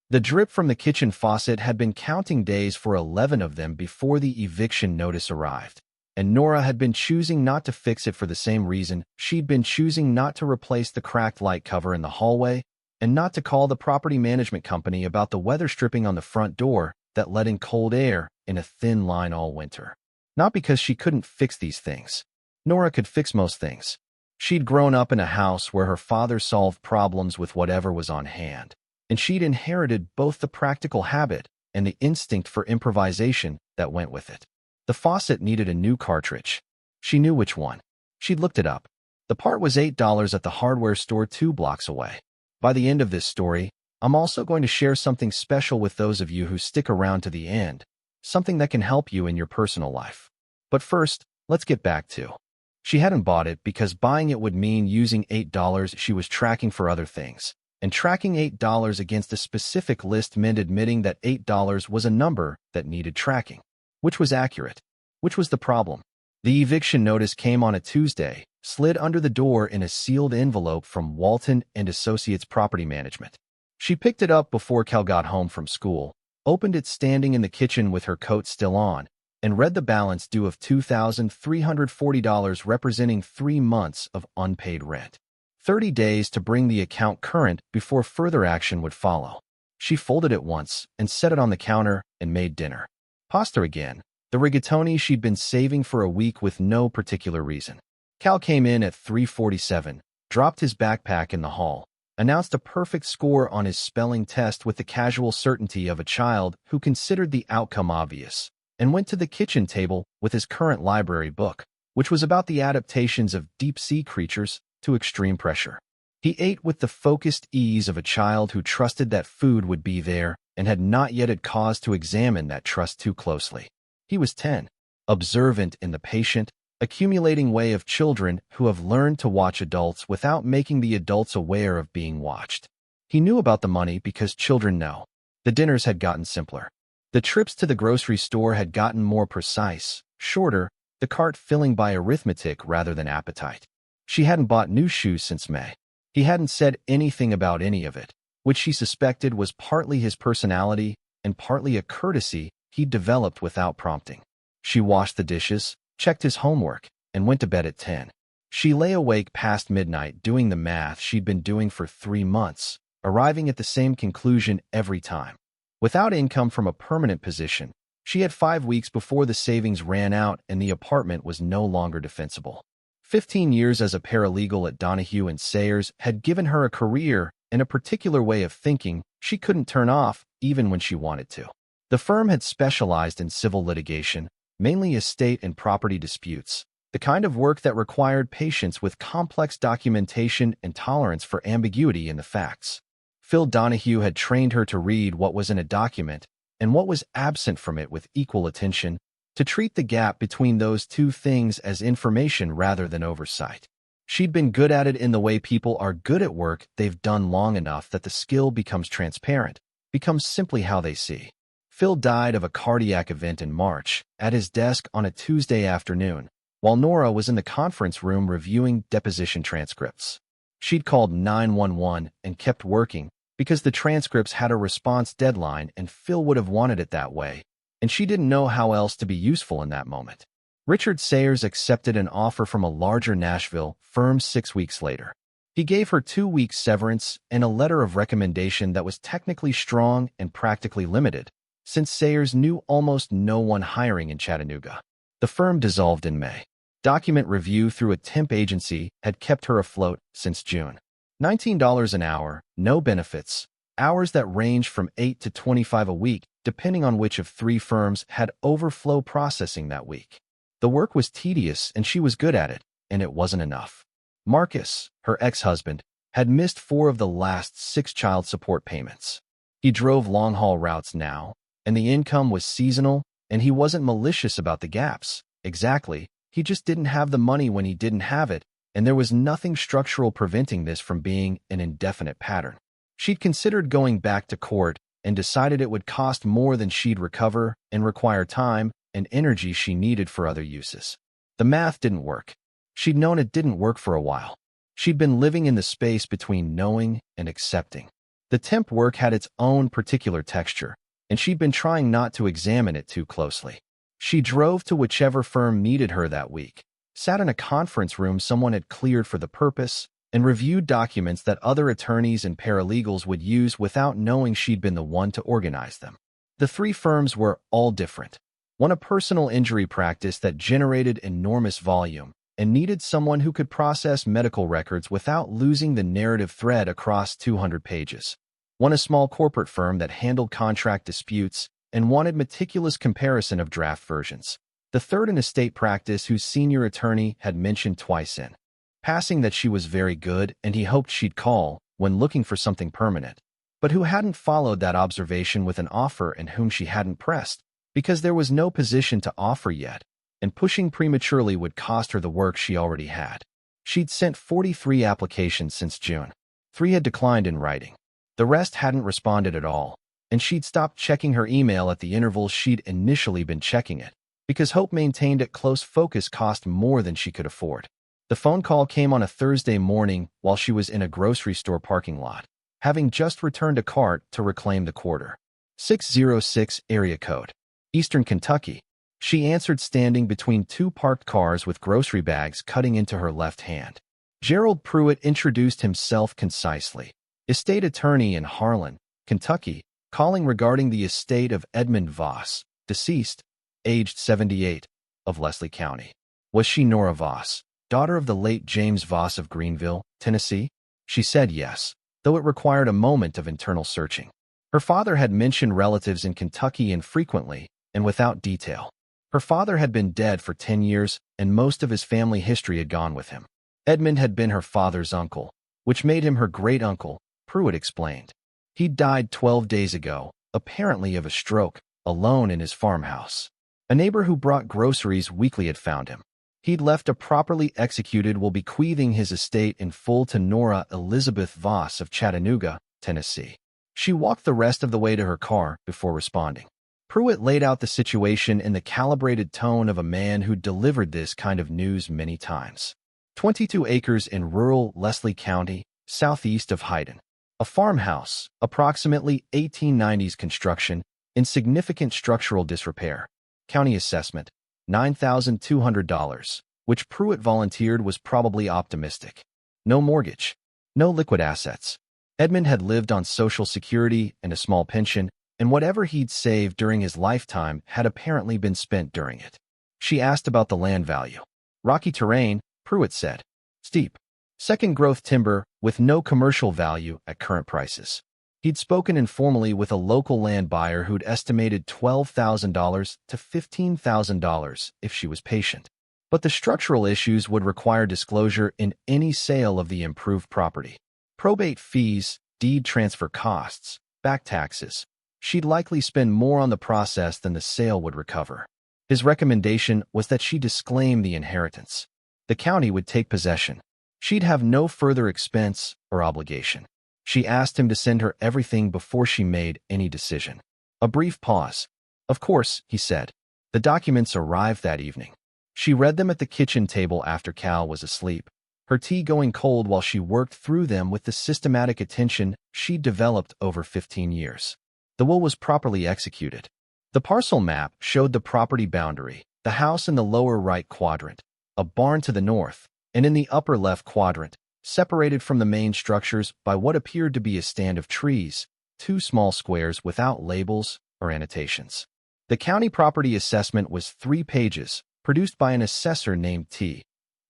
The drip from the kitchen faucet had been counting days for 11 of them before the eviction notice arrived, and Nora had been choosing not to fix it for the same reason she'd been choosing not to replace the cracked light cover in the hallway and not to call the property management company about the weather stripping on the front door that let in cold air in a thin line all winter. Not because she couldn't fix these things. Nora could fix most things. She'd grown up in a house where her father solved problems with whatever was on hand, and she'd inherited both the practical habit and the instinct for improvisation that went with it. The faucet needed a new cartridge. She knew which one. She'd looked it up. The part was $8 at the hardware store 2 blocks away. By the end of this story, I'm also going to share something special with those of you who stick around to the end, something that can help you in your personal life. But first, let's get back to. She hadn't bought it because buying it would mean using $8 she was tracking for other things, and tracking $8 against a specific list meant admitting that $8 was a number that needed tracking. Which was accurate? Which was the problem? The eviction notice came on a Tuesday, slid under the door in a sealed envelope from Walton and Associates Property Management. She picked it up before Cal got home from school, opened it standing in the kitchen with her coat still on, and read the balance due of $2,340 representing 3 months of unpaid rent. 30 days to bring the account current before further action would follow. She folded it once and set it on the counter and made dinner. Pasta again, the rigatoni she'd been saving for a week with no particular reason. Cal came in at 3:47, dropped his backpack in the hall, announced a perfect score on his spelling test with the casual certainty of a child who considered the outcome obvious, and went to the kitchen table with his current library book, which was about the adaptations of deep-sea creatures to extreme pressure. He ate with the focused ease of a child who trusted that food would be there and had not yet had cause to examine that trust too closely. He was 10, observant in the patient, accumulating way of children who have learned to watch adults without making the adults aware of being watched. He knew about the money because children know. The dinners had gotten simpler. The trips to the grocery store had gotten more precise, shorter, the cart filling by arithmetic rather than appetite. She hadn't bought new shoes since May. He hadn't said anything about any of it, which she suspected was partly his personality and partly a courtesy he'd developed without prompting. She washed the dishes, checked his homework, and went to bed at 10. She lay awake past midnight doing the math she'd been doing for 3 months, arriving at the same conclusion every time. Without income from a permanent position, she had 5 weeks before the savings ran out and the apartment was no longer defensible. 15 years as a paralegal at Donahue and Sayers had given her a career and a particular way of thinking she couldn't turn off even when she wanted to. The firm had specialized in civil litigation, mainly estate and property disputes, the kind of work that required patience with complex documentation and tolerance for ambiguity in the facts. Phil Donahue had trained her to read what was in a document and what was absent from it with equal attention, to treat the gap between those two things as information rather than oversight. She'd been good at it in the way people are good at work they've done long enough that the skill becomes transparent, becomes simply how they see. Phil died of a cardiac event in March, at his desk on a Tuesday afternoon, while Nora was in the conference room reviewing deposition transcripts. She'd called 911 and kept working because the transcripts had a response deadline and Phil would have wanted it that way, and she didn't know how else to be useful in that moment. Richard Sayers accepted an offer from a larger Nashville firm 6 weeks later. He gave her 2 weeks severance and a letter of recommendation that was technically strong and practically limited, since Sayers knew almost no one hiring in Chattanooga. The firm dissolved in May. Document review through a temp agency had kept her afloat since June. $19 an hour, no benefits, hours that ranged from 8 to 25 a week, depending on which of 3 firms had overflow processing that week. The work was tedious and she was good at it, and it wasn't enough. Marcus, her ex-husband, had missed 4 of the last 6 child support payments. He drove long-haul routes now, and the income was seasonal, and he wasn't malicious about the gaps. Exactly, he just didn't have the money when he didn't have it, and there was nothing structural preventing this from being an indefinite pattern. She'd considered going back to court and decided it would cost more than she'd recover and require time and energy she needed for other uses. The math didn't work. She'd known it didn't work for a while. She'd been living in the space between knowing and accepting. The temp work had its own particular texture, and she'd been trying not to examine it too closely. She drove to whichever firm needed her that week, sat in a conference room someone had cleared for the purpose, and reviewed documents that other attorneys and paralegals would use without knowing she'd been the one to organize them. The three firms were all different. One a personal injury practice that generated enormous volume and needed someone who could process medical records without losing the narrative thread across 200 pages. One a small corporate firm that handled contract disputes and wanted meticulous comparison of draft versions. The third an estate practice whose senior attorney had mentioned twice in passing that she was very good and he hoped she'd call when looking for something permanent, but who hadn't followed that observation with an offer and whom she hadn't pressed because there was no position to offer yet, and pushing prematurely would cost her the work she already had. She'd sent 43 applications since June. 3 had declined in writing. The rest hadn't responded at all, and she'd stopped checking her email at the intervals she'd initially been checking it, because hope maintained at close focus cost more than she could afford. The phone call came on a Thursday morning while she was in a grocery store parking lot, having just returned a cart to reclaim the quarter. 606 area code. Eastern Kentucky. She answered standing between two parked cars with grocery bags cutting into her left hand. Gerald Pruitt introduced himself concisely. Estate attorney in Harlan, Kentucky, calling regarding the estate of Edmund Voss, deceased, aged 78, of Leslie County. Was she Nora Voss, daughter of the late James Voss of Greenville, Tennessee? She said yes, though it required a moment of internal searching. Her father had mentioned relatives in Kentucky infrequently and without detail. Her father had been dead for 10 years, and most of his family history had gone with him. Edmund had been her father's uncle, which made him her great-uncle, Pruitt explained. He'd died 12 days ago, apparently of a stroke, alone in his farmhouse. A neighbor who brought groceries weekly had found him. He'd left a properly executed will bequeathing his estate in full to Nora Elizabeth Voss of Chattanooga, Tennessee. She walked the rest of the way to her car before responding. Pruitt laid out the situation in the calibrated tone of a man who'd delivered this kind of news many times. 22 acres in rural Leslie County, southeast of Hyden. A farmhouse, approximately 1890s construction, in significant structural disrepair. County assessment, $9,200, which Pruitt volunteered was probably optimistic. No mortgage. No liquid assets. Edmund had lived on Social Security and a small pension, and whatever he'd saved during his lifetime had apparently been spent during it. She asked about the land value. Rocky terrain, Pruitt said. Steep. Second-growth timber with no commercial value at current prices. He'd spoken informally with a local land buyer who'd estimated $12,000 to $15,000 if she was patient. But the structural issues would require disclosure in any sale of the improved property. Probate fees, deed transfer costs, back taxes. She'd likely spend more on the process than the sale would recover. His recommendation was that she disclaim the inheritance. The county would take possession. She'd have no further expense or obligation. She asked him to send her everything before she made any decision. A brief pause. Of course, he said. The documents arrived that evening. She read them at the kitchen table after Cal was asleep, her tea going cold while she worked through them with the systematic attention she'd developed over 15 years. The will was properly executed. The parcel map showed the property boundary, the house in the lower right quadrant, a barn to the north, and in the upper left quadrant, separated from the main structures by what appeared to be a stand of trees, 2 small squares without labels or annotations. The county property assessment was 3 pages, produced by an assessor named T.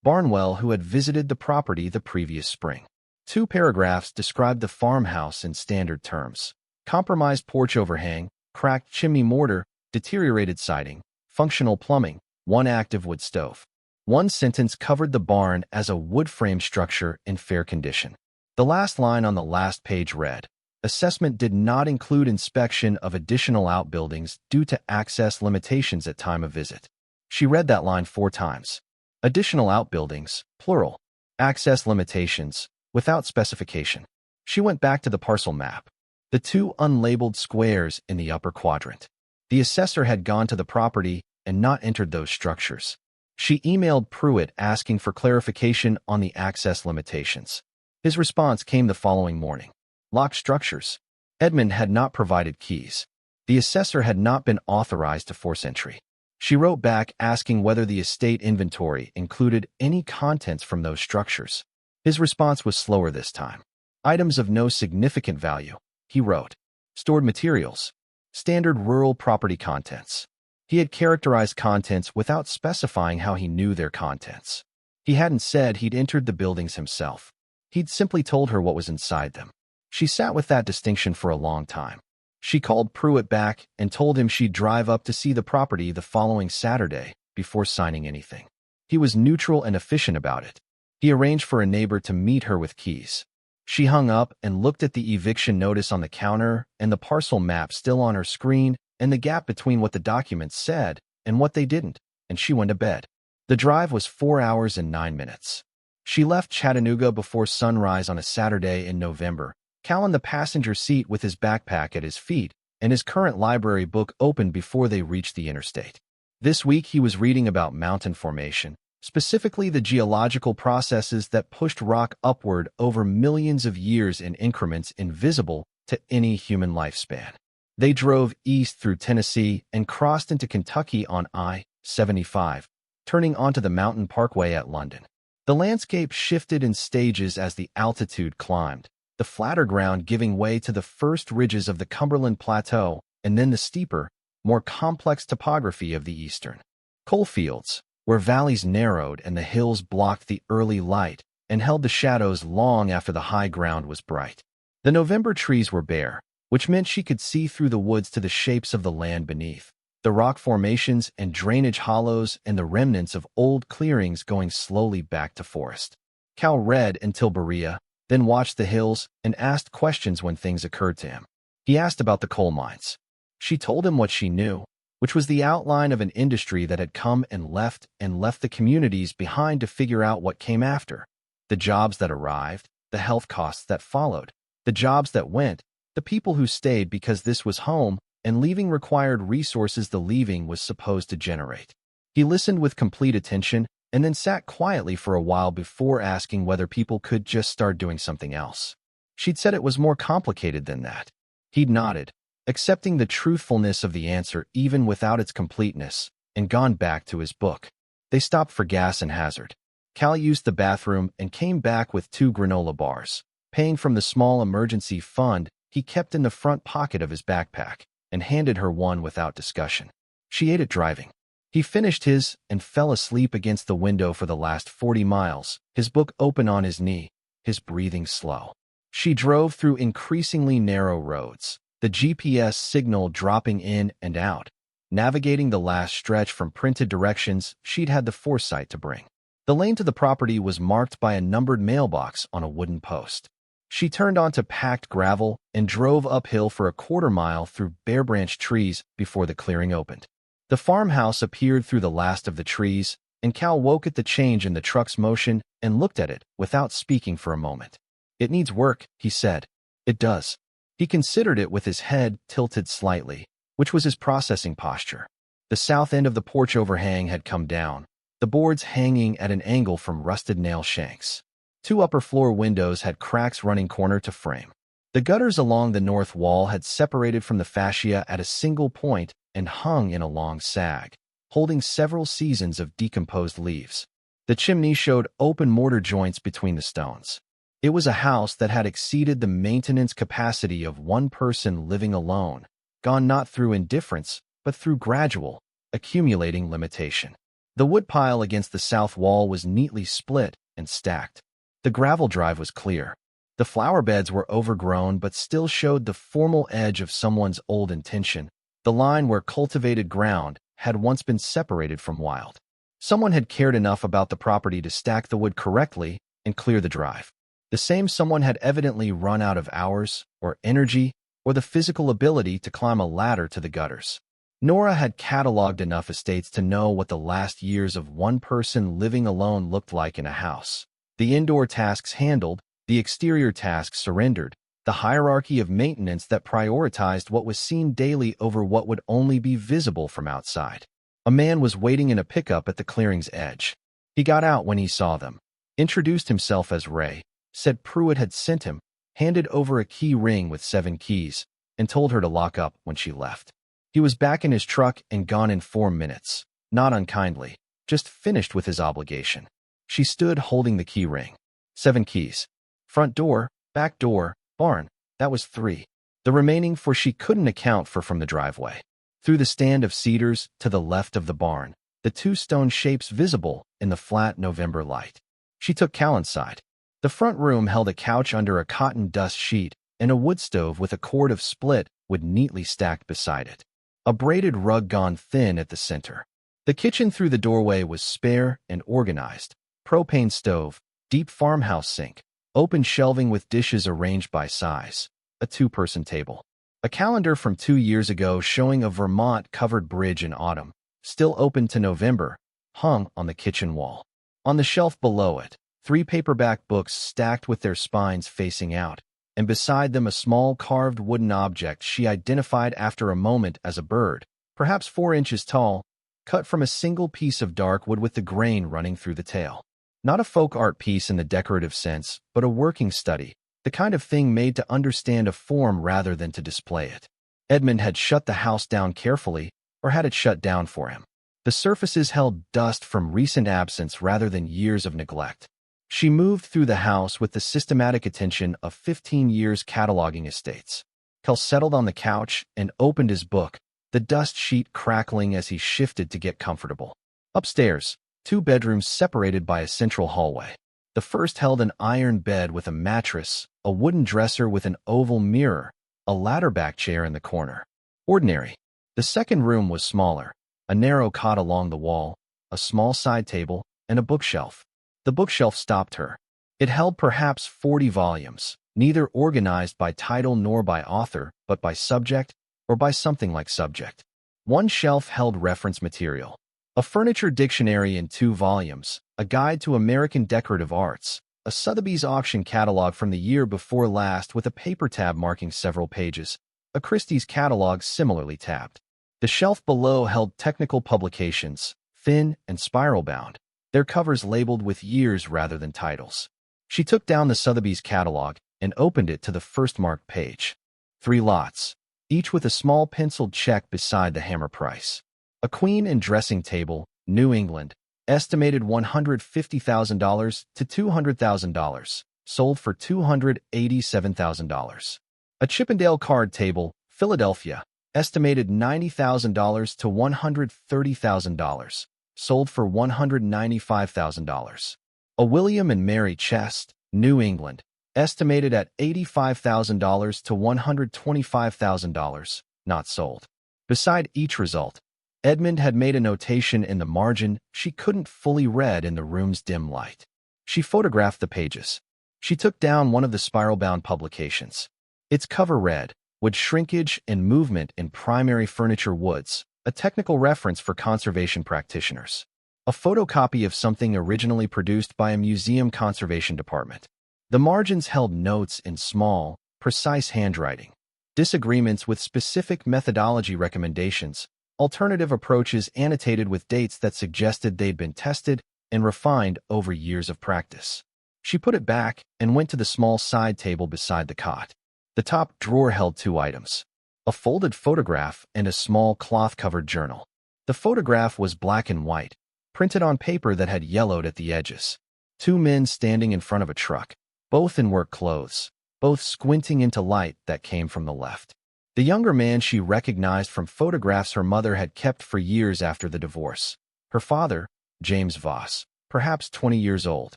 Barnwell who had visited the property the previous spring. 2 paragraphs described the farmhouse in standard terms. Compromised porch overhang, cracked chimney mortar, deteriorated siding, functional plumbing, 1 active wood stove. 1 sentence covered the barn as a wood frame structure in fair condition. The last line on the last page read, assessment did not include inspection of additional outbuildings due to access limitations at time of visit. She read that line 4 times. Additional outbuildings, plural. Access limitations, without specification. She went back to the parcel map. The 2 unlabeled squares in the upper quadrant. The assessor had gone to the property and not entered those structures. She emailed Pruitt asking for clarification on the access limitations. His response came the following morning. Locked structures. Edmund had not provided keys. The assessor had not been authorized to force entry. She wrote back asking whether the estate inventory included any contents from those structures. His response was slower this time. Items of no significant value, he wrote. Stored materials. Standard rural property contents. He had characterized contents without specifying how he knew their contents. He hadn't said he'd entered the buildings himself. He'd simply told her what was inside them. She sat with that distinction for a long time. She called Pruitt back and told him she'd drive up to see the property the following Saturday before signing anything. He was neutral and efficient about it. He arranged for a neighbor to meet her with keys. She hung up and looked at the eviction notice on the counter and the parcel map still on her screen and the gap between what the documents said and what they didn't, and she went to bed. The drive was 4 hours and 9 minutes. She left Chattanooga before sunrise on a Saturday in November, Cal in the passenger seat with his backpack at his feet and his current library book open before they reached the interstate. This week he was reading about mountain formation, specifically the geological processes that pushed rock upward over millions of years in increments invisible to any human lifespan. They drove east through Tennessee and crossed into Kentucky on I-75, turning onto the mountain parkway at London. The landscape shifted in stages as the altitude climbed, the flatter ground giving way to the first ridges of the Cumberland Plateau and then the steeper, more complex topography of the eastern coalfields, where valleys narrowed and the hills blocked the early light and held the shadows long after the high ground was bright. The November trees were bare, which meant she could see through the woods to the shapes of the land beneath, the rock formations and drainage hollows and the remnants of old clearings going slowly back to forest. Cal read until Berea, then watched the hills and asked questions when things occurred to him. He asked about the coal mines. She told him what she knew, which was the outline of an industry that had come and left the communities behind to figure out what came after. The jobs that arrived, the health costs that followed, the jobs that went, the people who stayed because this was home, and leaving required resources the leaving was supposed to generate. He listened with complete attention and then sat quietly for a while before asking whether people could just start doing something else. She'd said it was more complicated than that. He'd nodded, accepting the truthfulness of the answer even without its completeness, and gone back to his book. They stopped for gas and hazard. Cal used the bathroom and came back with 2 granola bars, paying from the small emergency fund he kept in the front pocket of his backpack, and handed her one without discussion. She ate it driving. He finished his and fell asleep against the window for the last 40 miles, his book open on his knee, his breathing slow. She drove through increasingly narrow roads, the GPS signal dropping in and out, navigating the last stretch from printed directions she'd had the foresight to bring. The lane to the property was marked by a numbered mailbox on a wooden post. She turned onto packed gravel and drove uphill for a quarter mile through bare branch trees before the clearing opened. The farmhouse appeared through the last of the trees, and Cal woke at the change in the truck's motion and looked at it without speaking for a moment. "It needs work," he said. "It does." He considered it with his head tilted slightly, which was his processing posture. The south end of the porch overhang had come down, the boards hanging at an angle from rusted nail shanks. 2 upper-floor windows had cracks running corner to frame. The gutters along the north wall had separated from the fascia at a single point and hung in a long sag, holding several seasons of decomposed leaves. The chimney showed open mortar joints between the stones. It was a house that had exceeded the maintenance capacity of one person living alone, gone not through indifference, but through gradual, accumulating limitation. The woodpile against the south wall was neatly split and stacked. The gravel drive was clear. The flower beds were overgrown but still showed the formal edge of someone's old intention, the line where cultivated ground had once been separated from wild. Someone had cared enough about the property to stack the wood correctly and clear the drive. The same someone had evidently run out of hours, or energy, or the physical ability to climb a ladder to the gutters. Nora had cataloged enough estates to know what the last years of one person living alone looked like in a house. The indoor tasks handled, the exterior tasks surrendered, the hierarchy of maintenance that prioritized what was seen daily over what would only be visible from outside. A man was waiting in a pickup at the clearing's edge. He got out when he saw them, introduced himself as Ray, said Pruitt had sent him, handed over a key ring with 7 keys, and told her to lock up when she left. He was back in his truck and gone in 4 minutes, not unkindly, just finished with his obligation. She stood holding the key ring. 7 keys. Front door, back door, barn. That was 3. The remaining 4 she couldn't account for from the driveway. Through the stand of cedars to the left of the barn, the 2 stone shapes visible in the flat November light. She took Cal inside. The front room held a couch under a cotton dust sheet and a wood stove with a cord of split wood neatly stacked beside it. A braided rug gone thin at the center. The kitchen through the doorway was spare and organized. Propane stove, deep farmhouse sink, open shelving with dishes arranged by size, a 2-person table. A calendar from 2 years ago showing a Vermont-covered bridge in autumn, still open to November, hung on the kitchen wall. On the shelf below it, 3 paperback books stacked with their spines facing out, and beside them a small carved wooden object she identified after a moment as a bird, perhaps 4 inches tall, cut from a single piece of dark wood with the grain running through the tail. Not a folk art piece in the decorative sense, but a working study, the kind of thing made to understand a form rather than to display it. Edmund had shut the house down carefully, or had it shut down for him. The surfaces held dust from recent absence rather than years of neglect. She moved through the house with the systematic attention of 15 years cataloging estates. Cal settled on the couch and opened his book, the dust sheet crackling as he shifted to get comfortable. Upstairs, 2 bedrooms separated by a central hallway. The first held an iron bed with a mattress, a wooden dresser with an oval mirror, a ladder-back chair in the corner. Ordinary. The second room was smaller, a narrow cot along the wall, a small side table, and a bookshelf. The bookshelf stopped her. It held perhaps 40 volumes, neither organized by title nor by author, but by subject, or by something like subject. One shelf held reference material. A furniture dictionary in 2 volumes, a guide to American decorative arts, a Sotheby's auction catalog from the year before last with a paper tab marking several pages, a Christie's catalog similarly tabbed. The shelf below held technical publications, thin and spiral-bound, their covers labeled with years rather than titles. She took down the Sotheby's catalog and opened it to the first marked page. 3 lots, each with a small penciled check beside the hammer price. A queen and dressing table, New England, estimated $150,000 to $200,000, sold for $287,000. A Chippendale card table, Philadelphia, estimated $90,000 to $130,000, sold for $195,000. A William and Mary chest, New England, estimated at $85,000 to $125,000, not sold. Beside each result, Edmund had made a notation in the margin she couldn't fully read in the room's dim light. She photographed the pages. She took down one of the spiral-bound publications. Its cover read, "Wood shrinkage and movement in primary furniture woods, a technical reference for conservation practitioners." A photocopy of something originally produced by a museum conservation department. The margins held notes in small, precise handwriting. Disagreements with specific methodology recommendations, alternative approaches annotated with dates that suggested they'd been tested and refined over years of practice. She put it back and went to the small side table beside the cot. The top drawer held 2 items, a folded photograph and a small cloth-covered journal. The photograph was black and white, printed on paper that had yellowed at the edges. 2 men standing in front of a truck, both in work clothes, both squinting into light that came from the left. The younger man she recognized from photographs her mother had kept for years after the divorce. Her father, James Voss, perhaps 20 years old.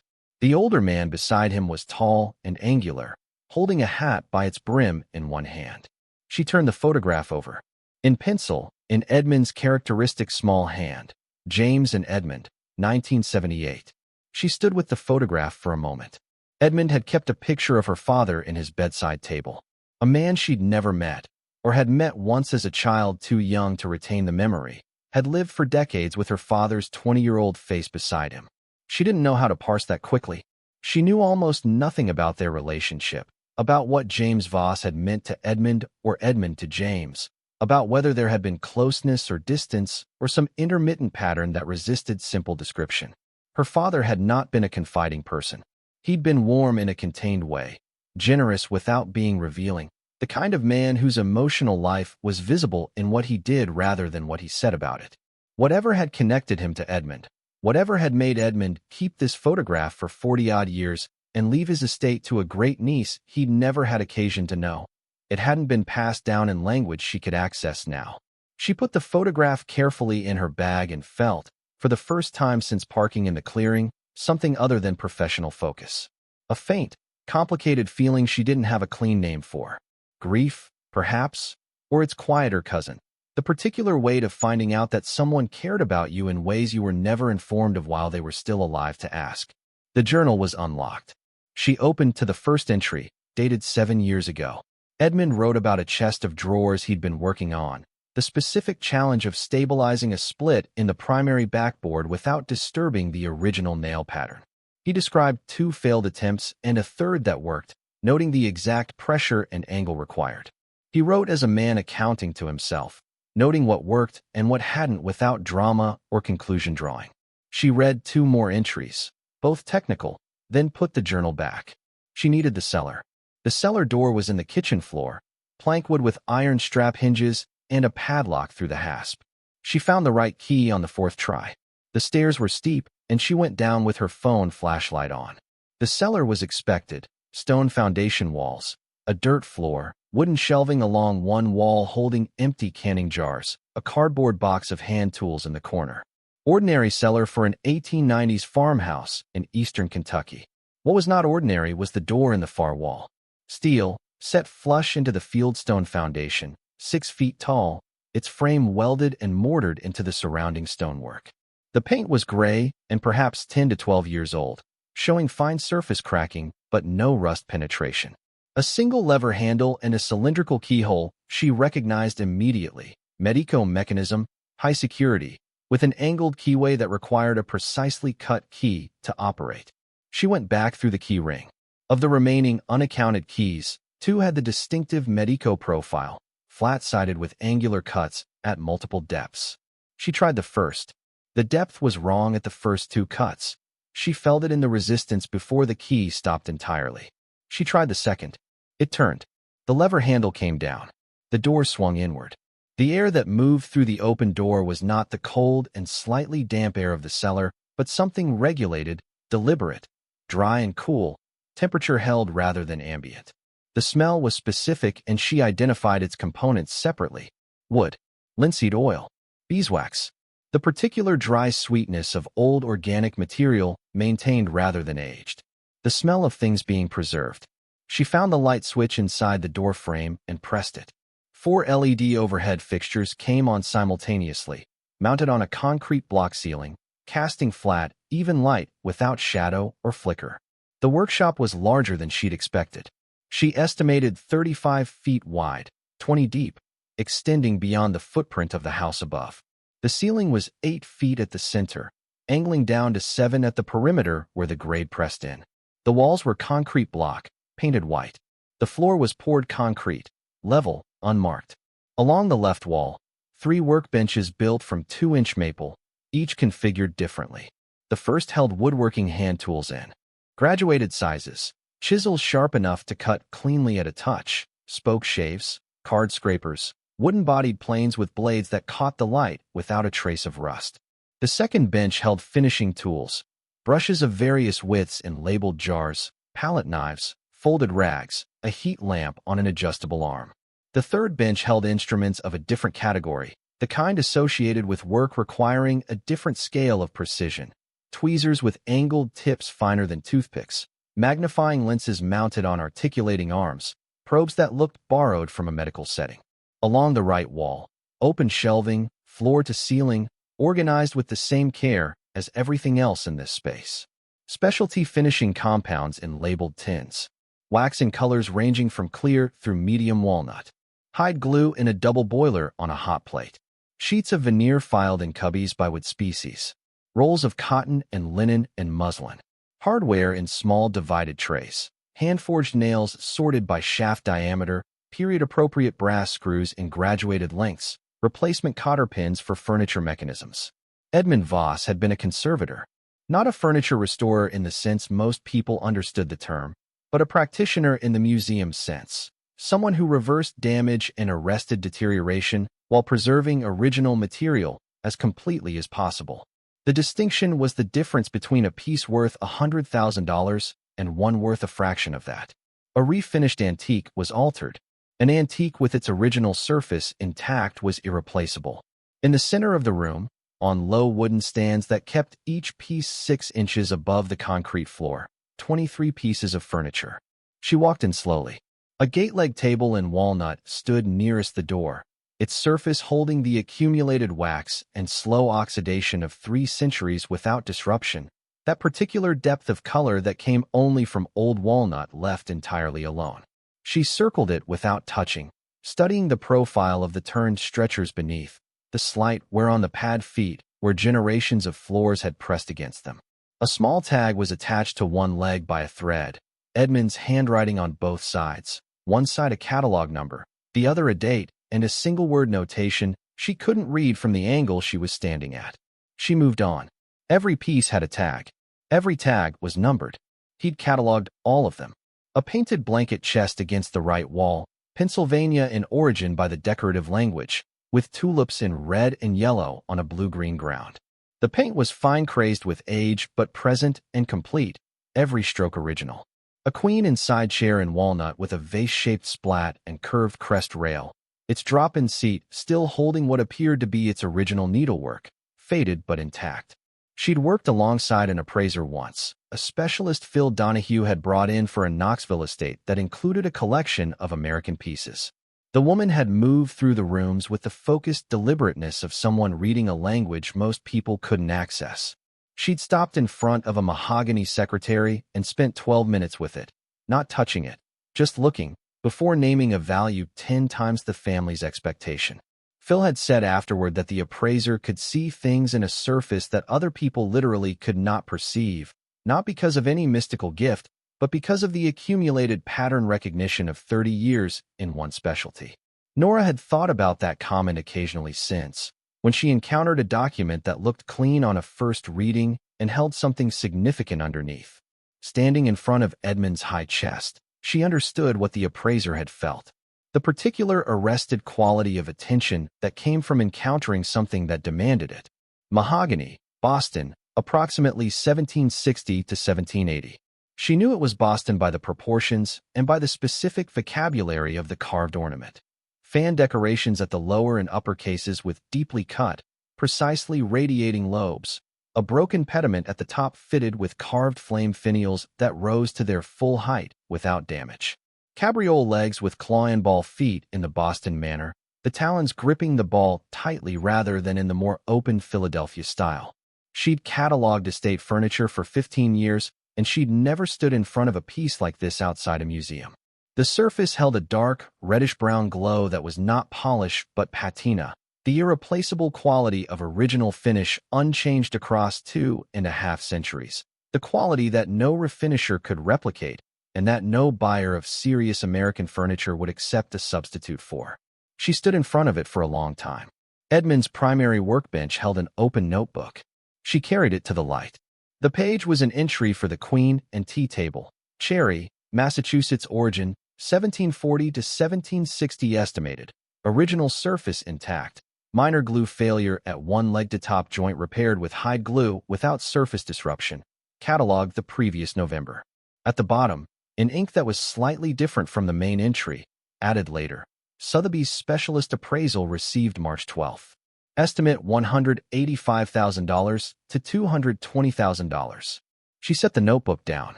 The older man beside him was tall and angular, holding a hat by its brim in one hand. She turned the photograph over. In pencil, in Edmund's characteristic small hand, James and Edmund, 1978. She stood with the photograph for a moment. Edmund had kept a picture of her father in his bedside table, a man she'd never met, or had met once as a child too young to retain the memory, had lived for decades with her father's 20-year-old face beside him. She didn't know how to parse that quickly. She knew almost nothing about their relationship, about what James Voss had meant to Edmund or Edmund to James, about whether there had been closeness or distance or some intermittent pattern that resisted simple description. Her father had not been a confiding person. He'd been warm in a contained way, generous without being revealing, the kind of man whose emotional life was visible in what he did rather than what he said about it. Whatever had connected him to Edmund, whatever had made Edmund keep this photograph for 40-odd years and leave his estate to a great niece he'd never had occasion to know, it hadn't been passed down in language she could access now. She put the photograph carefully in her bag and felt, for the first time since parking in the clearing, something other than professional focus. A faint, complicated feeling she didn't have a clean name for. Grief, perhaps, or its quieter cousin. The particular weight of finding out that someone cared about you in ways you were never informed of while they were still alive to ask. The journal was unlocked. She opened to the first entry, dated 7 years ago. Edmund wrote about a chest of drawers he'd been working on, the specific challenge of stabilizing a split in the primary backboard without disturbing the original nail pattern. He described 2 failed attempts and a third that worked, noting the exact pressure and angle required. He wrote as a man accounting to himself, noting what worked and what hadn't without drama or conclusion drawing. She read 2 more entries, both technical, then put the journal back. She needed the cellar. The cellar door was in the kitchen floor, plankwood with iron strap hinges and a padlock through the hasp. She found the right key on the 4th try. The stairs were steep, and she went down with her phone flashlight on. The cellar was expected: stone foundation walls, a dirt floor, wooden shelving along one wall holding empty canning jars, a cardboard box of hand tools in the corner. Ordinary cellar for an 1890s farmhouse in eastern Kentucky. What was not ordinary was the door in the far wall. Steel, set flush into the fieldstone foundation, 6 feet tall, its frame welded and mortared into the surrounding stonework. The paint was gray and perhaps 10 to 12 years old, showing fine surface cracking but no rust penetration. A single lever handle and a cylindrical keyhole she recognized immediately. Medico mechanism, high security, with an angled keyway that required a precisely cut key to operate. She went back through the key ring. Of the remaining unaccounted keys, 2 had the distinctive Medico profile, flat-sided with angular cuts at multiple depths. She tried the first. The depth was wrong at the first 2 cuts. She felt it in the resistance before the key stopped entirely. She tried the second. It turned. The lever handle came down. The door swung inward. The air that moved through the open door was not the cold and slightly damp air of the cellar, but something regulated, deliberate, dry and cool, temperature held rather than ambient. The smell was specific, and she identified its components separately: wood, linseed oil, beeswax. The particular dry sweetness of old organic material maintained rather than aged. The smell of things being preserved. She found the light switch inside the door frame and pressed it. 4 LED overhead fixtures came on simultaneously, mounted on a concrete block ceiling, casting flat, even light without shadow or flicker. The workshop was larger than she'd expected. She estimated 35 feet wide, 20 deep, extending beyond the footprint of the house above. The ceiling was 8 feet at the center, angling down to 7 at the perimeter where the grade pressed in. The walls were concrete block, painted white. The floor was poured concrete, level, unmarked. Along the left wall, 3 workbenches built from 2-inch maple, each configured differently. The first held woodworking hand tools in graduated sizes, chisels sharp enough to cut cleanly at a touch, spoke shaves, card scrapers, wooden-bodied planes with blades that caught the light without a trace of rust. The second bench held finishing tools, brushes of various widths in labeled jars, palette knives, folded rags, a heat lamp on an adjustable arm. The third bench held instruments of a different category, the kind associated with work requiring a different scale of precision: tweezers with angled tips finer than toothpicks, magnifying lenses mounted on articulating arms, probes that looked borrowed from a medical setting. Along the right wall, open shelving, floor to ceiling, organized with the same care as everything else in this space. Specialty finishing compounds in labeled tins. Wax in colors ranging from clear through medium walnut. Hide glue in a double boiler on a hot plate. Sheets of veneer filed in cubbies by wood species. Rolls of cotton and linen and muslin. Hardware in small divided trays. Hand-forged nails sorted by shaft diameter, period-appropriate brass screws in graduated lengths, replacement cotter pins for furniture mechanisms. Edmund Voss had been a conservator, not a furniture restorer in the sense most people understood the term, but a practitioner in the museum's sense. Someone who reversed damage and arrested deterioration while preserving original material as completely as possible. The distinction was the difference between a piece worth $100,000 and one worth a fraction of that. A refinished antique was altered. An antique with its original surface intact was irreplaceable. In the center of the room, on low wooden stands that kept each piece 6 inches above the concrete floor, 23 pieces of furniture. She walked in slowly. A gate-leg table in walnut stood nearest the door, its surface holding the accumulated wax and slow oxidation of 3 centuries without disruption. That particular depth of color that came only from old walnut left entirely alone. She circled it without touching, studying the profile of the turned stretchers beneath, the slight wear on the pad feet where generations of floors had pressed against them. A small tag was attached to one leg by a thread, Edmund's handwriting on both sides, one side a catalog number, the other a date, and a single-word notation she couldn't read from the angle she was standing at. She moved on. Every piece had a tag. Every tag was numbered. He'd cataloged all of them. A painted blanket chest against the right wall, Pennsylvania in origin by the decorative language, with tulips in red and yellow on a blue-green ground. The paint was fine-crazed with age, but present and complete, every stroke original. A queen in side chair in walnut with a vase-shaped splat and curved crest rail, its drop-in seat still holding what appeared to be its original needlework, faded but intact. She'd worked alongside an appraiser once, a specialist Phil Donahue had brought in for a Knoxville estate that included a collection of American pieces. The woman had moved through the rooms with the focused deliberateness of someone reading a language most people couldn't access. She'd stopped in front of a mahogany secretary and spent 12 minutes with it, not touching it, just looking, before naming a value 10 times the family's expectation. Phil had said afterward that the appraiser could see things in a surface that other people literally could not perceive, not because of any mystical gift, but because of the accumulated pattern recognition of 30 years in one specialty. Nora had thought about that comment occasionally since, when she encountered a document that looked clean on a first reading and held something significant underneath. Standing in front of Edmund's high chest, she understood what the appraiser had felt. The particular arrested quality of attention that came from encountering something that demanded it. Mahogany, Boston, approximately 1760 to 1780. She knew it was Boston by the proportions and by the specific vocabulary of the carved ornament. Fan decorations at the lower and upper cases with deeply cut, precisely radiating lobes. A broken pediment at the top fitted with carved flame finials that rose to their full height without damage. Cabriole legs with claw and ball feet in the Boston manner, the talons gripping the ball tightly rather than in the more open Philadelphia style. She'd cataloged estate furniture for 15 years, and she'd never stood in front of a piece like this outside a museum. The surface held a dark, reddish-brown glow that was not polish but patina, the irreplaceable quality of original finish unchanged across 2.5 centuries, the quality that no refinisher could replicate, and that no buyer of serious American furniture would accept a substitute for. She stood in front of it for a long time. Edmund's primary workbench held an open notebook. She carried it to the light. The page was an entry for the Queen and Tea Table, Cherry, Massachusetts origin, 1740 to 1760 estimated. Original surface intact. Minor glue failure at one leg to top joint repaired with hide glue without surface disruption. Cataloged the previous November. At the bottom, in ink that was slightly different from the main entry, added later. Sotheby's specialist appraisal received March 12th. Estimate $185,000 to $220,000. She set the notebook down.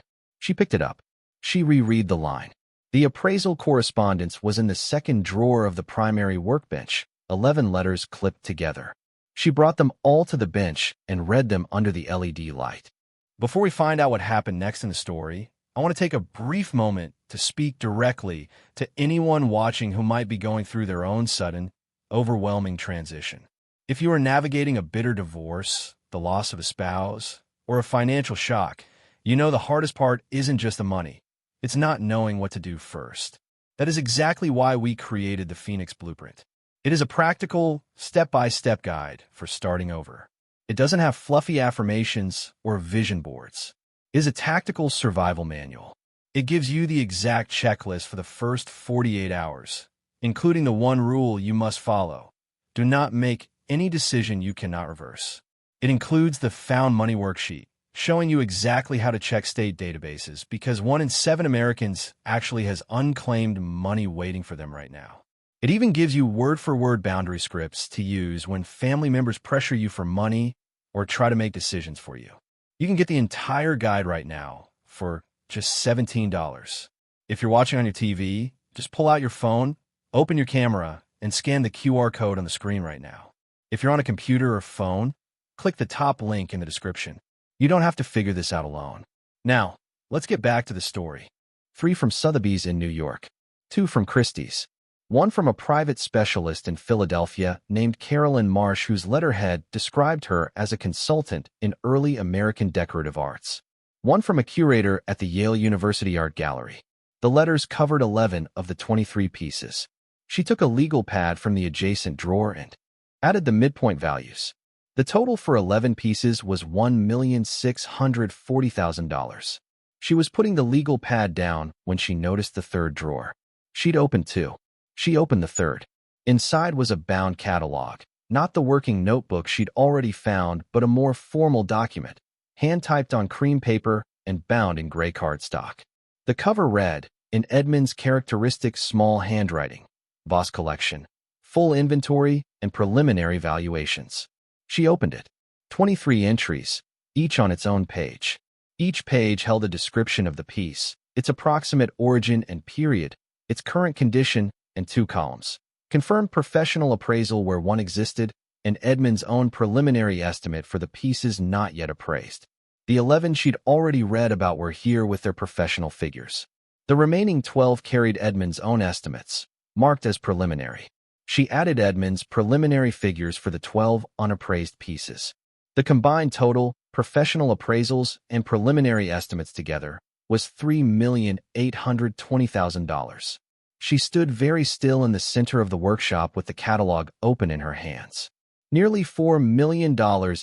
She picked it up. She reread the line. The appraisal correspondence was in the second drawer of the primary workbench, 11 letters clipped together. She brought them all to the bench and read them under the LED light. Before we find out what happened next in the story, I want to take a brief moment to speak directly to anyone watching who might be going through their own sudden, overwhelming transition. If you are navigating a bitter divorce, the loss of a spouse, or a financial shock, you know the hardest part isn't just the money. It's not knowing what to do first. That is exactly why we created the Phoenix Blueprint. It is a practical, step-by-step guide for starting over. It doesn't have fluffy affirmations or vision boards. It is a tactical survival manual. It gives you the exact checklist for the first 48 hours, including the one rule you must follow. Do not make any decision you cannot reverse. It includes the Found Money worksheet, showing you exactly how to check state databases because 1 in 7 Americans actually has unclaimed money waiting for them right now. It even gives you word-for-word boundary scripts to use when family members pressure you for money or try to make decisions for you. You can get the entire guide right now for just $17. If you're watching on your TV, just pull out your phone, open your camera, and scan the QR code on the screen right now. If you're on a computer or phone, click the top link in the description. You don't have to figure this out alone. Now, let's get back to the story. 3 from Sotheby's in New York, 2 from Christie's, 1 from a private specialist in Philadelphia named Carolyn Marsh, whose letterhead described her as a consultant in early American decorative arts, 1 from a curator at the Yale University Art Gallery. The letters covered 11 of the 23 pieces. She took a legal pad from the adjacent drawer and added the midpoint values. The total for 11 pieces was $1,640,000. She was putting the legal pad down when she noticed the third drawer. She'd opened 2. She opened the third. Inside was a bound catalog, not the working notebook she'd already found, but a more formal document, hand-typed on cream paper and bound in gray cardstock. The cover read, in Edmund's characteristic small handwriting, Boss Collection, full inventory and preliminary valuations. She opened it. 23 entries, each on its own page. Each page held a description of the piece, its approximate origin and period, its current condition, and 2 columns. Confirmed professional appraisal where one existed, and Edmund's own preliminary estimate for the pieces not yet appraised. The 11 she'd already read about were here with their professional figures. The remaining 12 carried Edmund's own estimates, marked as preliminary. She added Edmund's preliminary figures for the 12 unappraised pieces. The combined total, professional appraisals and preliminary estimates together, was $3,820,000. She stood very still in the center of the workshop with the catalog open in her hands. Nearly $4 million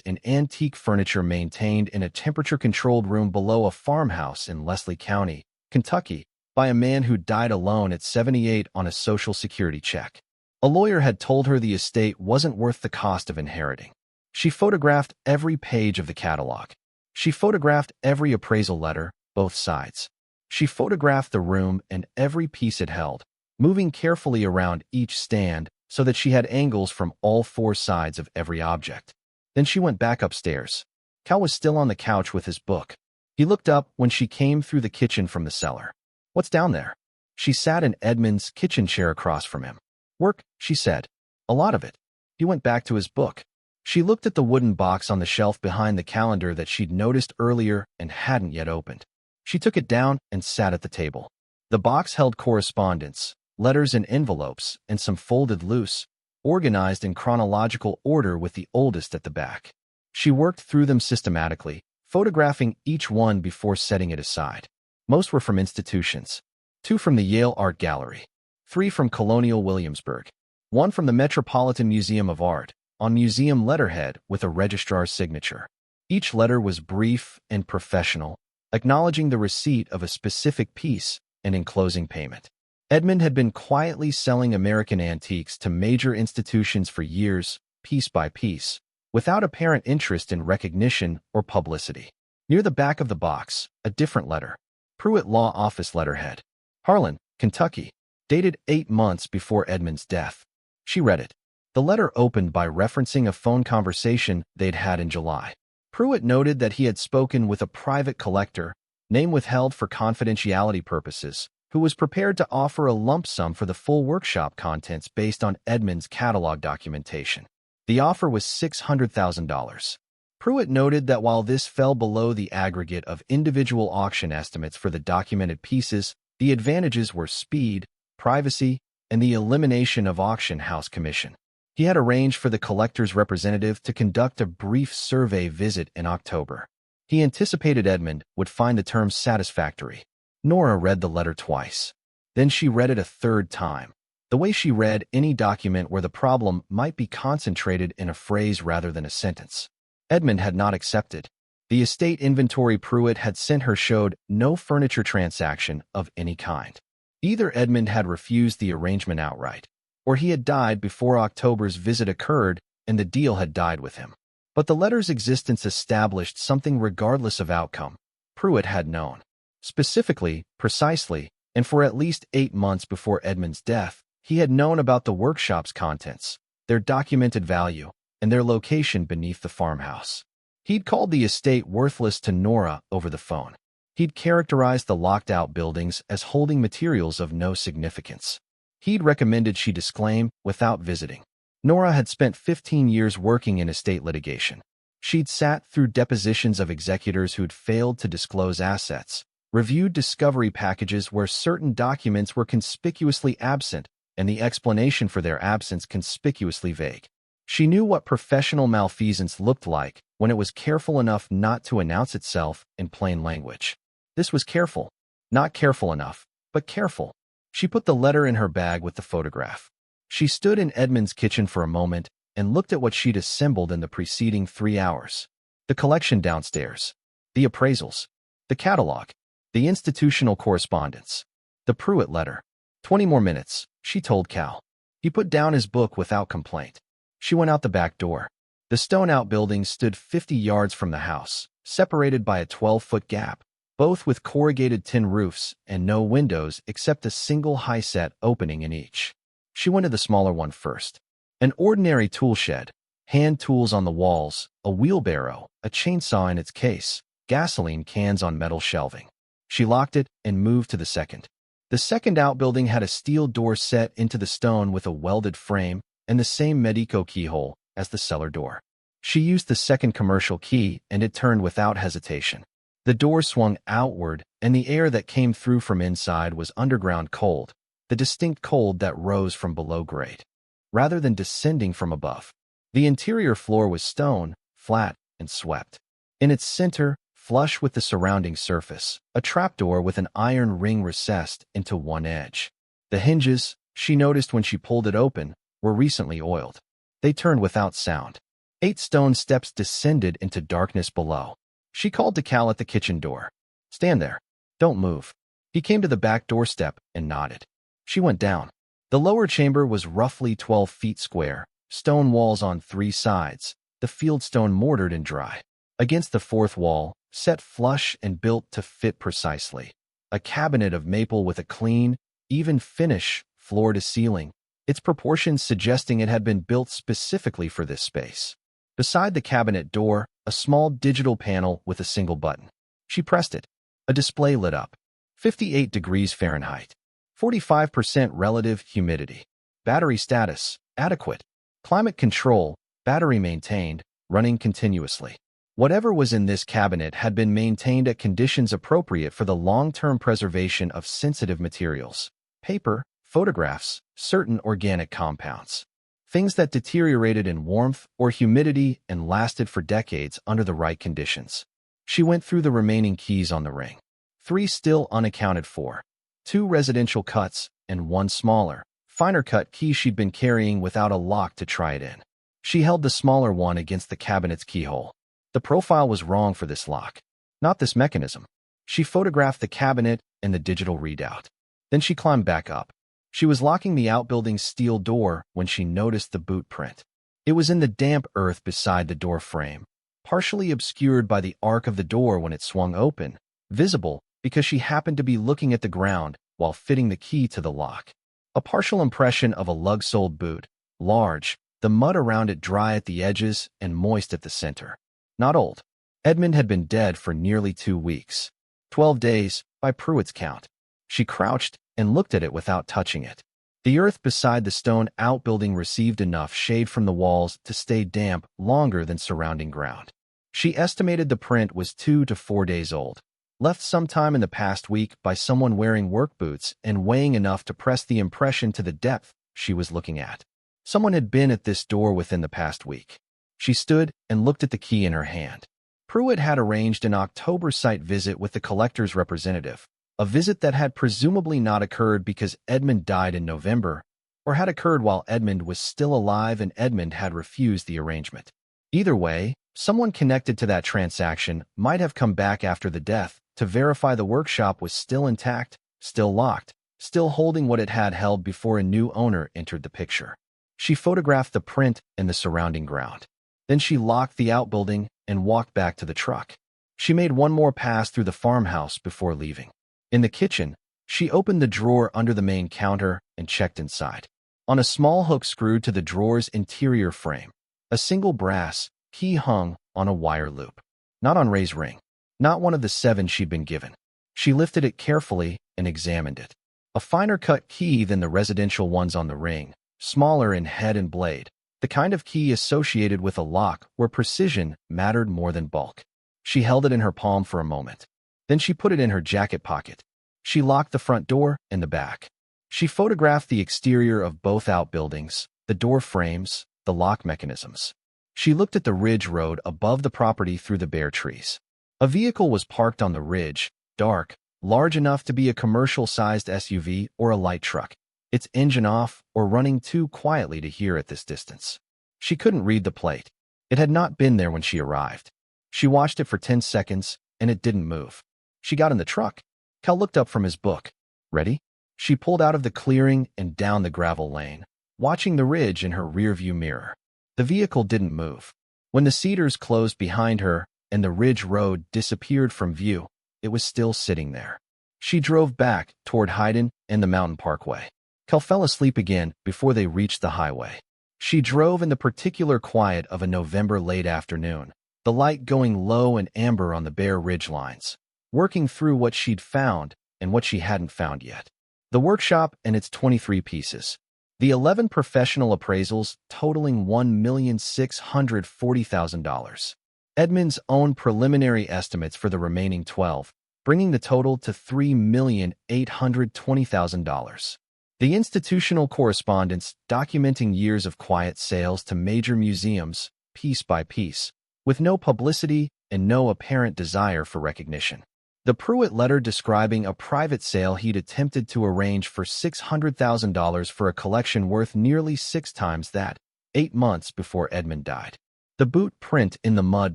in antique furniture maintained in a temperature-controlled room below a farmhouse in Leslie County, Kentucky, by a man who died alone at 78 on a Social Security check. A lawyer had told her the estate wasn't worth the cost of inheriting. She photographed every page of the catalog. She photographed every appraisal letter, both sides. She photographed the room and every piece it held, moving carefully around each stand so that she had angles from all 4 sides of every object. Then she went back upstairs. Cal was still on the couch with his book. He looked up when she came through the kitchen from the cellar. "What's down there?" She sat in Edmund's kitchen chair across from him. "Work," she said. "A lot of it." He went back to his book. She looked at the wooden box on the shelf behind the calendar that she'd noticed earlier and hadn't yet opened. She took it down and sat at the table. The box held correspondence, letters in envelopes, and some folded loose, organized in chronological order with the oldest at the back. She worked through them systematically, photographing each one before setting it aside. Most were from institutions. 2 from the Yale Art Gallery, 3 from Colonial Williamsburg, 1 from the Metropolitan Museum of Art, on museum letterhead with a registrar's signature. Each letter was brief and professional, acknowledging the receipt of a specific piece and enclosing payment. Edmund had been quietly selling American antiques to major institutions for years, piece by piece, without apparent interest in recognition or publicity. Near the back of the box, a different letter. Pruitt Law Office letterhead. Harlan, Kentucky, dated 8 months before Edmund's death. She read it. The letter opened by referencing a phone conversation they'd had in July. Pruitt noted that he had spoken with a private collector, name withheld for confidentiality purposes, who was prepared to offer a lump sum for the full workshop contents based on Edmund's catalog documentation. The offer was $600,000. Pruitt noted that while this fell below the aggregate of individual auction estimates for the documented pieces, the advantages were speed, privacy, and the elimination of auction house commission. He had arranged for the collector's representative to conduct a brief survey visit in October. He anticipated Edmund would find the terms satisfactory. Nora read the letter twice. Then she read it a third time, the way she read any document where the problem might be concentrated in a phrase rather than a sentence. Edmund had not accepted. The estate inventory Pruitt had sent her showed no furniture transaction of any kind. Either Edmund had refused the arrangement outright, or he had died before October's visit occurred and the deal had died with him. But the letter's existence established something regardless of outcome. Pruitt had known. Specifically, precisely, and for at least 8 months before Edmund's death, he had known about the workshop's contents, their documented value, and their location beneath the farmhouse. He'd called the estate worthless to Nora over the phone. He'd characterized the locked-out buildings as holding materials of no significance. He'd recommended she disclaim without visiting. Nora had spent 15 years working in estate litigation. She'd sat through depositions of executors who'd failed to disclose assets, reviewed discovery packages where certain documents were conspicuously absent and the explanation for their absence conspicuously vague. She knew what professional malfeasance looked like when it was careful enough not to announce itself in plain language. This was careful. Not careful enough, but careful. She put the letter in her bag with the photograph. She stood in Edmund's kitchen for a moment and looked at what she'd assembled in the preceding 3 hours. The collection downstairs, the appraisals, the catalog, the institutional correspondence, the Pruitt letter. 20 more minutes, she told Cal. He put down his book without complaint. She went out the back door. The stone outbuildings stood 50 yards from the house, separated by a 12-foot gap, both with corrugated tin roofs and no windows except a single high-set opening in each. She went to the smaller one first. An ordinary tool shed, hand tools on the walls, a wheelbarrow, a chainsaw in its case, gasoline cans on metal shelving. She locked it and moved to the second. The second outbuilding had a steel door set into the stone with a welded frame and the same Medico keyhole as the cellar door. She used the second commercial key and it turned without hesitation. The door swung outward and the air that came through from inside was underground cold, the distinct cold that rose from below grate, rather than descending from above. The interior floor was stone, flat, and swept. In its center, flush with the surrounding surface, a trapdoor with an iron ring recessed into one edge. The hinges, she noticed when she pulled it open, were recently oiled. They turned without sound. 8 stone steps descended into darkness below. She called to Cal at the kitchen door. "Stand there. Don't move." He came to the back doorstep and nodded. She went down. The lower chamber was roughly 12 feet square, stone walls on 3 sides, the fieldstone mortared and dry. Against the fourth wall, set flush and built to fit precisely, a cabinet of maple with a clean, even finish, floor to ceiling, its proportions suggesting it had been built specifically for this space. Beside the cabinet door, a small digital panel with a single button. She pressed it. A display lit up. 58 degrees Fahrenheit. 45% relative humidity. Battery status, adequate. Climate control, battery maintained, running continuously. Whatever was in this cabinet had been maintained at conditions appropriate for the long-term preservation of sensitive materials. Paper, photographs, certain organic compounds. Things that deteriorated in warmth or humidity and lasted for decades under the right conditions. She went through the remaining keys on the ring. 3 still unaccounted for. 2 residential cuts and 1 smaller, finer cut key she'd been carrying without a lock to try it in. She held the smaller one against the cabinet's keyhole. The profile was wrong for this lock, not this mechanism. She photographed the cabinet and the digital readout. Then she climbed back up. She was locking the outbuilding's steel door when she noticed the boot print. It was in the damp earth beside the door frame, partially obscured by the arc of the door when it swung open, visible because she happened to be looking at the ground while fitting the key to the lock. A partial impression of a lug-soled boot, large, the mud around it dry at the edges and moist at the center. Not old. Edmund had been dead for nearly 2 weeks. 12 days, by Pruitt's count. She crouched and looked at it without touching it. The earth beside the stone outbuilding received enough shade from the walls to stay damp longer than surrounding ground. She estimated the print was 2 to 4 days old, left sometime in the past week by someone wearing work boots and weighing enough to press the impression to the depth she was looking at. Someone had been at this door within the past week. She stood and looked at the key in her hand. Pruitt had arranged an October site visit with the collector's representative, a visit that had presumably not occurred because Edmund died in November, or had occurred while Edmund was still alive and Edmund had refused the arrangement. Either way, Someone connected to that transaction might have come back after the death to verify the workshop was still intact, still locked, still holding what it had held before a new owner entered the picture. She photographed the print and the surrounding ground. Then she locked the outbuilding and walked back to the truck. She made one more pass through the farmhouse before leaving. In the kitchen, she opened the drawer under the main counter and checked inside. On a small hook screwed to the drawer's interior frame, a single brass key hung on a wire loop. Not on Ray's ring. Not one of the 7 she'd been given. She lifted it carefully and examined it. A finer cut key than the residential ones on the ring, smaller in head and blade, the kind of key associated with a lock where precision mattered more than bulk. She held it in her palm for a moment. Then she put it in her jacket pocket. She locked the front door and the back. She photographed the exterior of both outbuildings, the door frames, the lock mechanisms. She looked at the ridge road above the property through the bare trees. A vehicle was parked on the ridge, dark, large enough to be a commercial-sized SUV or a light truck, its engine off or running too quietly to hear at this distance. She couldn't read the plate. It had not been there when she arrived. She watched it for 10 seconds, and it didn't move. She got in the truck. Cal looked up from his book. Ready? She pulled out of the clearing and down the gravel lane, watching the ridge in her rearview mirror. The vehicle didn't move. When the cedars closed behind her and the ridge road disappeared from view, it was still sitting there. She drove back toward Hayden and the mountain parkway. Cal fell asleep again before they reached the highway. She drove in the particular quiet of a November late afternoon, the light going low and amber on the bare ridge lines, working through what she'd found and what she hadn't found yet. The workshop and its 23 pieces. The 11 professional appraisals totaling $1,640,000. Edmund's own preliminary estimates for the remaining 12, bringing the total to $3,820,000. The institutional correspondence documenting years of quiet sales to major museums, piece by piece, with no publicity and no apparent desire for recognition. The Pruitt letter describing a private sale he'd attempted to arrange for $600,000 for a collection worth nearly 6 times that, 8 months before Edmund died. The boot print in the mud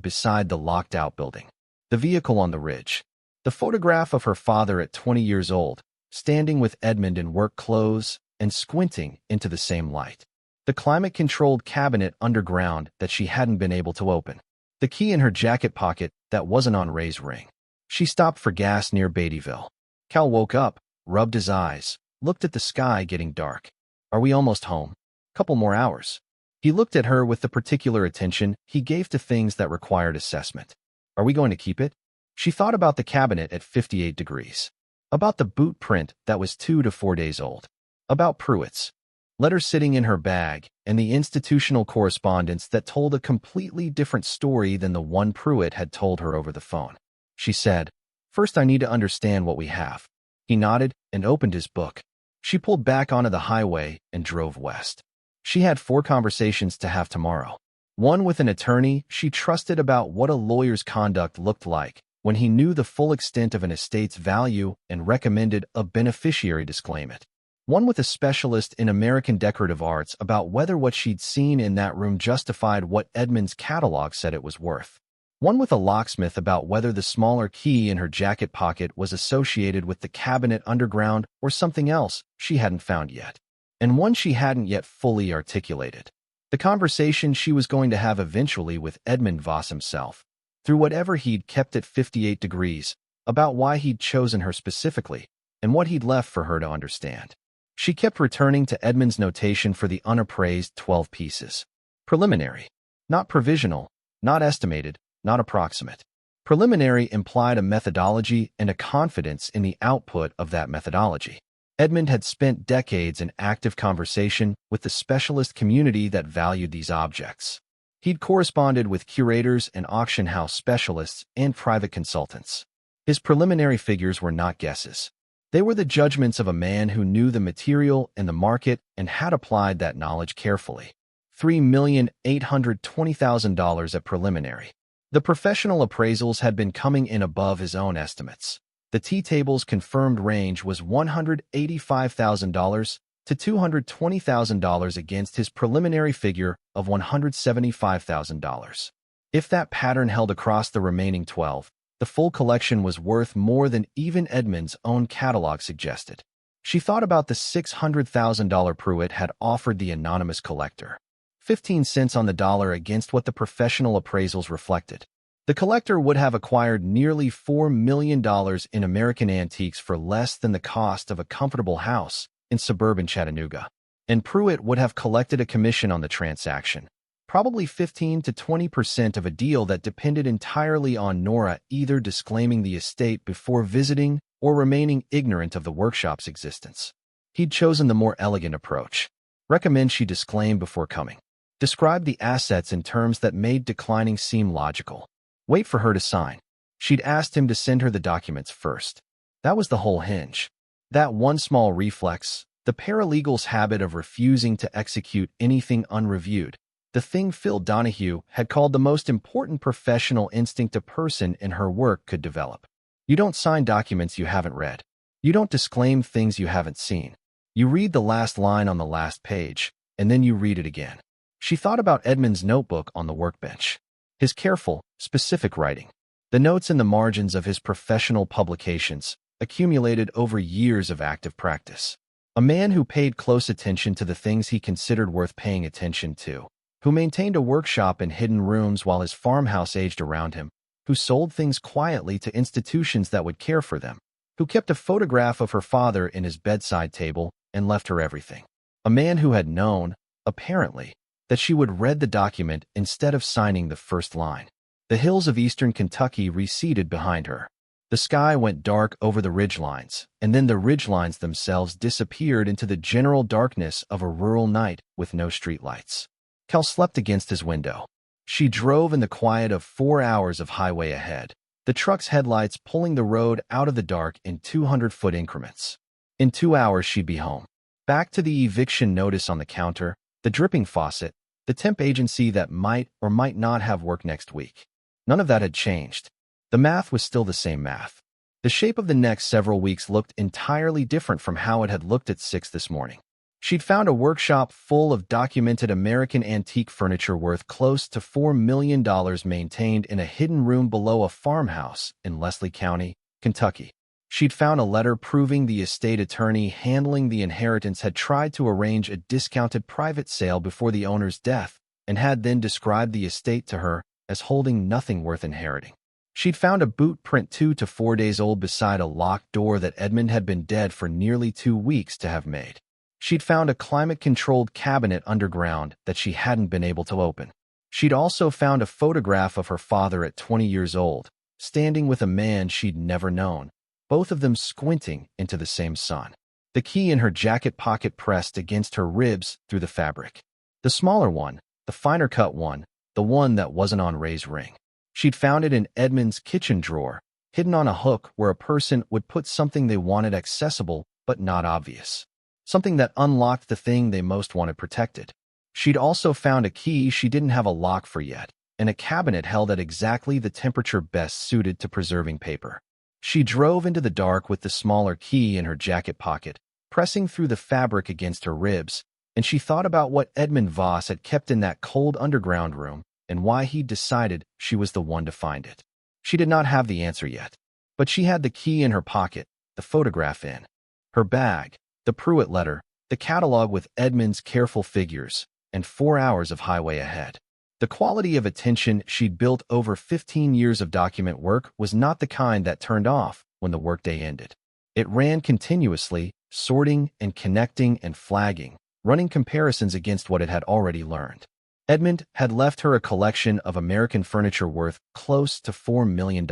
beside the locked outbuilding. The vehicle on the ridge. The photograph of her father at 20 years old, standing with Edmund in work clothes and squinting into the same light. The climate-controlled cabinet underground that she hadn't been able to open. The key in her jacket pocket that wasn't on Ray's ring. She stopped for gas near Beattyville. Cal woke up, rubbed his eyes, looked at the sky getting dark. Are we almost home? Couple more hours. He looked at her with the particular attention he gave to things that required assessment. Are we going to keep it? She thought about the cabinet at 58 degrees. About the boot print that was 2 to 4 days old. About Pruitt's letter sitting in her bag and the institutional correspondence that told a completely different story than the one Pruitt had told her over the phone. She said, "First I need to understand what we have." He nodded and opened his book. She pulled back onto the highway and drove west. She had 4 conversations to have tomorrow. One with an attorney she trusted about what a lawyer's conduct looked like when he knew the full extent of an estate's value and recommended a beneficiary disclaim it. One with a specialist in American decorative arts about whether what she'd seen in that room justified what Edmund's catalog said it was worth. One with a locksmith about whether the smaller key in her jacket pocket was associated with the cabinet underground or something else she hadn't found yet. And one she hadn't yet fully articulated. The conversation she was going to have eventually with Edmund Voss himself, through whatever he'd kept at 58 degrees, about why he'd chosen her specifically, and what he'd left for her to understand. She kept returning to Edmund's notation for the unappraised 12 pieces. Preliminary. Not provisional, not estimated, not approximate. Preliminary implied a methodology and a confidence in the output of that methodology. Edmund had spent decades in active conversation with the specialist community that valued these objects. He'd corresponded with curators and auction house specialists and private consultants. His preliminary figures were not guesses. They were the judgments of a man who knew the material and the market and had applied that knowledge carefully. $3,820,000 at preliminary. The professional appraisals had been coming in above his own estimates. The T-table's confirmed range was $185,000 to $220,000 against his preliminary figure of $175,000. If that pattern held across the remaining 12, the full collection was worth more than even Edmund's own catalog suggested. She thought about the $600,000 Pruitt had offered the anonymous collector. 15 cents on the dollar against what the professional appraisals reflected. The collector would have acquired nearly $4 million in American antiques for less than the cost of a comfortable house in suburban Chattanooga. And Pruitt would have collected a commission on the transaction, probably 15 to 20% of a deal that depended entirely on Nora either disclaiming the estate before visiting or remaining ignorant of the workshop's existence. He'd chosen the more elegant approach. Recommend she disclaim before coming. Describe the assets in terms that made declining seem logical. Wait for her to sign. She'd asked him to send her the documents first. That was the whole hinge. That one small reflex, the paralegal's habit of refusing to execute anything unreviewed, the thing Phil Donahue had called the most important professional instinct a person in her work could develop. You don't sign documents you haven't read. You don't disclaim things you haven't seen. You read the last line on the last page, and then you read it again. She thought about Edmund's notebook on the workbench. His careful, specific writing. The notes in the margins of his professional publications, accumulated over years of active practice. A man who paid close attention to the things he considered worth paying attention to, who maintained a workshop in hidden rooms while his farmhouse aged around him, who sold things quietly to institutions that would care for them, who kept a photograph of her father in his bedside table and left her everything. A man who had known, apparently, that she would read the document instead of signing the first line. The hills of eastern Kentucky receded behind her. The sky went dark over the ridgelines, and then the ridgelines themselves disappeared into the general darkness of a rural night with no streetlights. Cal slept against his window. She drove in the quiet of 4 hours of highway ahead, the truck's headlights pulling the road out of the dark in 200-foot increments. In 2 hours she'd be home. Back to the eviction notice on the counter, the dripping faucet, the temp agency that might or might not have work next week. None of that had changed. The math was still the same math. The shape of the next several weeks looked entirely different from how it had looked at 6 this morning. She'd found a workshop full of documented American antique furniture worth close to $4 million maintained in a hidden room below a farmhouse in Leslie County, Kentucky. She'd found a letter proving the estate attorney handling the inheritance had tried to arrange a discounted private sale before the owner's death and had then described the estate to her as holding nothing worth inheriting. She'd found a boot print 2 to 4 days old beside a locked door that Edmund had been dead for nearly 2 weeks to have made. She'd found a climate-controlled cabinet underground that she hadn't been able to open. She'd also found a photograph of her father at 20 years old, standing with a man she'd never known, both of them squinting into the same sun. The key in her jacket pocket pressed against her ribs through the fabric. The smaller one, the finer-cut one, the one that wasn't on Ray's ring. She'd found it in Edmund's kitchen drawer, hidden on a hook where a person would put something they wanted accessible but not obvious. Something that unlocked the thing they most wanted protected. She'd also found a key she didn't have a lock for yet, and a cabinet held at exactly the temperature best suited to preserving paper. She drove into the dark with the smaller key in her jacket pocket, pressing through the fabric against her ribs, and she thought about what Edmund Voss had kept in that cold underground room and why he'd decided she was the one to find it. She did not have the answer yet, but she had the key in her pocket, the photograph in her bag, the Pruitt letter, the catalog with Edmund's careful figures, and 4 hours of highway ahead. The quality of attention she'd built over 15 years of document work was not the kind that turned off when the workday ended. It ran continuously, sorting and connecting and flagging, running comparisons against what it had already learned. Edmund had left her a collection of American furniture worth close to $4 million.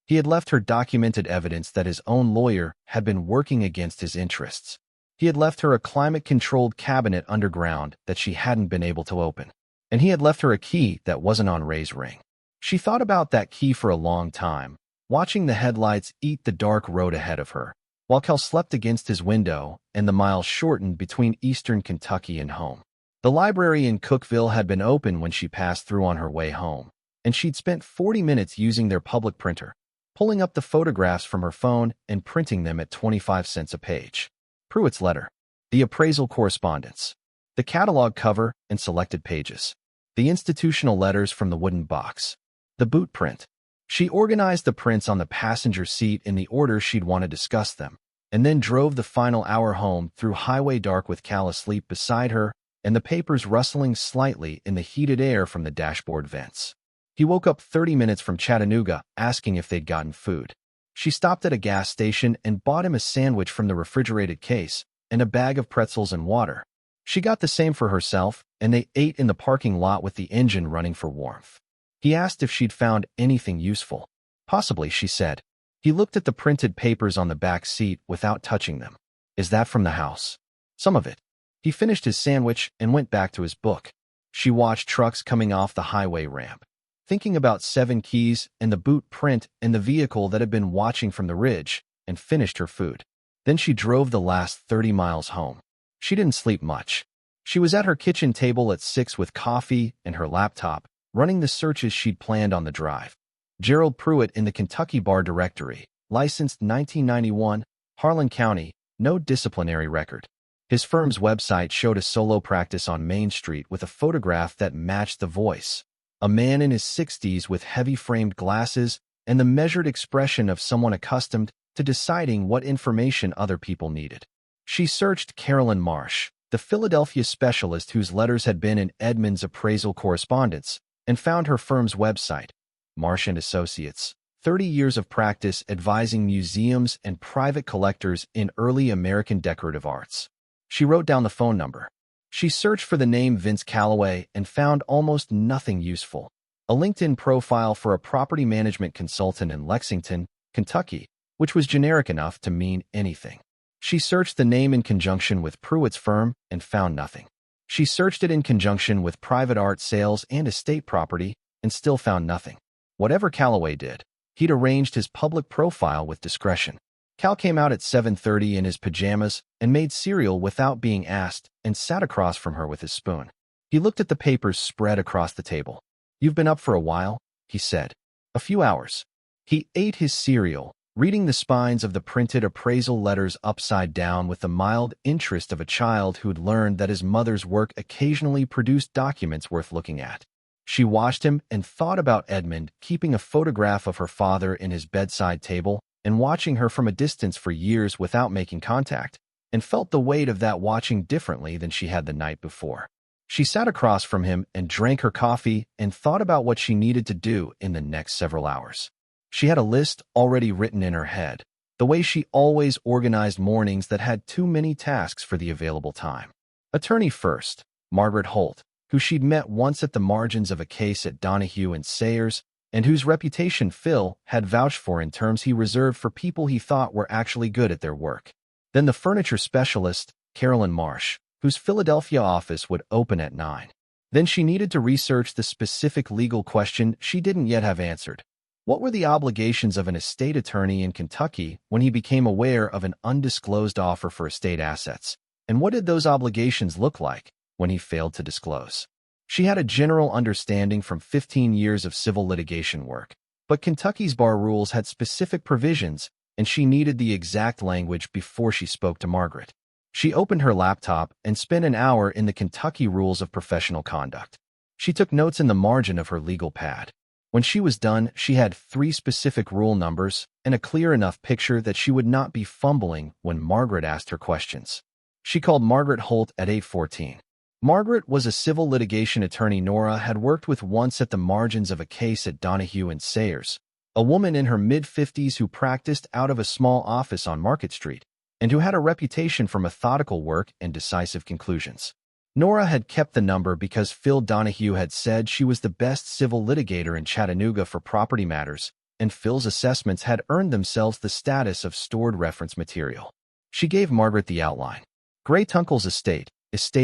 He had left her documented evidence that his own lawyer had been working against his interests. He had left her a climate-controlled cabinet underground that she hadn't been able to open. And he had left her a key that wasn't on Ray's ring. She thought about that key for a long time, watching the headlights eat the dark road ahead of her, while Cal slept against his window and the miles shortened between eastern Kentucky and home. The library in Cookeville had been open when she passed through on her way home, and she'd spent 40 minutes using their public printer, pulling up the photographs from her phone and printing them at 25 cents a page. Pruitt's letter, the appraisal correspondence, the catalog cover and selected pages. The institutional letters from the wooden box. The boot print. She organized the prints on the passenger seat in the order she'd want to discuss them, and then drove the final hour home through highway dark with Cal asleep beside her and the papers rustling slightly in the heated air from the dashboard vents. He woke up 30 minutes from Chattanooga, asking if they'd gotten food. She stopped at a gas station and bought him a sandwich from the refrigerated case and a bag of pretzels and water. She got the same for herself, and they ate in the parking lot with the engine running for warmth. He asked if she'd found anything useful. Possibly, she said. He looked at the printed papers on the back seat without touching them. Is that from the house? Some of it. He finished his sandwich and went back to his book. She watched trucks coming off the highway ramp, thinking about 7 keys and the boot print and the vehicle that had been watching from the ridge, and finished her food. Then she drove the last 30 miles home. She didn't sleep much. She was at her kitchen table at 6 with coffee and her laptop, running the searches she'd planned on the drive. Gerald Pruitt in the Kentucky Bar Directory, licensed 1991, Harlan County, no disciplinary record. His firm's website showed a solo practice on Main Street with a photograph that matched the voice. A man in his 60s with heavy-framed glasses and the measured expression of someone accustomed to deciding what information other people needed. She searched Carolyn Marsh, the Philadelphia specialist whose letters had been in Edmund's appraisal correspondence, and found her firm's website. Marsh & Associates, 30 years of practice advising museums and private collectors in early American decorative arts. She wrote down the phone number. She searched for the name Vince Calloway and found almost nothing useful. A LinkedIn profile for a property management consultant in Lexington, Kentucky, which was generic enough to mean anything. She searched the name in conjunction with Pruitt's firm and found nothing. She searched it in conjunction with private art sales and estate property and still found nothing. Whatever Calloway did, he'd arranged his public profile with discretion. Cal came out at 7:30 in his pajamas and made cereal without being asked and sat across from her with his spoon. He looked at the papers spread across the table. "You've been up for a while," he said. "A few hours." He ate his cereal, reading the spines of the printed appraisal letters upside down with the mild interest of a child who'd learned that his mother's work occasionally produced documents worth looking at. She watched him and thought about Edmund keeping a photograph of her father in his bedside table and watching her from a distance for years without making contact, and felt the weight of that watching differently than she had the night before. She sat across from him and drank her coffee and thought about what she needed to do in the next several hours. She had a list already written in her head, the way she always organized mornings that had too many tasks for the available time. Attorney first, Margaret Holt, who she'd met once at the margins of a case at Donahue and Sayers, and whose reputation Phil had vouched for in terms he reserved for people he thought were actually good at their work. Then the furniture specialist, Carolyn Marsh, whose Philadelphia office would open at 9. Then she needed to research the specific legal question she didn't yet have answered. What were the obligations of an estate attorney in Kentucky when he became aware of an undisclosed offer for estate assets? And what did those obligations look like when he failed to disclose? She had a general understanding from 15 years of civil litigation work, but Kentucky's bar rules had specific provisions, and she needed the exact language before she spoke to Margaret. She opened her laptop and spent an hour in the Kentucky Rules of Professional Conduct. She took notes in the margin of her legal pad. When she was done, she had 3 specific rule numbers and a clear enough picture that she would not be fumbling when Margaret asked her questions. She called Margaret Holt at 8:14. Margaret was a civil litigation attorney Nora had worked with once at the margins of a case at Donahue and Sayers, a woman in her mid-50s who practiced out of a small office on Market Street, and who had a reputation for methodical work and decisive conclusions. Nora had kept the number because Phil Donahue had said she was the best civil litigator in Chattanooga for property matters, and Phil's assessments had earned themselves the status of stored reference material. She gave Margaret the outline. Gray Tunkle's estate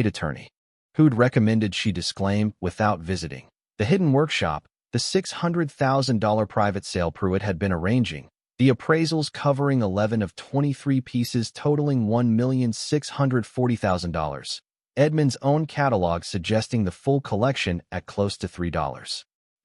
attorney, who'd recommended she disclaim without visiting. The hidden workshop, the $600,000 private sale Pruitt had been arranging, the appraisals covering 11 of 23 pieces totaling $1,640,000. Edmund's own catalog suggesting the full collection at close to $3.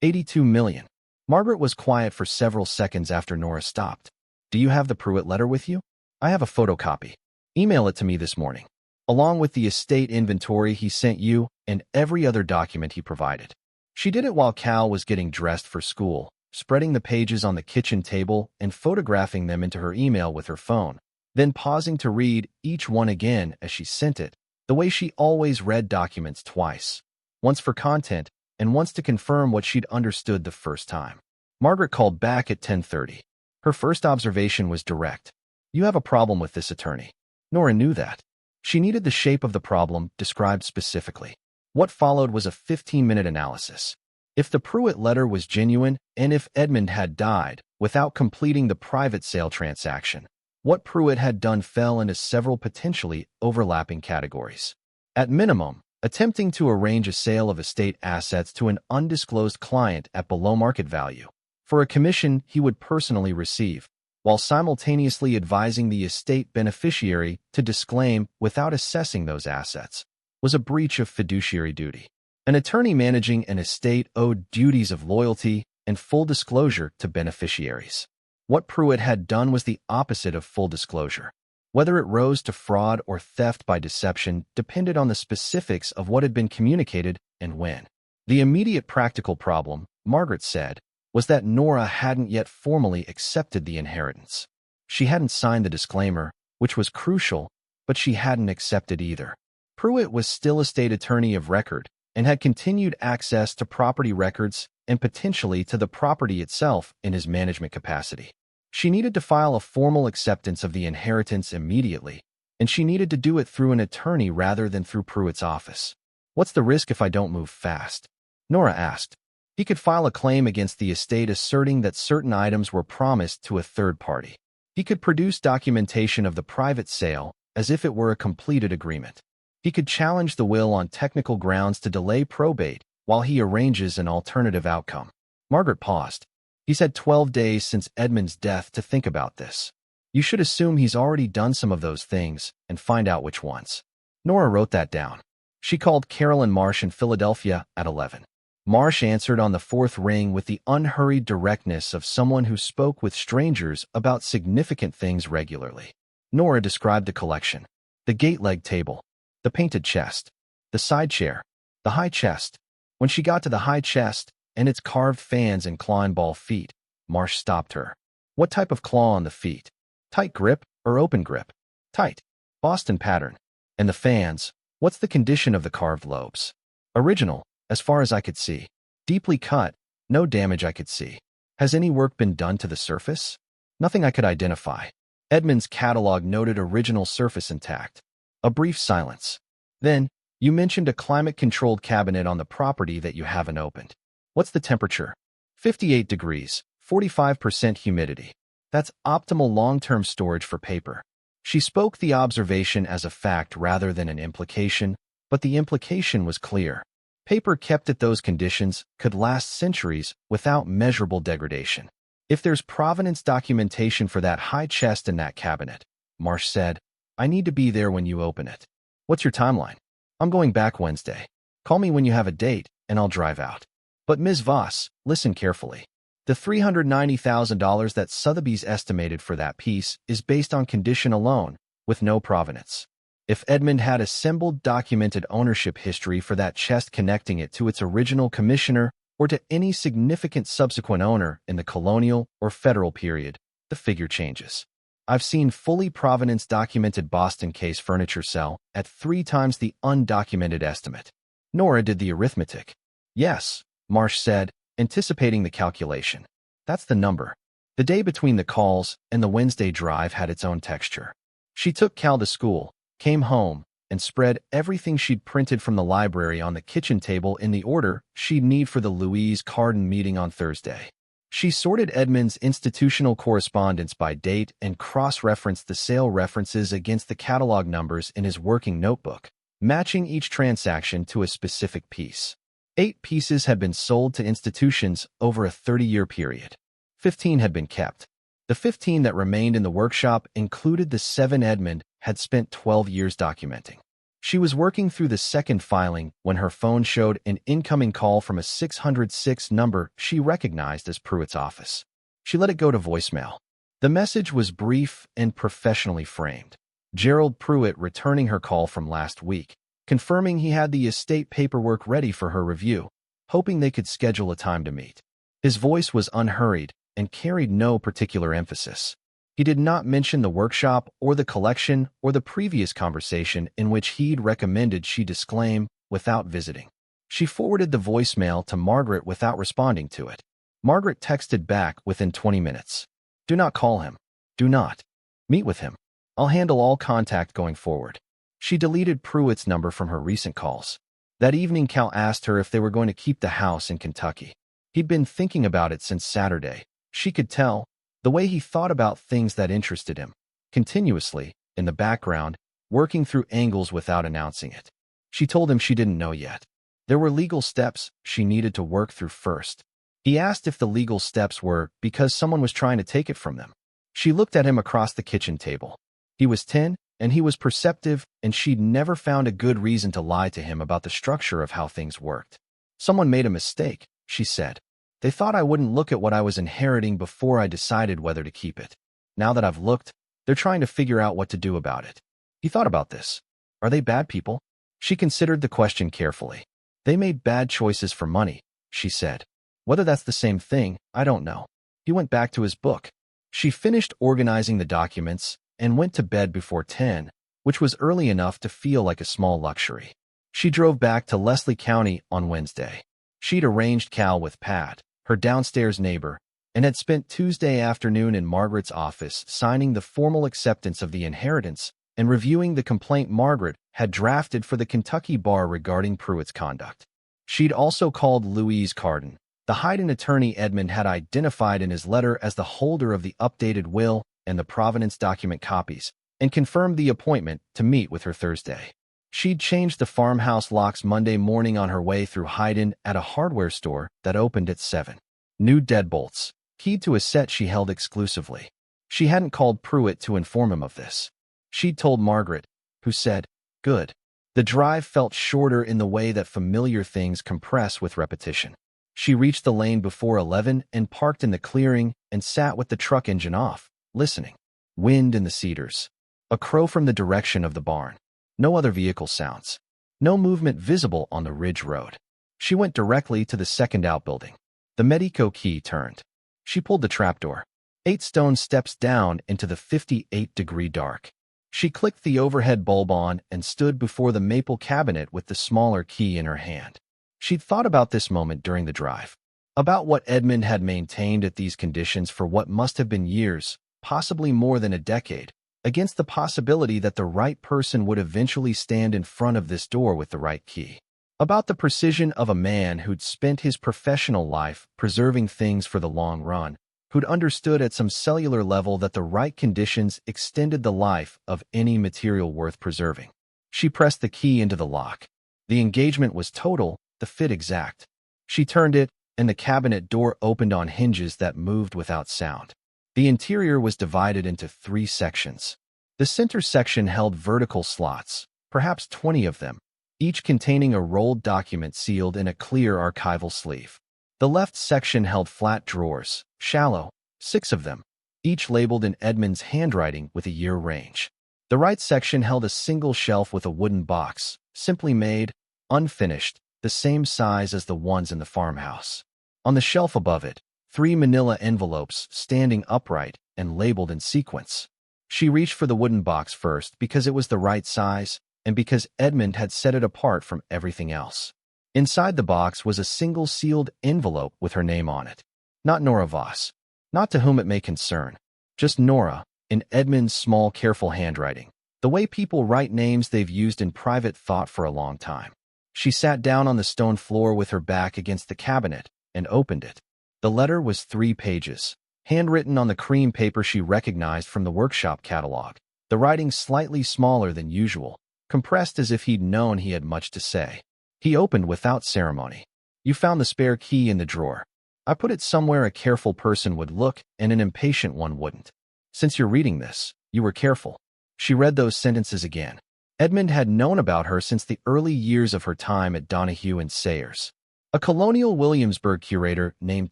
$82 million. Margaret was quiet for several seconds after Nora stopped. "Do you have the Pruitt letter with you?" "I have a photocopy. Email it to me this morning." along with the estate inventory he sent you and every other document he provided. She did it while Cal was getting dressed for school, spreading the pages on the kitchen table and photographing them into her email with her phone, then pausing to read each one again as she sent it, the way she always read documents twice, once for content and once to confirm what she'd understood the first time. Margaret called back at 10:30. Her first observation was direct. "You have a problem with this attorney." Nora knew that. She needed the shape of the problem described specifically. What followed was a 15-minute analysis. If the Pruitt letter was genuine and if Edmund had died without completing the private sale transaction, what Pruitt had done fell into several potentially overlapping categories. At minimum, attempting to arrange a sale of estate assets to an undisclosed client at below market value, for a commission he would personally receive, while simultaneously advising the estate beneficiary to disclaim without assessing those assets, was a breach of fiduciary duty. An attorney managing an estate owed duties of loyalty and full disclosure to beneficiaries. What Pruitt had done was the opposite of full disclosure. Whether it rose to fraud or theft by deception depended on the specifics of what had been communicated and when. The immediate practical problem, Margaret said, was that Nora hadn't yet formally accepted the inheritance. She hadn't signed the disclaimer, which was crucial, but she hadn't accepted either. Pruitt was still estate attorney of record and had continued access to property records and potentially to the property itself in his management capacity. She needed to file a formal acceptance of the inheritance immediately, and she needed to do it through an attorney rather than through Pruitt's office. "What's the risk if I don't move fast?" Nora asked. He could file a claim against the estate asserting that certain items were promised to a third party. He could produce documentation of the private sale as if it were a completed agreement. He could challenge the will on technical grounds to delay probate while he arranges an alternative outcome. Margaret paused. "He's had 12 days since Edmund's death to think about this. You should assume he's already done some of those things and find out which ones." Nora wrote that down. She called Carolyn Marsh in Philadelphia at 11. Marsh answered on the fourth ring with the unhurried directness of someone who spoke with strangers about significant things regularly. Nora described the collection: the gate-leg table, the painted chest, the side chair, the high chest. When she got to the high chest and its carved fans and claw ball feet, Marsh stopped her. "What type of claw on the feet? Tight grip or open grip?" "Tight. Boston pattern." "And the fans, what's the condition of the carved lobes?" "Original, as far as I could see. Deeply cut, no damage I could see." "Has any work been done to the surface?" "Nothing I could identify." Edmund's catalog noted original surface intact. A brief silence. Then, "You mentioned a climate-controlled cabinet on the property that you haven't opened. What's the temperature?" 58 degrees, 45% humidity. That's optimal long-term storage for paper." She spoke the observation as a fact rather than an implication, but the implication was clear. Paper kept at those conditions could last centuries without measurable degradation. "If there's provenance documentation for that high chest in that cabinet," Marsh said, "I need to be there when you open it." "What's your timeline?" "I'm going back Wednesday. Call me when you have a date, and I'll drive out." "But Ms. Voss, listen carefully. The $390,000 that Sotheby's estimated for that piece is based on condition alone, with no provenance. If Edmund had assembled documented ownership history for that chest connecting it to its original commissioner or to any significant subsequent owner in the colonial or federal period, the figure changes. I've seen fully provenance-documented Boston case furniture sell at 3 times the undocumented estimate." Nora did the arithmetic. "Yes," Marsh said, anticipating the calculation. "That's the number." The day between the calls and the Wednesday drive had its own texture. She took Cal to school, came home, and spread everything she'd printed from the library on the kitchen table in the order she'd need for the Louise Carden meeting on Thursday. She sorted Edmund's institutional correspondence by date and cross-referenced the sale references against the catalog numbers in his working notebook, matching each transaction to a specific piece. 8 pieces had been sold to institutions over a 30-year period. 15 had been kept. The 15 that remained in the workshop included the 7 Edmund had spent 12 years documenting. She was working through the second filing when her phone showed an incoming call from a 606 number she recognized as Pruitt's office. She let it go to voicemail. The message was brief and professionally framed. Gerald Pruitt returning her call from last week, confirming he had the estate paperwork ready for her review, hoping they could schedule a time to meet. His voice was unhurried and carried no particular emphasis. He did not mention the workshop or the collection or the previous conversation in which he'd recommended she disclaim without visiting. She forwarded the voicemail to Margaret without responding to it. Margaret texted back within 20 minutes. Do not call him. Do not meet with him. I'll handle all contact going forward. She deleted Pruitt's number from her recent calls. That evening, Cal asked her if they were going to keep the house in Kentucky. He'd been thinking about it since Saturday. She could tell, the way he thought about things that interested him, continuously, in the background, working through angles without announcing it. She told him she didn't know yet. There were legal steps she needed to work through first. He asked if the legal steps were because someone was trying to take it from them. She looked at him across the kitchen table. He was 10, and he was perceptive, and she'd never found a good reason to lie to him about the structure of how things worked. Someone made a mistake, she said. They thought I wouldn't look at what I was inheriting before I decided whether to keep it. Now that I've looked, they're trying to figure out what to do about it. He thought about this. Are they bad people? She considered the question carefully. They made bad choices for money, she said. Whether that's the same thing, I don't know. He went back to his book. She finished organizing the documents and went to bed before 10, which was early enough to feel like a small luxury. She drove back to Leslie County on Wednesday. She'd arranged Cal with Pat, her downstairs neighbor, and had spent Tuesday afternoon in Margaret's office signing the formal acceptance of the inheritance and reviewing the complaint Margaret had drafted for the Kentucky bar regarding Pruitt's conduct. She'd also called Louise Carden, the Hayden attorney Edmund had identified in his letter as the holder of the updated will and the Providence document copies, and confirmed the appointment to meet with her Thursday. She'd changed the farmhouse locks Monday morning on her way through Hayden at a hardware store that opened at 7. New deadbolts, keyed to a set she held exclusively. She hadn't called Pruitt to inform him of this. She'd told Margaret, who said, "Good." The drive felt shorter in the way that familiar things compress with repetition. She reached the lane before 11 and parked in the clearing and sat with the truck engine off, listening. Wind in the cedars. A crow from the direction of the barn. No other vehicle sounds. No movement visible on the ridge road. She went directly to the second outbuilding. The Medico key turned. She pulled the trapdoor. 8 stone steps down into the 58-degree dark. She clicked the overhead bulb on and stood before the maple cabinet with the smaller key in her hand. She'd thought about this moment during the drive. About what Edmund had maintained at these conditions for what must have been years, possibly more than a decade, against the possibility that the right person would eventually stand in front of this door with the right key. About the precision of a man who'd spent his professional life preserving things for the long run, who'd understood at some cellular level that the right conditions extended the life of any material worth preserving. She pressed the key into the lock. The engagement was total, the fit exact. She turned it, and the cabinet door opened on hinges that moved without sound. The interior was divided into 3 sections. The center section held vertical slots, perhaps 20 of them, each containing a rolled document sealed in a clear archival sleeve. The left section held flat drawers, shallow, 6 of them, each labeled in Edmund's handwriting with a year range. The right section held a single shelf with a wooden box, simply made, unfinished, the same size as the ones in the farmhouse. On the shelf above it, 3 manila envelopes standing upright and labeled in sequence. She reached for the wooden box first because it was the right size and because Edmund had set it apart from everything else. Inside the box was a single sealed envelope with her name on it. Not Nora Voss. Not to whom it may concern. Just Nora, in Edmund's small, careful handwriting. The way people write names they've used in private thought for a long time. She sat down on the stone floor with her back against the cabinet and opened it. The letter was 3 pages, handwritten on the cream paper she recognized from the workshop catalog, the writing slightly smaller than usual, compressed as if he'd known he had much to say. He opened without ceremony. "You found the spare key in the drawer. I put it somewhere a careful person would look and an impatient one wouldn't. Since you're reading this, you were careful." She read those sentences again. Edmund had known about her since the early years of her time at Donahue and Sayers. A colonial Williamsburg curator named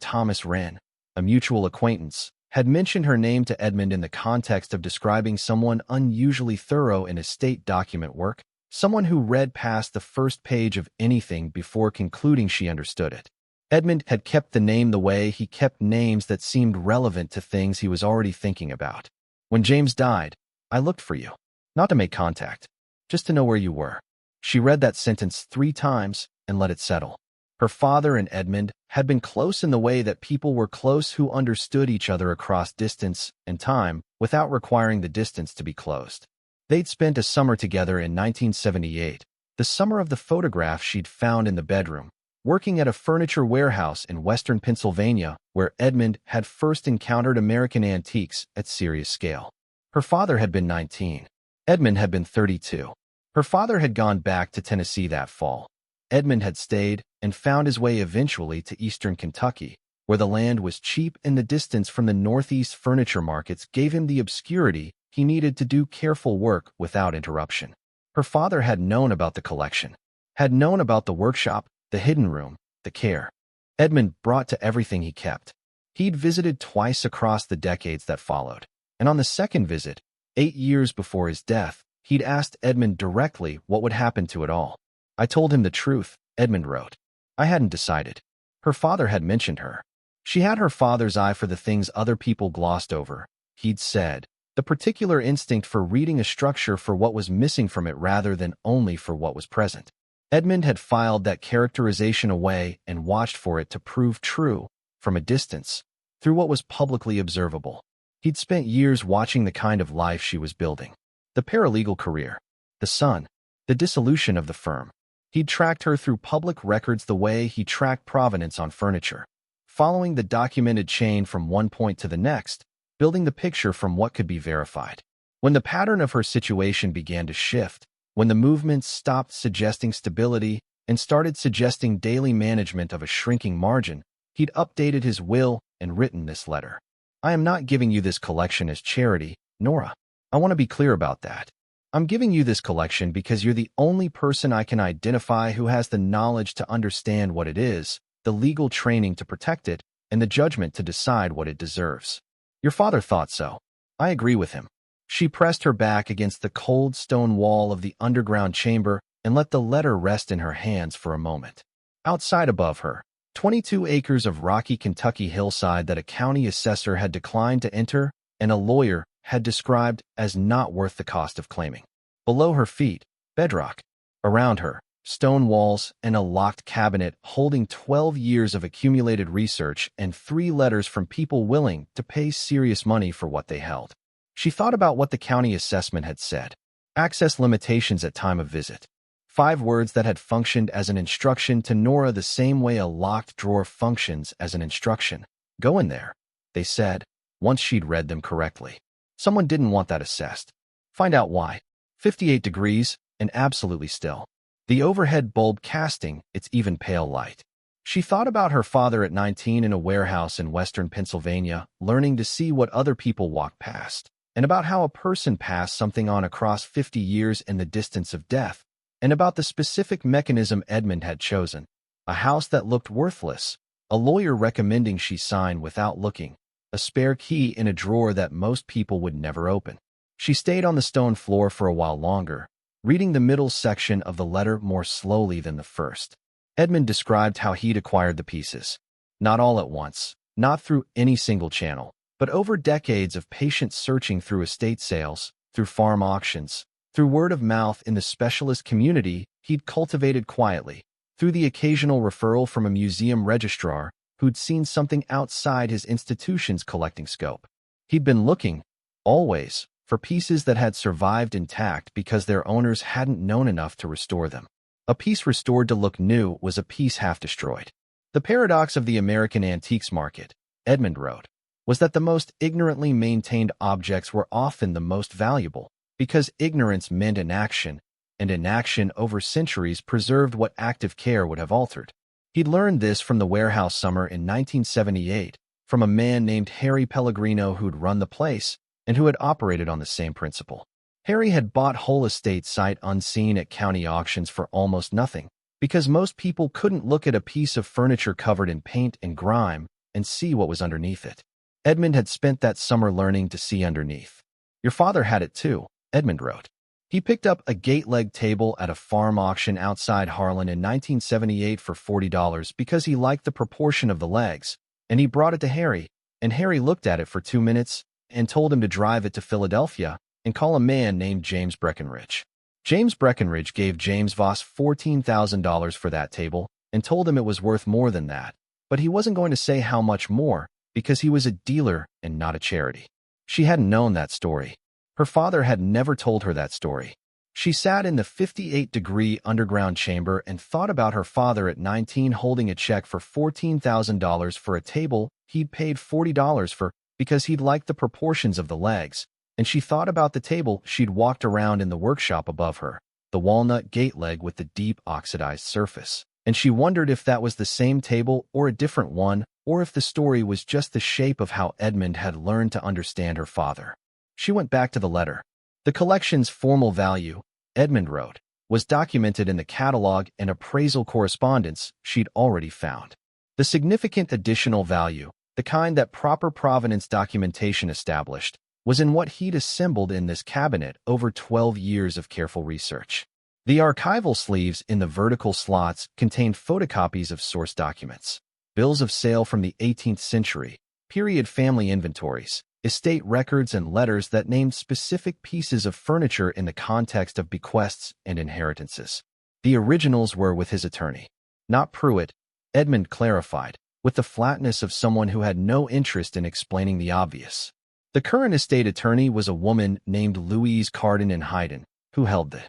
Thomas Wren, a mutual acquaintance, had mentioned her name to Edmund in the context of describing someone unusually thorough in estate document work, someone who read past the first page of anything before concluding she understood it. Edmund had kept the name the way he kept names that seemed relevant to things he was already thinking about. When James died, I looked for you. Not to make contact, just to know where you were. She read that sentence 3 times and let it settle. Her father and Edmund had been close in the way that people were close who understood each other across distance and time without requiring the distance to be closed. They'd spent a summer together in 1978, the summer of the photograph she'd found in the bedroom, working at a furniture warehouse in western Pennsylvania where Edmund had first encountered American antiques at serious scale. Her father had been 19. Edmund had been 32. Her father had gone back to Tennessee that fall. Edmund had stayed and found his way eventually to eastern Kentucky, where the land was cheap and the distance from the northeast furniture markets gave him the obscurity he needed to do careful work without interruption. Her father had known about the collection, had known about the workshop, the hidden room, the care Edmund brought to everything he kept. He'd visited twice across the decades that followed, and on the second visit, 8 years before his death, he'd asked Edmund directly what would happen to it all. I told him the truth, Edmund wrote. I hadn't decided. Her father had mentioned her. She had her father's eye for the things other people glossed over, he'd said, the particular instinct for reading a structure for what was missing from it rather than only for what was present. Edmund had filed that characterization away and watched for it to prove true, from a distance, through what was publicly observable. He'd spent years watching the kind of life she was building. The paralegal career, the son, the dissolution of the firm. He'd tracked her through public records the way he tracked provenance on furniture, following the documented chain from one point to the next, building the picture from what could be verified. When the pattern of her situation began to shift, when the movements stopped suggesting stability and started suggesting daily management of a shrinking margin, he'd updated his will and written this letter. I am not giving you this collection as charity, Nora. I want to be clear about that. I'm giving you this collection because you're the only person I can identify who has the knowledge to understand what it is, the legal training to protect it, and the judgment to decide what it deserves. Your father thought so. I agree with him. She pressed her back against the cold stone wall of the underground chamber and let the letter rest in her hands for a moment. Outside above her, 22 acres of rocky Kentucky hillside that a county assessor had declined to enter and a lawyer had described as not worth the cost of claiming. Below her feet, bedrock. Around her, stone walls and a locked cabinet holding 12 years of accumulated research and 3 letters from people willing to pay serious money for what they held. She thought about what the county assessment had said. Access limitations at time of visit. 5 words that had functioned as an instruction to Nora the same way a locked drawer functions as an instruction. Go in there, they said, once she'd read them correctly. Someone didn't want that assessed. Find out why. 58 degrees and absolutely still. The overhead bulb casting its even pale light. She thought about her father at 19 in a warehouse in western Pennsylvania, learning to see what other people walked past, and about how a person passed something on across 50 years in the distance of death, and about the specific mechanism Edmund had chosen. A house that looked worthless, a lawyer recommending she sign without looking, a spare key in a drawer that most people would never open. She stayed on the stone floor for a while longer, reading the middle section of the letter more slowly than the first. Edmund described how he'd acquired the pieces. Not all at once, not through any single channel, but over decades of patient searching through estate sales, through farm auctions, through word of mouth in the specialist community he'd cultivated quietly, through the occasional referral from a museum registrar who'd seen something outside his institution's collecting scope. He'd been looking, always, for pieces that had survived intact because their owners hadn't known enough to restore them. A piece restored to look new was a piece half destroyed. The paradox of the American antiques market, Edmund wrote, was that the most ignorantly maintained objects were often the most valuable, because ignorance meant inaction, and inaction over centuries preserved what active care would have altered. He'd learned this from the warehouse summer in 1978, from a man named Harry Pellegrino who'd run the place and who had operated on the same principle. Harry had bought whole estates sight unseen at county auctions for almost nothing, because most people couldn't look at a piece of furniture covered in paint and grime and see what was underneath it. Edmund had spent that summer learning to see underneath. Your father had it too, Edmund wrote. He picked up a gate-leg table at a farm auction outside Harlan in 1978 for $40 because he liked the proportion of the legs, and he brought it to Harry, and Harry looked at it for 2 minutes and told him to drive it to Philadelphia and call a man named James Breckenridge. James Breckenridge gave James Voss $14,000 for that table and told him it was worth more than that, but he wasn't going to say how much more because he was a dealer and not a charity. She hadn't known that story. Her father had never told her that story. She sat in the 58-degree underground chamber and thought about her father at 19 holding a check for $14,000 for a table he'd paid $40 for because he'd liked the proportions of the legs, and she thought about the table she'd walked around in the workshop above her, the walnut gate leg with the deep oxidized surface, and she wondered if that was the same table or a different one, or if the story was just the shape of how Edmund had learned to understand her father. She went back to the letter. The collection's formal value, Edmund wrote, was documented in the catalog and appraisal correspondence she'd already found. The significant additional value, the kind that proper provenance documentation established, was in what he'd assembled in this cabinet over 12 years of careful research. The archival sleeves in the vertical slots contained photocopies of source documents, bills of sale from the 18th century, period family inventories, estate records and letters that named specific pieces of furniture in the context of bequests and inheritances. The originals were with his attorney, not Pruitt, Edmund clarified, with the flatness of someone who had no interest in explaining the obvious. The current estate attorney was a woman named Louise Carden and Hayden, who held the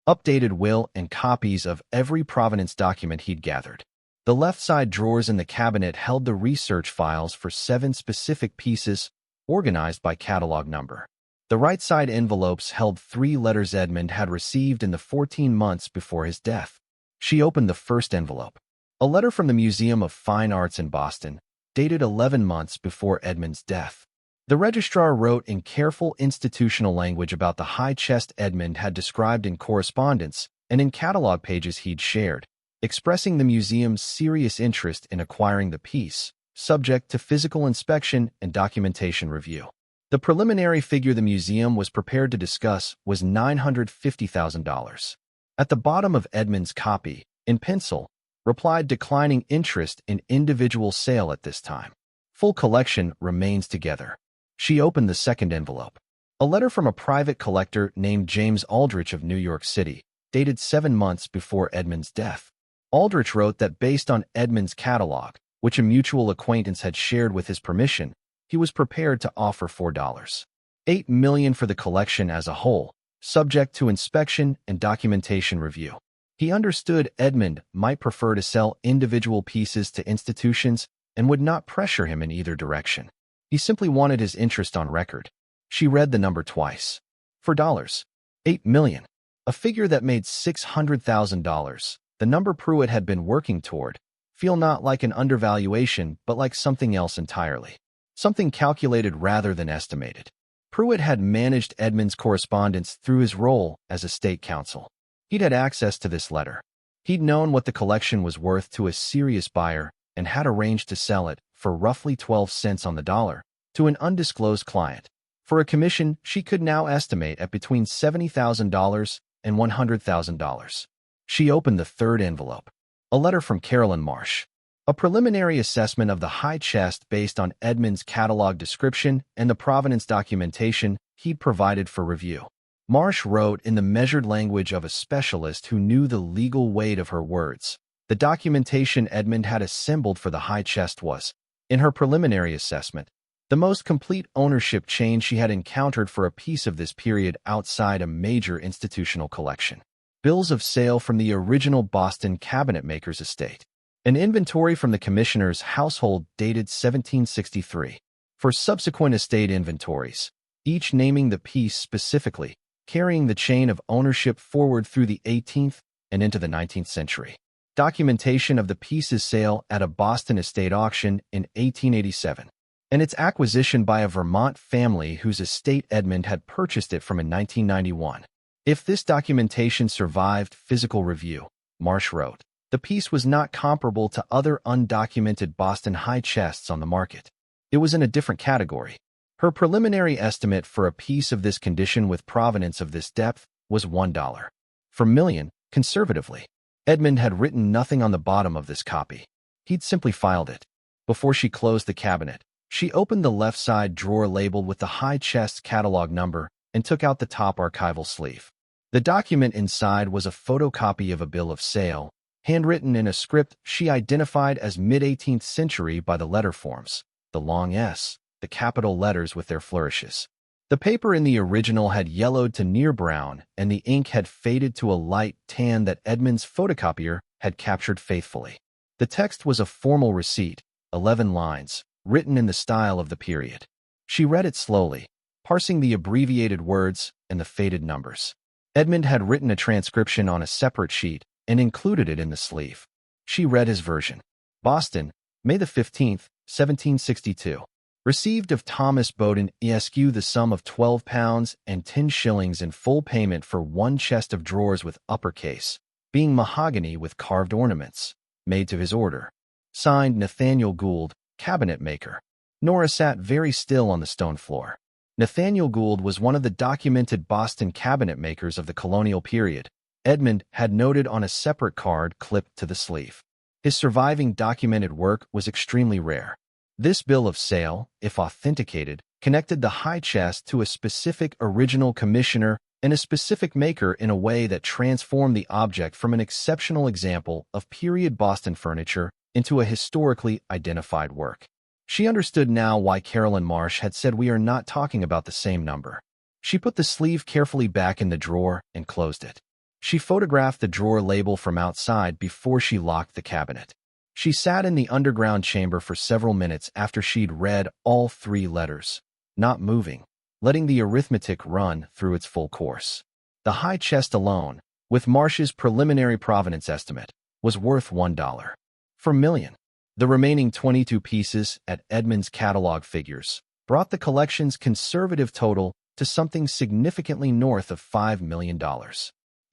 updated will and copies of every provenance document he'd gathered. The left side drawers in the cabinet held the research files for 7 specific pieces, organized by catalog number. The right side envelopes held 3 letters Edmund had received in the 14 months before his death. She opened the first envelope. A letter from the Museum of Fine Arts in Boston, dated 11 months before Edmund's death. The registrar wrote in careful institutional language about the high chest Edmund had described in correspondence and in catalog pages he'd shared, expressing the museum's serious interest in acquiring the piece, subject to physical inspection and documentation review. The preliminary figure the museum was prepared to discuss was $950,000. At the bottom of Edmund's copy, in pencil, replied declining interest in individual sale at this time. Full collection remains together. She opened the second envelope. A letter from a private collector named James Aldrich of New York City, dated 7 months before Edmund's death. Aldrich wrote that based on Edmund's catalog, which a mutual acquaintance had shared with his permission, he was prepared to offer $4.8 million for the collection as a whole, subject to inspection and documentation review. He understood Edmund might prefer to sell individual pieces to institutions and would not pressure him in either direction. He simply wanted his interest on record. She read the number twice. $4.8 million, a figure that made $600,000, the number Pruitt had been working toward, feel not like an undervaluation but like something else entirely. Something calculated rather than estimated. Pruitt had managed Edmund's correspondence through his role as a state counsel. He'd had access to this letter. He'd known what the collection was worth to a serious buyer and had arranged to sell it for roughly 12 cents on the dollar to an undisclosed client for a commission she could now estimate at between $70,000 and $100,000. She opened the third envelope. A letter from Carolyn Marsh. A preliminary assessment of the high chest based on Edmund's catalog description and the provenance documentation he'd provided for review. Marsh wrote in the measured language of a specialist who knew the legal weight of her words. The documentation Edmund had assembled for the high chest was, in her preliminary assessment, the most complete ownership chain she had encountered for a piece of this period outside a major institutional collection. Bills of sale from the original Boston cabinetmaker's estate. An inventory from the commissioner's household dated 1763. For subsequent estate inventories, each naming the piece specifically, carrying the chain of ownership forward through the 18th and into the 19th century. Documentation of the piece's sale at a Boston estate auction in 1887, and its acquisition by a Vermont family whose estate Edmund had purchased it from in 1991. If this documentation survived physical review, Marsh wrote, the piece was not comparable to other undocumented Boston high chests on the market. It was in a different category. Her preliminary estimate for a piece of this condition with provenance of this depth was $1 per million, conservatively. Edmund had written nothing on the bottom of this copy. He'd simply filed it. Before she closed the cabinet, she opened the left side drawer labeled with the high chest catalog number and took out the top archival sleeve. The document inside was a photocopy of a bill of sale, handwritten in a script she identified as mid-18th century by the letter forms, the long S, the capital letters with their flourishes. The paper in the original had yellowed to near brown, and the ink had faded to a light tan that Edmund's photocopier had captured faithfully. The text was a formal receipt, 11 lines, written in the style of the period. She read it slowly, parsing the abbreviated words and the faded numbers. Edmund had written a transcription on a separate sheet and included it in the sleeve. She read his version. Boston, May the 15th, 1762. Received of Thomas Bowden Esq. the sum of £12 and 10 shillings in full payment for one chest of drawers with uppercase, being mahogany with carved ornaments, made to his order. Signed Nathaniel Gould, cabinet maker. Nora sat very still on the stone floor. Nathaniel Gould was one of the documented Boston cabinet makers of the colonial period. Edmund had noted on a separate card clipped to the sleeve. His surviving documented work was extremely rare. This bill of sale, if authenticated, connected the high chest to a specific original commissioner and a specific maker in a way that transformed the object from an exceptional example of period Boston furniture into a historically identified work. She understood now why Carolyn Marsh had said we are not talking about the same number. She put the sleeve carefully back in the drawer and closed it. She photographed the drawer label from outside before she locked the cabinet. She sat in the underground chamber for several minutes after she'd read all 3 letters, not moving, letting the arithmetic run through its full course. The high chest alone, with Marsh's preliminary provenance estimate, was worth $1 per million. The remaining 22 pieces at Edmund's catalog figures brought the collection's conservative total to something significantly north of $5 million.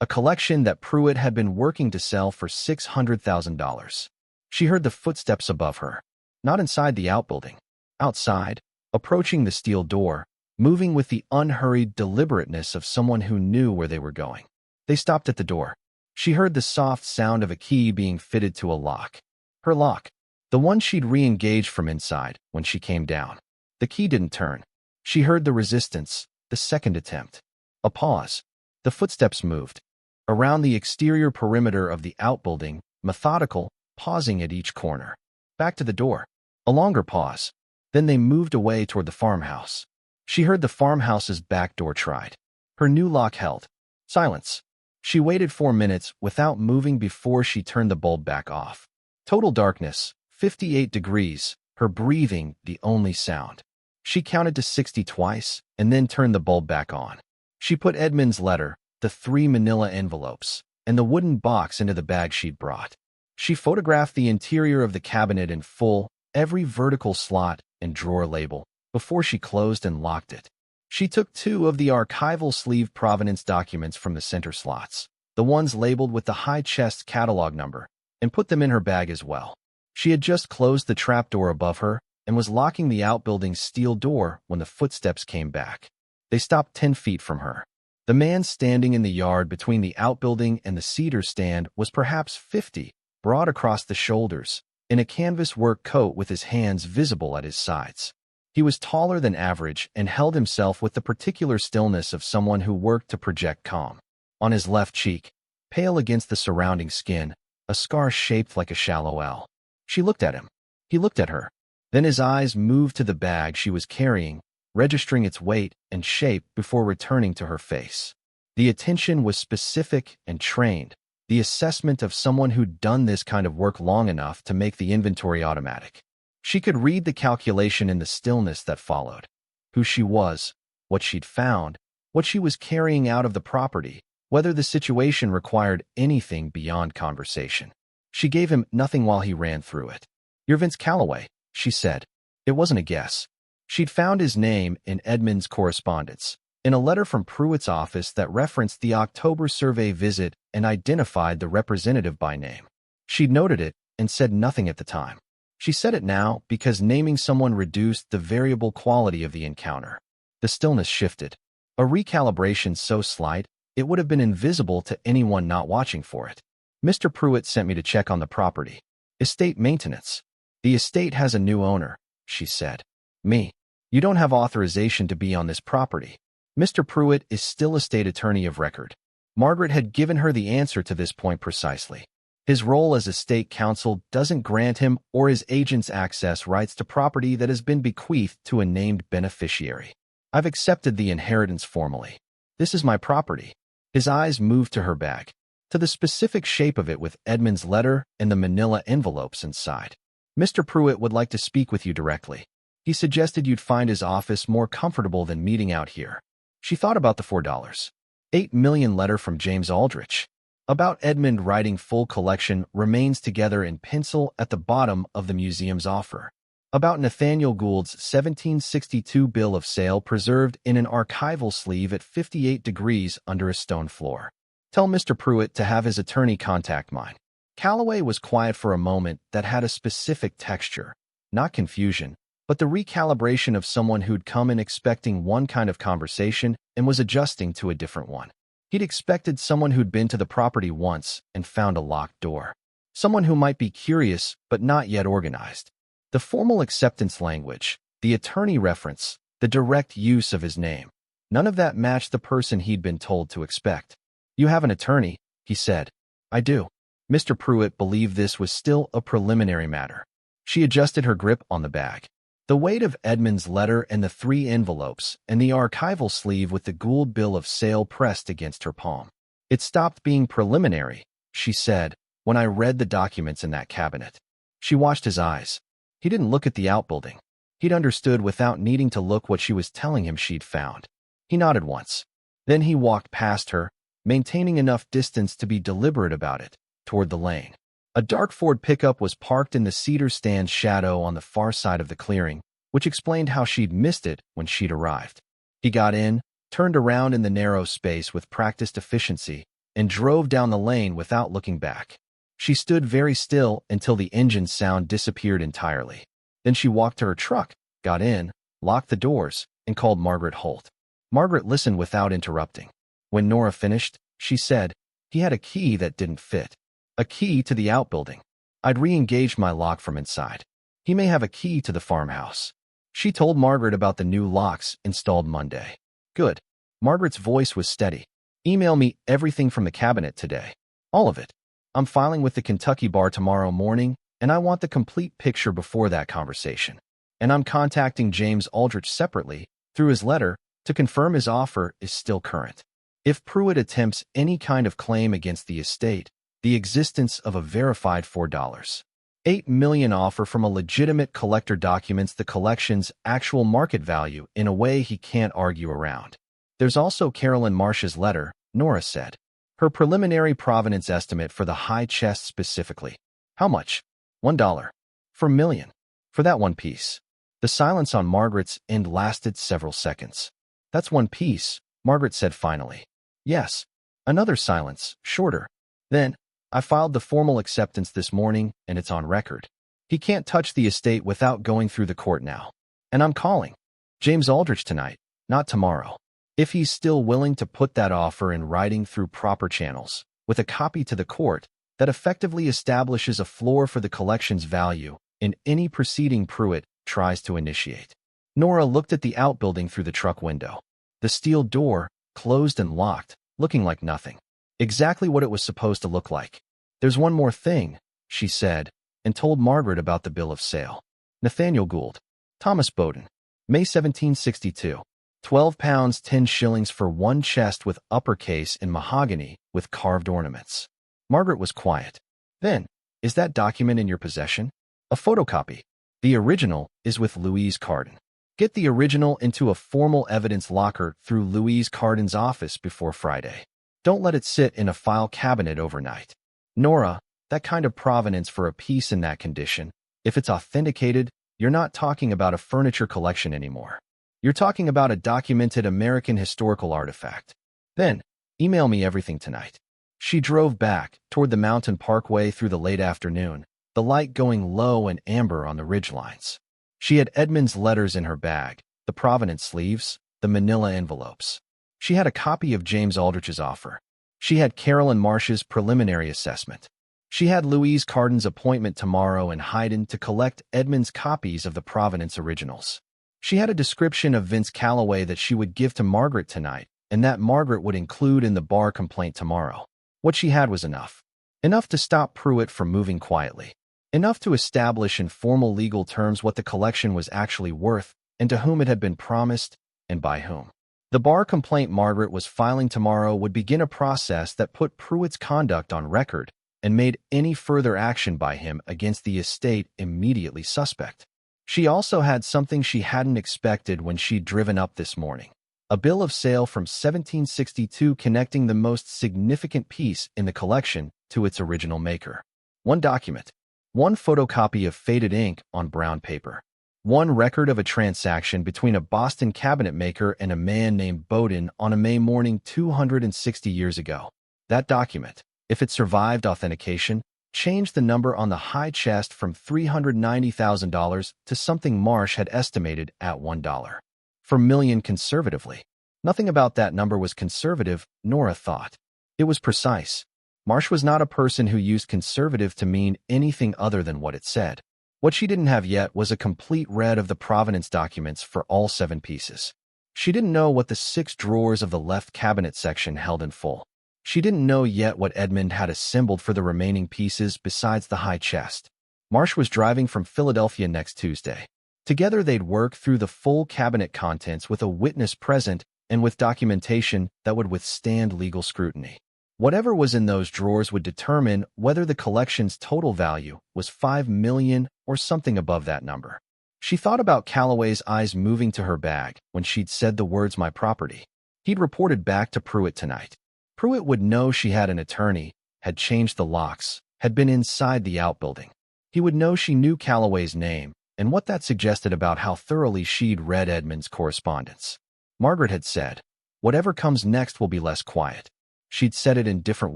A collection that Pruitt had been working to sell for $600,000. She heard the footsteps above her, not inside the outbuilding. Outside, approaching the steel door, moving with the unhurried deliberateness of someone who knew where they were going. They stopped at the door. She heard the soft sound of a key being fitted to a lock. Her lock. The one she'd re-engaged from inside when she came down. The key didn't turn. She heard the resistance, the second attempt. A pause. The footsteps moved. Around the exterior perimeter of the outbuilding, methodical, pausing at each corner. Back to the door. A longer pause. Then they moved away toward the farmhouse. She heard the farmhouse's back door tried. Her new lock held. Silence. She waited 4 minutes without moving before she turned the bulb back off. Total darkness, 58 degrees, her breathing the only sound. She counted to 60 twice and then turned the bulb back on. She put Edmund's letter, the 3 manila envelopes, and the wooden box into the bag she'd brought. She photographed the interior of the cabinet in full, every vertical slot and drawer label, before she closed and locked it. She took 2 of the archival sleeve provenance documents from the center slots, the ones labeled with the high chest catalog number, and put them in her bag as well. She had just closed the trapdoor above her and was locking the outbuilding's steel door when the footsteps came back. They stopped 10 feet from her. The man standing in the yard between the outbuilding and the cedar stand was perhaps 50, broad across the shoulders, in a canvas work coat with his hands visible at his sides. He was taller than average and held himself with the particular stillness of someone who worked to project calm. On his left cheek, pale against the surrounding skin, a scar shaped like a shallow L. She looked at him. He looked at her. Then his eyes moved to the bag she was carrying, registering its weight and shape before returning to her face. The attention was specific and trained, the assessment of someone who'd done this kind of work long enough to make the inventory automatic. She could read the calculation in the stillness that followed. Who she was, what she'd found, what she was carrying out of the property, whether the situation required anything beyond conversation. She gave him nothing while he ran through it. "You're Vince Calloway," she said. It wasn't a guess. She'd found his name in Edmund's correspondence, in a letter from Pruitt's office that referenced the October survey visit and identified the representative by name. She'd noted it and said nothing at the time. She said it now because naming someone reduced the variable quality of the encounter. The stillness shifted. A recalibration so slight, it would have been invisible to anyone not watching for it. Mr. Pruitt sent me to check on the property. Estate maintenance. The estate has a new owner, she said. Me. You don't have authorization to be on this property. Mr. Pruitt is still estate attorney of record. Margaret had given her the answer to this point precisely. His role as estate counsel doesn't grant him or his agents access rights to property that has been bequeathed to a named beneficiary. I've accepted the inheritance formally. This is my property. His eyes moved to her bag, to the specific shape of it with Edmund's letter and the manila envelopes inside. Mr. Pruitt would like to speak with you directly. He suggested you'd find his office more comfortable than meeting out here. She thought about the $4.8 million letter from James Aldrich. About Edmund writing full collection remains together in pencil at the bottom of the museum's offer. About Nathaniel Gould's 1762 bill of sale preserved in an archival sleeve at 58 degrees under a stone floor. Tell Mr. Pruitt to have his attorney contact mine. Calloway was quiet for a moment that had a specific texture, not confusion, but the recalibration of someone who'd come in expecting one kind of conversation and was adjusting to a different one. He'd expected someone who'd been to the property once and found a locked door. Someone who might be curious but not yet organized. The formal acceptance language, the attorney reference, the direct use of his name. None of that matched the person he'd been told to expect. You have an attorney, he said. I do. Mr. Pruitt believed this was still a preliminary matter. She adjusted her grip on the bag. The weight of Edmund's letter and the 3 envelopes and the archival sleeve with the Gould bill of sale pressed against her palm. It stopped being preliminary, she said, when I read the documents in that cabinet. She watched his eyes. He didn't look at the outbuilding. He'd understood without needing to look what she was telling him she'd found. He nodded once. Then he walked past her, maintaining enough distance to be deliberate about it, toward the lane. A dark Ford pickup was parked in the cedar stand shadow on the far side of the clearing, which explained how she'd missed it when she'd arrived. He got in, turned around in the narrow space with practiced efficiency, and drove down the lane without looking back. She stood very still until the engine sound disappeared entirely. Then she walked to her truck, got in, locked the doors, and called Margaret Holt. Margaret listened without interrupting. When Nora finished, she said, he had a key that didn't fit. A key to the outbuilding. I'd re-engaged my lock from inside. He may have a key to the farmhouse. She told Margaret about the new locks installed Monday. Good. Margaret's voice was steady. Email me everything from the cabinet today. All of it. I'm filing with the Kentucky bar tomorrow morning, and I want the complete picture before that conversation. And I'm contacting James Aldrich separately, through his letter, to confirm his offer is still current. If Pruitt attempts any kind of claim against the estate, the existence of a verified $4.8 million offer from a legitimate collector documents the collection's actual market value in a way he can't argue around. There's also Carolyn Marsh's letter, Nora said. Her preliminary provenance estimate for the high chest specifically. How much? $1. For million. For that one piece. The silence on Margaret's end lasted several seconds. That's one piece, Margaret said finally. Yes. Another silence, shorter. Then, I filed the formal acceptance this morning, and it's on record. He can't touch the estate without going through the court now. And I'm calling James Aldrich tonight, not tomorrow. If he's still willing to put that offer in writing through proper channels, with a copy to the court, that effectively establishes a floor for the collection's value in any proceeding Pruitt tries to initiate. Nora looked at the outbuilding through the truck window. The steel door, closed and locked, looking like nothing. Exactly what it was supposed to look like. There's one more thing, she said, and told Margaret about the bill of sale. Nathaniel Gould. Thomas Bowden. May 1762. 12 pounds 10 shillings for one chest with uppercase in mahogany with carved ornaments. Margaret was quiet. Then, is that document in your possession? A photocopy. The original is with Louise Carden. Get the original into a formal evidence locker through Louise Carden's office before Friday. Don't let it sit in a file cabinet overnight. Nora, that kind of provenance for a piece in that condition, if it's authenticated, you're not talking about a furniture collection anymore. You're talking about a documented American historical artifact. Then, email me everything tonight. She drove back toward the mountain parkway through the late afternoon, the light going low and amber on the ridgelines. She had Edmund's letters in her bag, the provenance sleeves, the manila envelopes. She had a copy of James Aldrich's offer. She had Carolyn Marsh's preliminary assessment. She had Louise Cardin's appointment tomorrow in Hyden to collect Edmund's copies of the provenance originals. She had a description of Vince Calloway that she would give to Margaret tonight, and that Margaret would include in the bar complaint tomorrow. What she had was enough. Enough to stop Pruitt from moving quietly. Enough to establish in formal legal terms what the collection was actually worth, and to whom it had been promised, and by whom. The bar complaint Margaret was filing tomorrow would begin a process that put Pruitt's conduct on record and made any further action by him against the estate immediately suspect. She also had something she hadn't expected when she'd driven up this morning. A bill of sale from 1762 connecting the most significant piece in the collection to its original maker. One document. One photocopy of faded ink on brown paper. One record of a transaction between a Boston cabinet maker and a man named Bowden on a May morning 260 years ago. That document, if it survived authentication, changed the number on the high chest from $390,000 to something Marsh had estimated at $1 per million conservatively. Nothing about that number was conservative, Nora thought. It was precise. Marsh was not a person who used conservative to mean anything other than what it said. What she didn't have yet was a complete read of the provenance documents for all 7 pieces. She didn't know what the 6 drawers of the left cabinet section held in full. She didn't know yet what Edmund had assembled for the remaining pieces besides the high chest. Marsh was driving from Philadelphia next Tuesday. Together they'd work through the full cabinet contents with a witness present and with documentation that would withstand legal scrutiny. Whatever was in those drawers would determine whether the collection's total value was $5 million or something above that number. She thought about Calloway's eyes moving to her bag when she'd said the words "my property." He'd reported back to Pruitt tonight. Pruitt would know she had an attorney, had changed the locks, had been inside the outbuilding. He would know she knew Calloway's name and what that suggested about how thoroughly she'd read Edmund's correspondence. Margaret had said, "Whatever comes next will be less quiet." She'd said it in different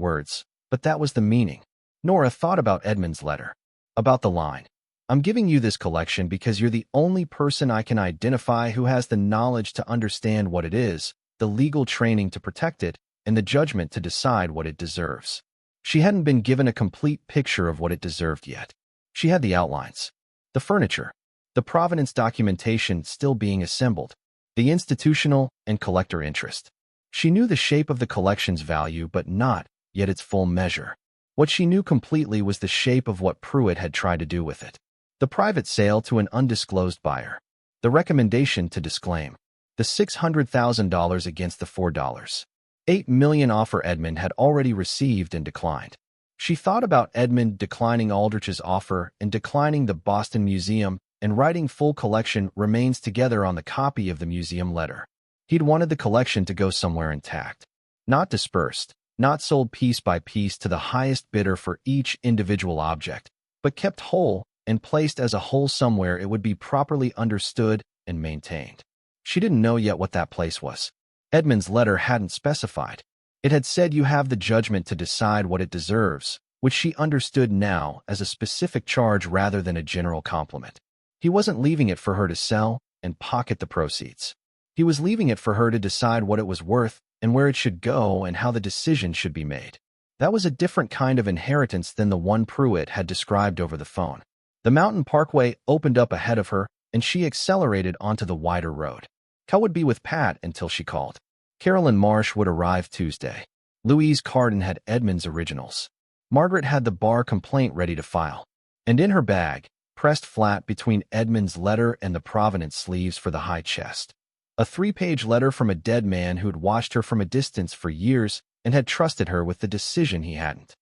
words, but that was the meaning. Nora thought about Edmund's letter. About the line, "I'm giving you this collection because you're the only person I can identify who has the knowledge to understand what it is, the legal training to protect it, and the judgment to decide what it deserves." She hadn't been given a complete picture of what it deserved yet. She had the outlines. The furniture, the provenance documentation still being assembled, the institutional and collector interest. She knew the shape of the collection's value, but not yet its full measure. What she knew completely was the shape of what Pruitt had tried to do with it. The private sale to an undisclosed buyer. The recommendation to disclaim. The $600,000 against the $4.8 million offer Edmund had already received and declined. She thought about Edmund declining Aldrich's offer and declining the Boston Museum and writing full collection remains together on the copy of the museum letter. He'd wanted the collection to go somewhere intact. Not dispersed, not sold piece by piece to the highest bidder for each individual object, but kept whole and placed as a whole somewhere it would be properly understood and maintained. She didn't know yet what that place was. Edmund's letter hadn't specified. It had said you have the judgment to decide what it deserves, which she understood now as a specific charge rather than a general compliment. He wasn't leaving it for her to sell and pocket the proceeds. He was leaving it for her to decide what it was worth and where it should go and how the decision should be made. That was a different kind of inheritance than the one Pruitt had described over the phone. The mountain parkway opened up ahead of her, and she accelerated onto the wider road. Cal would be with Pat until she called. Carolyn Marsh would arrive Tuesday. Louise Cardin had Edmund's originals. Margaret had the bar complaint ready to file. And in her bag, pressed flat between Edmund's letter and the provenance sleeves for the high chest, a 3-page letter from a dead man who'd watched her from a distance for years and had trusted her with the decision he hadn't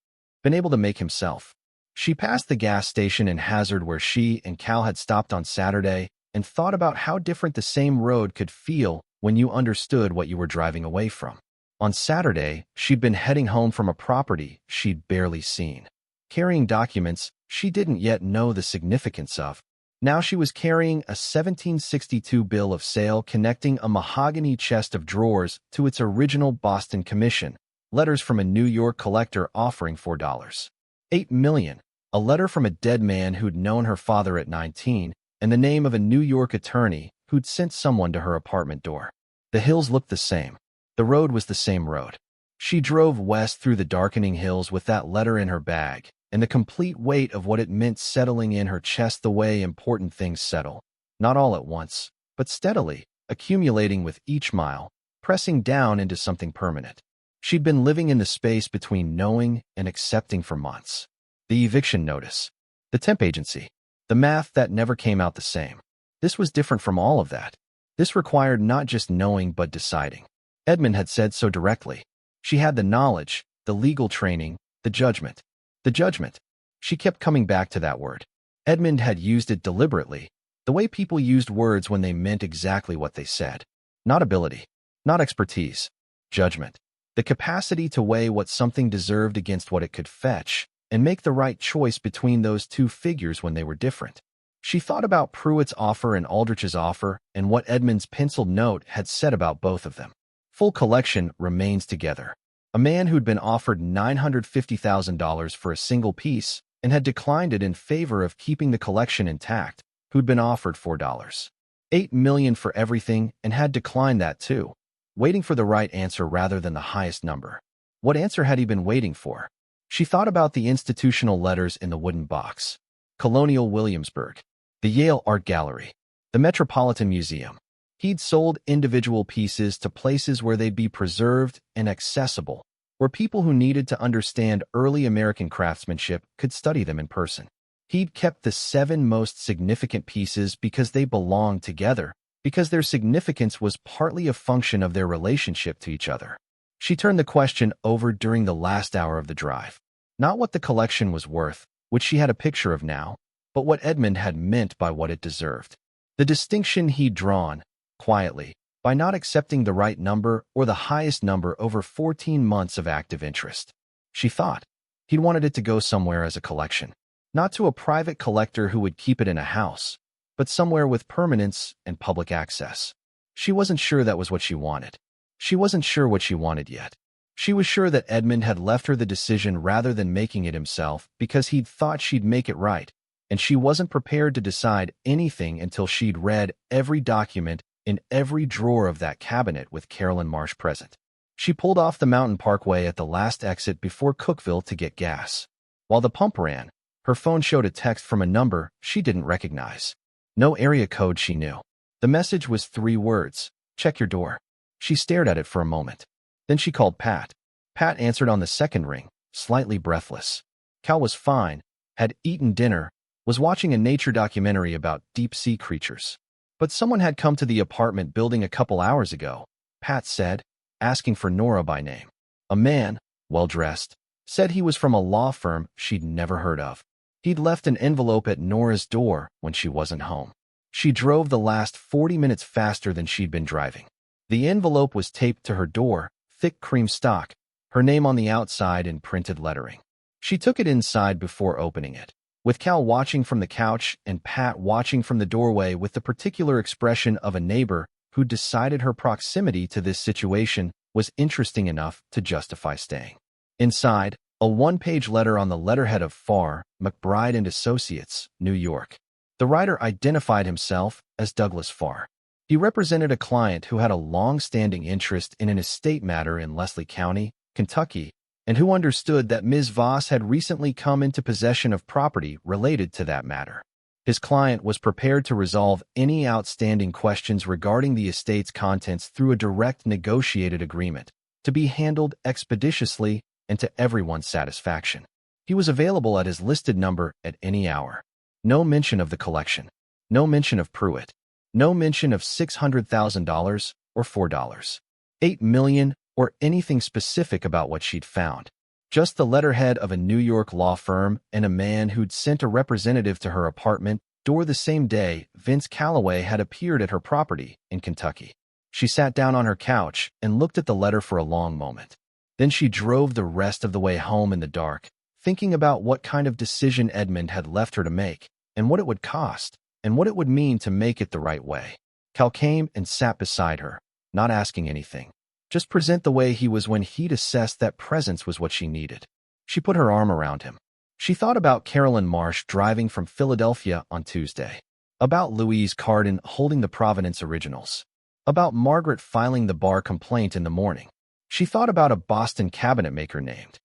been able to make himself. She passed the gas station in Hazard where she and Cal had stopped on Saturday and thought about how different the same road could feel when you understood what you were driving away from. On Saturday, she'd been heading home from a property she'd barely seen, carrying documents she didn't yet know the significance of. Now she was carrying a 1762 bill of sale connecting a mahogany chest of drawers to its original Boston commission, letters from a New York collector offering $4.8 million. A letter from a dead man who'd known her father at 19, and the name of a New York attorney who'd sent someone to her apartment door. The hills looked the same. The road was the same road. She drove west through the darkening hills with that letter in her bag, and the complete weight of what it meant settling in her chest the way important things settle. Not all at once, but steadily, accumulating with each mile, pressing down into something permanent. She'd been living in the space between knowing and accepting for months. The eviction notice. The temp agency. The math that never came out the same. This was different from all of that. This required not just knowing but deciding. Edmund had said so directly. She had the knowledge, the legal training, the judgment. The judgment. She kept coming back to that word. Edmund had used it deliberately, the way people used words when they meant exactly what they said. Not ability. Not expertise. Judgment. The capacity to weigh what something deserved against what it could fetch, and make the right choice between those two figures when they were different. She thought about Pruitt's offer and Aldrich's offer and what Edmund's penciled note had said about both of them. Full collection remains together. A man who'd been offered $950,000 for a single piece and had declined it in favor of keeping the collection intact, who'd been offered $8 million for everything and had declined that too, waiting for the right answer rather than the highest number. What answer had he been waiting for? She thought about the institutional letters in the wooden box. Colonial Williamsburg. The Yale Art Gallery. The Metropolitan Museum. He'd sold individual pieces to places where they'd be preserved and accessible, where people who needed to understand early American craftsmanship could study them in person. He'd kept the 7 most significant pieces because they belonged together, because their significance was partly a function of their relationship to each other. She turned the question over during the last hour of the drive. Not what the collection was worth, which she had a picture of now, but what Edmund had meant by what it deserved. The distinction he'd drawn, quietly, by not accepting the right number or the highest number over 14 months of active interest. She thought he'd wanted it to go somewhere as a collection, not to a private collector who would keep it in a house, but somewhere with permanence and public access. She wasn't sure that was what she wanted. She wasn't sure what she wanted yet. She was sure that Edmund had left her the decision rather than making it himself because he'd thought she'd make it right, and she wasn't prepared to decide anything until she'd read every document in every drawer of that cabinet with Carolyn Marsh present. She pulled off the Mountain Parkway at the last exit before Cookville to get gas. While the pump ran, her phone showed a text from a number she didn't recognize. No area code she knew. The message was 3 words: check your door. She stared at it for a moment. Then she called Pat. Pat answered on the second ring, slightly breathless. Cal was fine, had eaten dinner, was watching a nature documentary about deep-sea creatures. But someone had come to the apartment building a couple hours ago, Pat said, asking for Nora by name. A man, well-dressed, said he was from a law firm she'd never heard of. He'd left an envelope at Nora's door when she wasn't home. She drove the last 40 minutes faster than she'd been driving. The envelope was taped to her door, thick cream stock, her name on the outside in printed lettering. She took it inside before opening it, with Cal watching from the couch and Pat watching from the doorway with the particular expression of a neighbor who decided her proximity to this situation was interesting enough to justify staying. Inside, a 1-page letter on the letterhead of Farr, McBride and Associates, New York. The writer identified himself as Douglas Farr. He represented a client who had a long-standing interest in an estate matter in Leslie County, Kentucky, and who understood that Ms. Voss had recently come into possession of property related to that matter. His client was prepared to resolve any outstanding questions regarding the estate's contents through a direct negotiated agreement, to be handled expeditiously and to everyone's satisfaction. He was available at his listed number at any hour. No mention of the collection. No mention of Pruitt. No mention of $600,000 or $4. $8 million or anything specific about what she'd found. Just the letterhead of a New York law firm and a man who'd sent a representative to her apartment door the same day Vince Calloway had appeared at her property in Kentucky. She sat down on her couch and looked at the letter for a long moment. Then she drove the rest of the way home in the dark, thinking about what kind of decision Edmund had left her to make, and what it would cost, and what it would mean to make it the right way. Cal came and sat beside her, not asking anything. Just present the way he was when he'd assessed that presence was what she needed. She put her arm around him. She thought about Carolyn Marsh driving from Philadelphia on Tuesday, about Louise Carden holding the Providence Originals, about Margaret filing the bar complaint in the morning. She thought about a Boston cabinetmaker named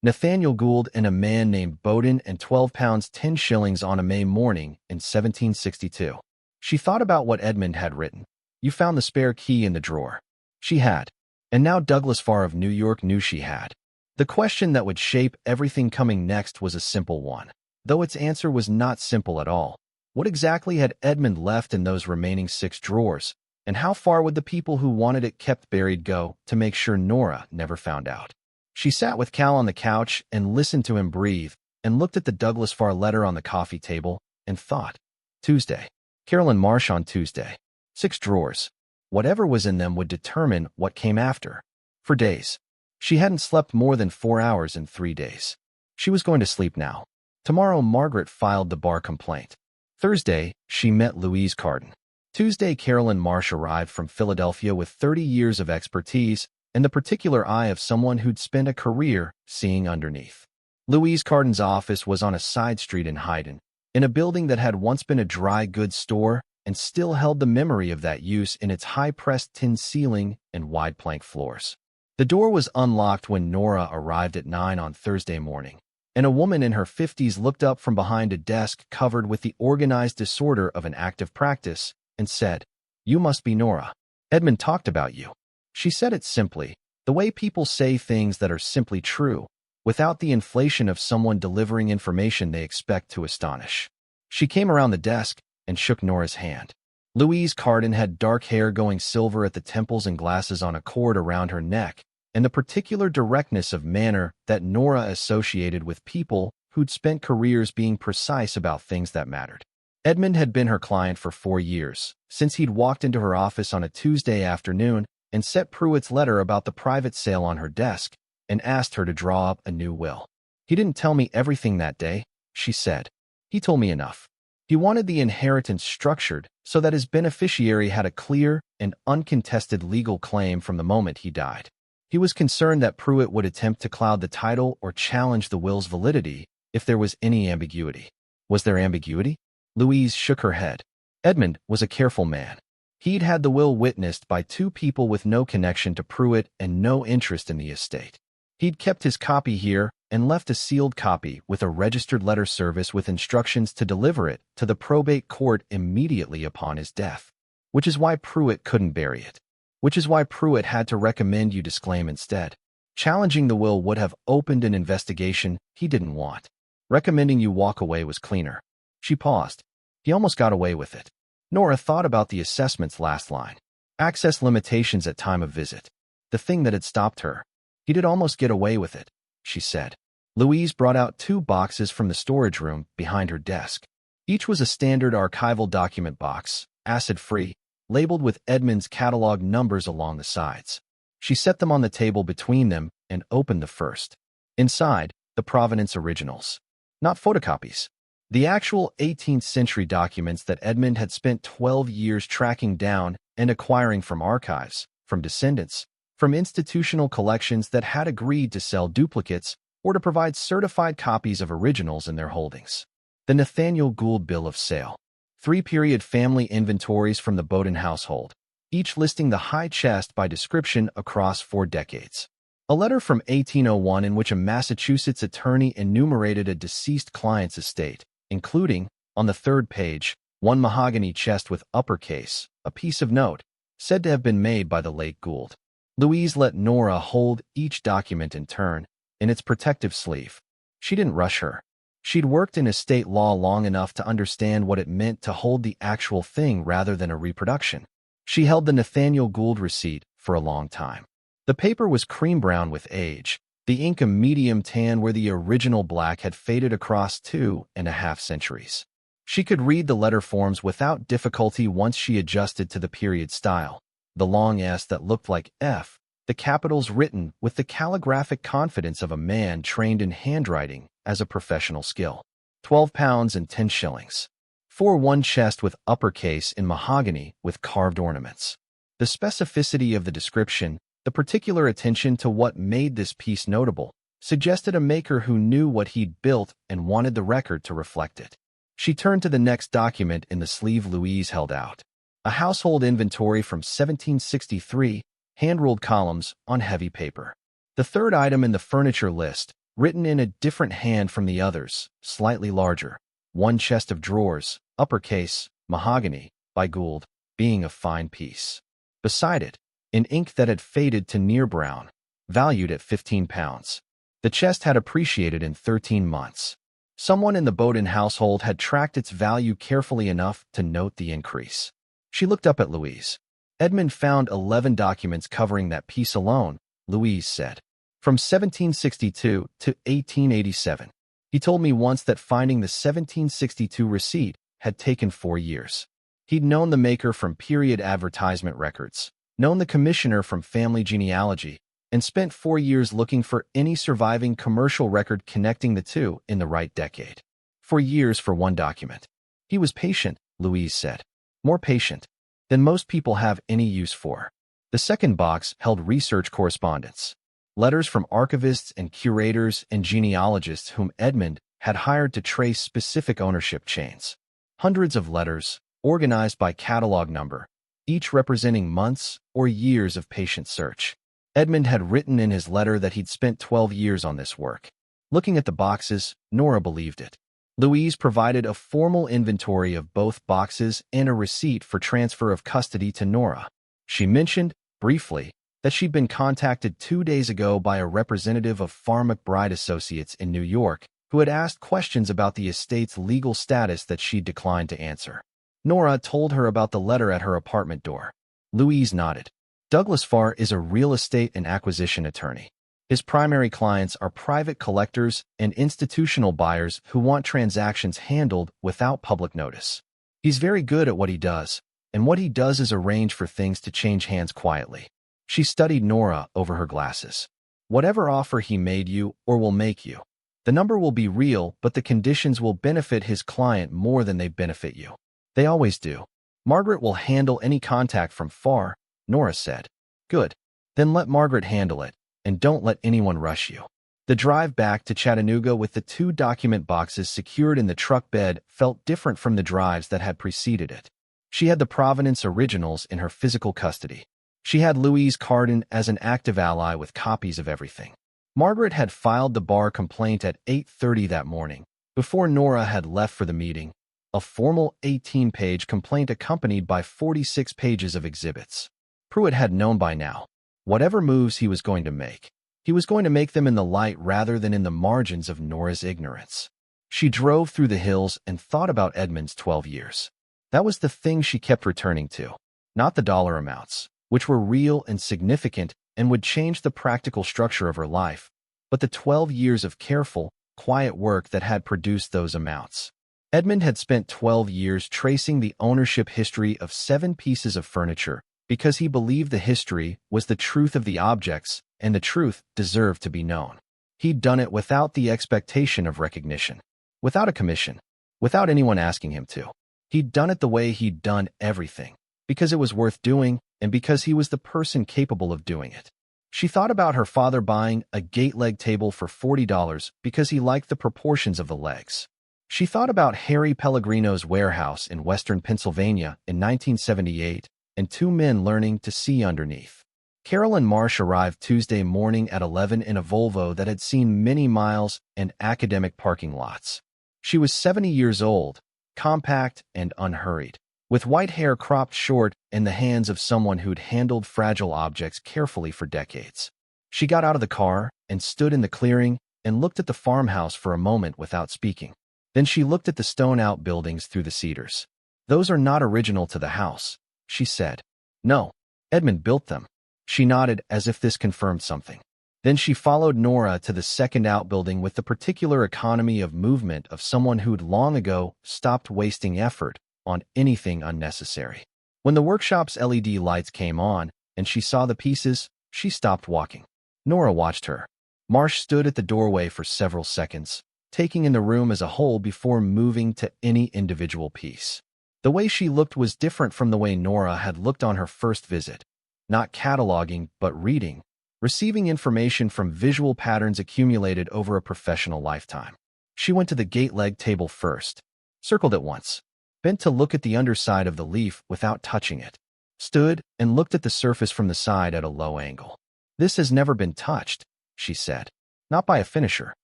Nathaniel Gould and a man named Bowden and 12 pounds 10 shillings on a May morning in 1762. She thought about what Edmund had written. You found the spare key in the drawer. She had. And now Douglas Farr of New York knew she had. The question that would shape everything coming next was a simple one, though its answer was not simple at all. What exactly had Edmund left in those remaining 6 drawers, and how far would the people who wanted it kept buried go to make sure Nora never found out? She sat with Cal on the couch and listened to him breathe, and looked at the Douglas Farr letter on the coffee table, and thought. Tuesday. Carolyn Marsh on Tuesday. 6 drawers. Whatever was in them would determine what came after. For days. She hadn't slept more than 4 hours in 3 days. She was going to sleep now. Tomorrow Margaret filed the bar complaint. Thursday, she met Louise Carden. Tuesday, Carolyn Marsh arrived from Philadelphia with 30 years of expertise and the particular eye of someone who'd spent a career seeing underneath. Louise Carden's office was on a side street in Hyden, in a building that had once been a dry goods store and still held the memory of that use in its high-pressed tin ceiling and wide plank floors. The door was unlocked when Nora arrived at 9 on Thursday morning, and a woman in her 50s looked up from behind a desk covered with the organized disorder of an active practice and said, "You must be Nora. Edmund talked about you." She said it simply, the way people say things that are simply true, without the inflation of someone delivering information they expect to astonish. She came around the desk and shook Nora's hand. Louise Carden had dark hair going silver at the temples and glasses on a cord around her neck, and the particular directness of manner that Nora associated with people who'd spent careers being precise about things that mattered. Edmund had been her client for 4 years, since he'd walked into her office on a Tuesday afternoon and set Pruitt's letter about the private sale on her desk and asked her to draw up a new will. "He didn't tell me everything that day," she said. "He told me enough. He wanted the inheritance structured so that his beneficiary had a clear and uncontested legal claim from the moment he died. He was concerned that Pruitt would attempt to cloud the title or challenge the will's validity if there was any ambiguity." Was there ambiguity? Louise shook her head. Edmund was a careful man. He'd had the will witnessed by 2 people with no connection to Pruitt and no interest in the estate. He'd kept his copy here and left a sealed copy with a registered letter service with instructions to deliver it to the probate court immediately upon his death. Which is why Pruitt couldn't bury it. Which is why Pruitt had to recommend you disclaim instead. Challenging the will would have opened an investigation he didn't want. Recommending you walk away was cleaner. She paused. He almost got away with it. Nora thought about the assessment's last line. Access limitations at time of visit. The thing that had stopped her. He did almost get away with it, she said. Louise brought out 2 boxes from the storage room behind her desk. Each was a standard archival document box, acid-free, labeled with Edmund's catalog numbers along the sides. She set them on the table between them and opened the first. Inside, the Providence Originals. Not photocopies. The actual 18th century documents that Edmund had spent 12 years tracking down and acquiring from archives, from descendants, from institutional collections that had agreed to sell duplicates or to provide certified copies of originals in their holdings. The Nathaniel Gould Bill of Sale. 3-period family inventories from the Bowden household, each listing the high chest by description across 4 decades. A letter from 1801 in which a Massachusetts attorney enumerated a deceased client's estate, including, on the 3rd page, 1 mahogany chest with uppercase, a piece of note, said to have been made by the late Gould. Louise let Nora hold each document in turn, in its protective sleeve. She didn't rush her. She'd worked in estate law long enough to understand what it meant to hold the actual thing rather than a reproduction. She held the Nathaniel Gould receipt for a long time. The paper was cream brown with age, the ink a medium tan where the original black had faded across 2.5 centuries. She could read the letter forms without difficulty once she adjusted to the period style, the long S that looked like F, the capitals written with the calligraphic confidence of a man trained in handwriting as a professional skill. 12 pounds and 10 shillings. For 1 chest with uppercase in mahogany with carved ornaments. The specificity of the description, the particular attention to what made this piece notable, suggested a maker who knew what he'd built and wanted the record to reflect it. She turned to the next document in the sleeve Louise held out. A household inventory from 1763, hand-ruled columns on heavy paper. The third item in the furniture list, written in a different hand from the others, slightly larger. One chest of drawers, uppercase, mahogany, by Gould, being a fine piece. Beside it, in ink that had faded to near brown, valued at £15. The chest had appreciated in 13 months. Someone in the Bowden household had tracked its value carefully enough to note the increase. She looked up at Louise. Edmund found 11 documents covering that piece alone, Louise said. From 1762 to 1887. He told me once that finding the 1762 receipt had taken 4 years. He'd known the maker from period advertisement records, known the commissioner from family genealogy, and spent 4 years looking for any surviving commercial record connecting the two in the right decade. 4 years for one document. He was patient, Louise said. More patient than most people have any use for. The second box held research correspondence. Letters from archivists and curators and genealogists whom Edmund had hired to trace specific ownership chains. Hundreds of letters, organized by catalog number, each representing months or years of patient search. Edmund had written in his letter that he'd spent 12 years on this work. Looking at the boxes, Nora believed it. Louise provided a formal inventory of both boxes and a receipt for transfer of custody to Nora. She mentioned, briefly, that she'd been contacted 2 days ago by a representative of Farm McBride Associates in New York who had asked questions about the estate's legal status that she'd declined to answer. Nora told her about the letter at her apartment door. Louise nodded. Douglas Farr is a real estate and acquisition attorney. His primary clients are private collectors and institutional buyers who want transactions handled without public notice. He's very good at what he does, and what he does is arrange for things to change hands quietly. She studied Nora over her glasses. Whatever offer he made you or will make you, the number will be real, but the conditions will benefit his client more than they benefit you. They always do. Margaret will handle any contact from Farr, Nora said. Good. Then let Margaret handle it, and don't let anyone rush you. The drive back to Chattanooga with the 2 document boxes secured in the truck bed felt different from the drives that had preceded it. She had the Providence originals in her physical custody. She had Louise Carden as an active ally with copies of everything. Margaret had filed the bar complaint at 8:30 that morning, before Nora had left for the meeting, a formal 18-page complaint accompanied by 46 pages of exhibits. Pruitt had known by now. Whatever moves he was going to make, he was going to make them in the light rather than in the margins of Nora's ignorance. She drove through the hills and thought about Edmund's 12 years. That was the thing she kept returning to, not the dollar amounts, which were real and significant and would change the practical structure of her life, but the 12 years of careful, quiet work that had produced those amounts. Edmund had spent 12 years tracing the ownership history of 7 pieces of furniture because he believed the history was the truth of the objects and the truth deserved to be known. He'd done it without the expectation of recognition, without a commission, without anyone asking him to. He'd done it the way he'd done everything, because it was worth doing and because he was the person capable of doing it. She thought about her father buying a gate leg table for $40 because he liked the proportions of the legs. She thought about Harry Pellegrino's warehouse in western Pennsylvania in 1978 and 2 men learning to see underneath. Carolyn Marsh arrived Tuesday morning at 11 in a Volvo that had seen many miles and academic parking lots. She was 70 years old, compact and unhurried, with white hair cropped short in the hands of someone who'd handled fragile objects carefully for decades. She got out of the car and stood in the clearing and looked at the farmhouse for a moment without speaking. Then she looked at the stone outbuildings through the cedars. Those are not original to the house, she said. No, Edmund built them. She nodded as if this confirmed something. Then she followed Nora to the second outbuilding with the particular economy of movement of someone who'd long ago stopped wasting effort on anything unnecessary. When the workshop's LED lights came on and she saw the pieces, she stopped walking. Nora watched her. Marsh stood at the doorway for several seconds, taking in the room as a whole before moving to any individual piece. The way she looked was different from the way Nora had looked on her first visit, not cataloging but reading, receiving information from visual patterns accumulated over a professional lifetime. She went to the gate leg table first, circled it once, bent to look at the underside of the leaf without touching it, stood and looked at the surface from the side at a low angle. This has never been touched, she said. Not by a finisher.